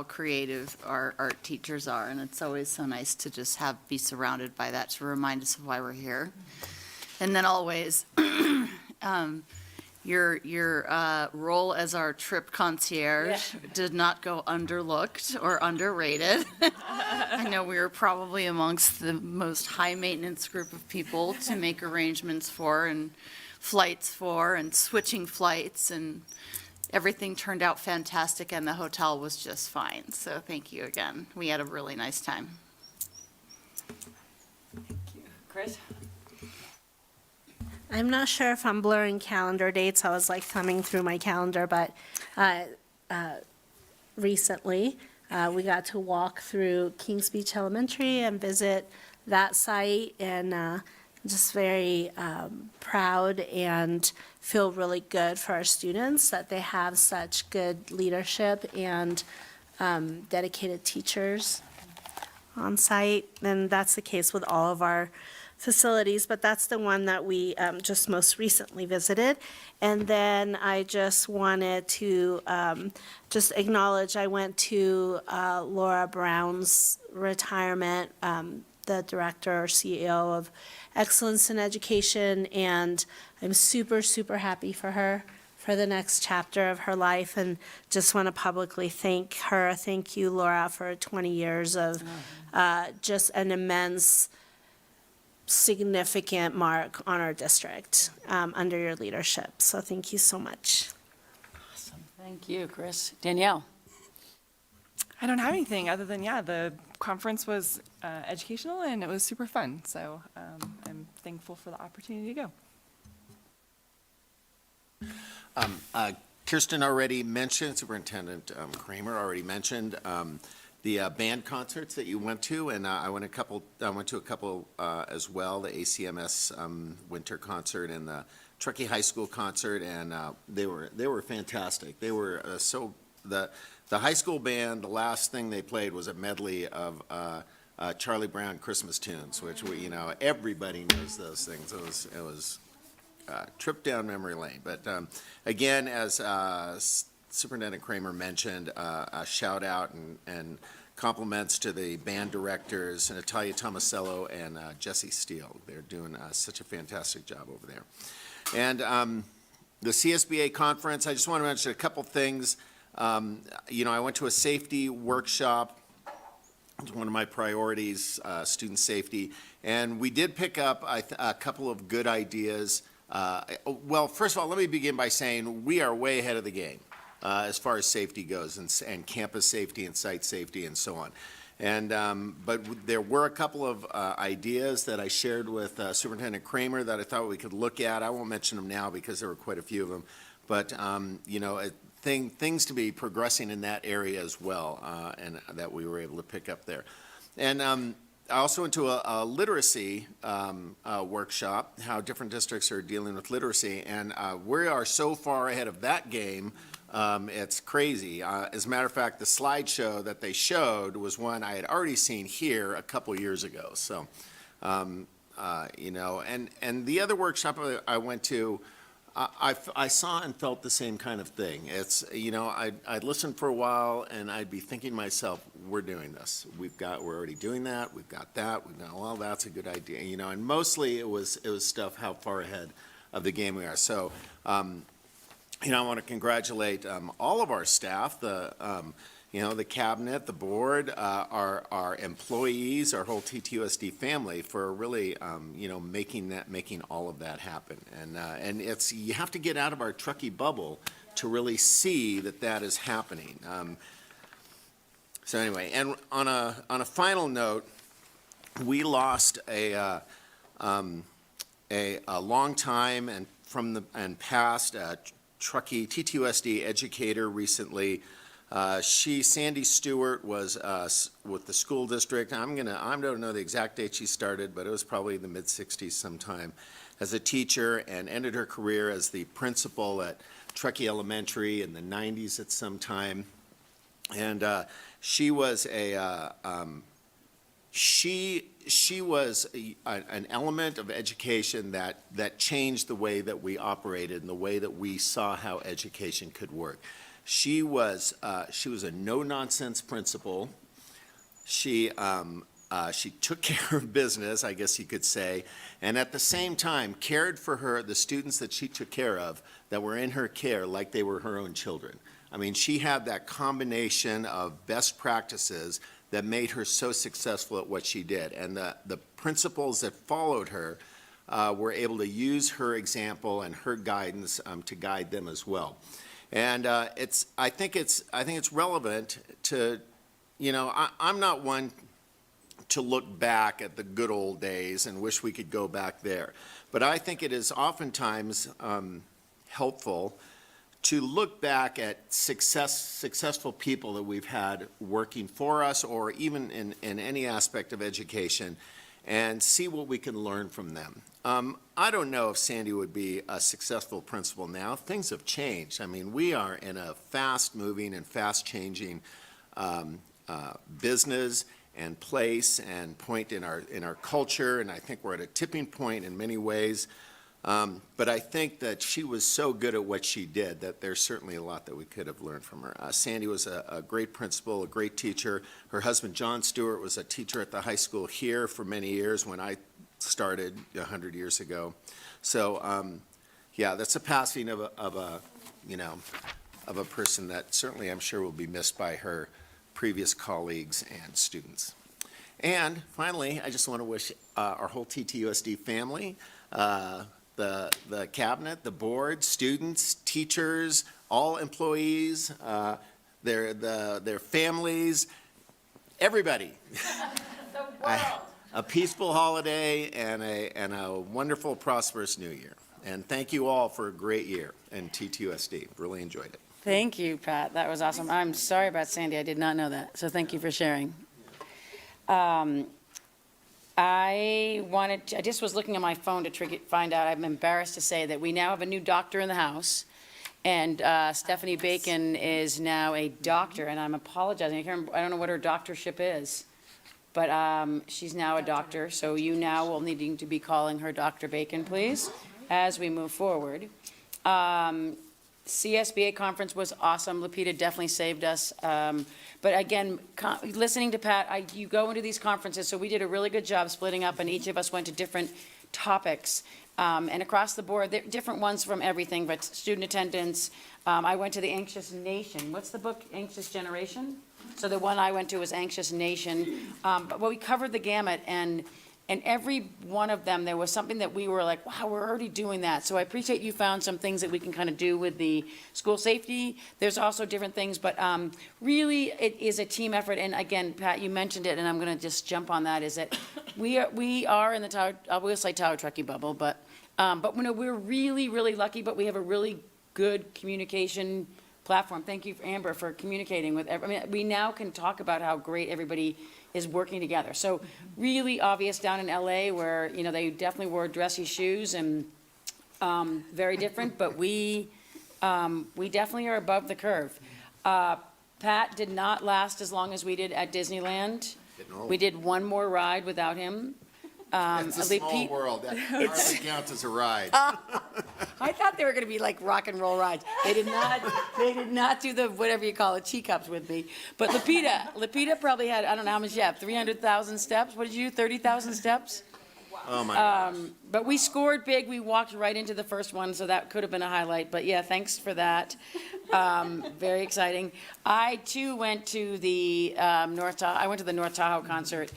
creative our art teachers are, and it's always so nice to just be surrounded by that to remind us of why we're here. And then always, your role as our trip concierge did not go underlooked or underrated. I know we were probably amongst the most high-maintenance group of people to make arrangements for and flights for and switching flights, and everything turned out fantastic and the hotel was just fine. So thank you again. We had a really nice time. Thank you. Chris? I'm not sure if I'm blurring calendar dates. I was like thumbing through my calendar, but recently we got to walk through Kings Beach Elementary and visit that site, and just very proud and feel really good for our students that they have such good leadership and dedicated teachers on site. And that's the case with all of our facilities, but that's the one that we just most recently visited. And then I just wanted to just acknowledge, I went to Laura Brown's retirement, the director or CEO of Excellence in Education, and I'm super, super happy for her for the next chapter of her life, and just want to publicly thank her. Thank you, Laura, for 20 years of just an immense, significant mark on our district under your leadership. So thank you so much. Awesome. Thank you, Chris. Danielle? I don't have anything other than, the conference was educational and it was super fun. So I'm thankful for the opportunity to go. Kirsten already mentioned, Superintendent Kramer already mentioned the band concerts that you went to, and I went to a couple as well, the ACMS winter concert and the Truckee High School concert, and they were fantastic. They were the high school band. The last thing they played was a medley of Charlie Brown Christmas tunes, which everybody knows those things. It was trip down memory lane. But again, as Superintendent Kramer mentioned, a shout out and compliments to the band directors, Natalia Tomasello and Jesse Steele. They're doing such a fantastic job over there. And the CSBA conference, I just want to mention a couple things. I went to a safety workshop. It's one of my priorities, student safety. And we did pick up a couple of good ideas. Well, first of all, let me begin by saying we are way ahead of the game as far as safety goes, and campus safety and site safety and so on. And but there were a couple of ideas that I shared with Superintendent Kramer that I thought we could look at. I won't mention them now because there were quite a few of them. But things to be progressing in that area as well, and that we were able to pick up there. And I also went to a literacy workshop, how different districts are dealing with literacy, and we are so far ahead of that game, it's crazy. As a matter of fact, the slideshow that they showed was one I had already seen here a couple years ago. So, and the other workshop I went to, I saw and felt the same kind of thing. It's, I'd listen for a while and I'd be thinking to myself, we're doing this. We're already doing that. We've got that. Well, that's a good idea. And mostly it was stuff, how far ahead of the game we are. So, I want to congratulate all of our staff, the cabinet, the board, our employees, our whole TTUSD family for really, making all of that happen. And you have to get out of our Truckee bubble to really see that is happening. So anyway, and on a final note, we lost a long time and past Truckee TTUSD educator recently. Sandy Stewart, was with the school district. I don't know the exact date she started, but it was probably the mid-60s sometime, as a teacher, and ended her career as the principal at Truckee Elementary in the 90s at some time. And she was she was an element of education that changed the way that we operated and the way that we saw how education could work. She was a no-nonsense principal. She took care of business, I guess you could say, and at the same time cared for the students that she took care of that were in her care like they were her own children. I mean, she had that combination of best practices that made her so successful at what she did. And the principals that followed her were able to use her example and her guidance to guide them as well. And I think it's relevant to, I'm not one to look back at the good old days and wish we could go back there. But I think it is oftentimes helpful to look back at successful people that we've had working for us or even in any aspect of education and see what we can learn from them. I don't know if Sandy would be a successful principal now. Things have changed. I mean, we are in a fast-moving and fast-changing business and place and point in our culture, and I think we're at a tipping point in many ways. But I think that she was so good at what she did that there's certainly a lot that we could have learned from her. Sandy was a great principal, a great teacher. Her husband, John Stewart, was a teacher at the high school here for many years when I started 100 years ago. So, yeah, that's a passing of a person that certainly I'm sure will be missed by her previous colleagues and students. And finally, I just want to wish our whole TTUSD family, the cabinet, the board, students, teachers, all employees, their families, everybody. A peaceful holiday and a wonderful, prosperous new year. And thank you all for a great year in TTUSD. Really enjoyed it. Thank you, Pat. That was awesome. I'm sorry about Sandy. I did not know that. So thank you for sharing. I just was looking at my phone to find out, I'm embarrassed to say that we now have a new doctor in the house. And Stephanie Bacon is now a doctor, and I'm apologizing. I don't know what her doctorship is. But she's now a doctor, so you now will needing to be calling her Dr. Bacon, please, as we move forward. CSBA conference was awesome. Lupita definitely saved us. But again, listening to Pat, you go into these conferences, so we did a really good job splitting up, and each of us went to different topics. And across the board, different ones from everything, but student attendance. I went to the Anxious Nation. What's the book, Anxious Generation? So the one I went to was Anxious Nation. But we covered the gamut, and every one of them, there was something that we were like, wow, we're already doing that. So I appreciate you found some things that we can kind of do with the school safety. There's also different things, but really it is a team effort. And again, Pat, you mentioned it, and I'm going to just jump on that, is that we are in the Tahoe, I will say Tahoe Truckee bubble, but we're really, really lucky, but we have a really good communication platform. Thank you, Amber, for communicating with we now can talk about how great everybody is working together. So really obvious down in LA where, they definitely wore dressy shoes and very different, but we definitely are above the curve. Pat did not last as long as we did at Disneyland. We did one more ride without him. It's a small world. That hardly counts as a ride. I thought they were going to be like rock and roll rides. They did not do the whatever you call it, teacups with me. But Lupita probably had, I don't know how much you have, 300,000 steps? What did you do, 30,000 steps? Oh my gosh. But we scored big. We walked right into the first one, so that could have been a highlight. But yeah, thanks for that. Very exciting. I too went to the North Tahoe concert.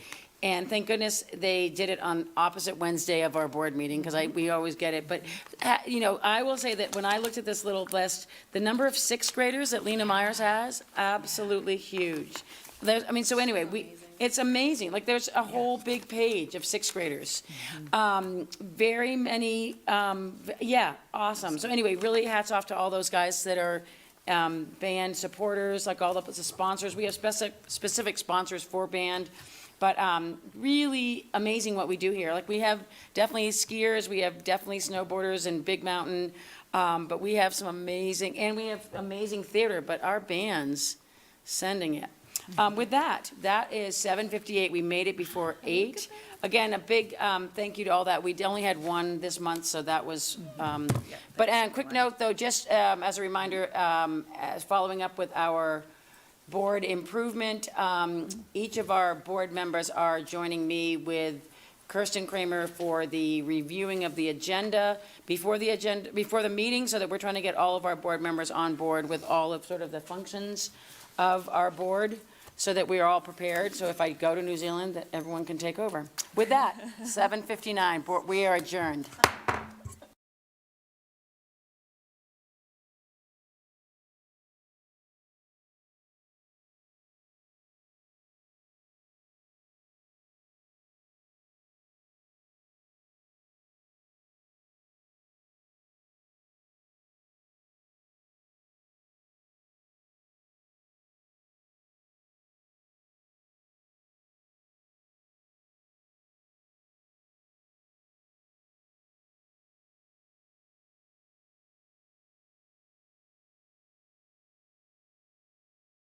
And thank goodness they did it on opposite Wednesday of our board meeting, because we always get it. But, I will say that when I looked at this little list, the number of sixth graders that Lena Myers has, absolutely huge. It's amazing. Like, there's a whole big page of sixth graders. Very many, awesome. So anyway, really hats off to all those guys that are band supporters, like all the sponsors. We have specific sponsors for band. But really amazing what we do here. Like, we have definitely skiers, we have definitely snowboarders and big mountain, but we have some amazing theater, but our band's sending it. With that, that is 7:58. We made it before 8. Again, a big thank you to all that. We only had one this month, so that was, but quick note, though, just as a reminder, as following up with our board improvement, each of our board members are joining me with Kirsten Kramer for the reviewing of the agenda before the meeting, so that we're trying to get all of our board members on board with all of sort of the functions of our board, so that we are all prepared. So if I go to New Zealand, that everyone can take over. With that, 7:59, we are adjourned.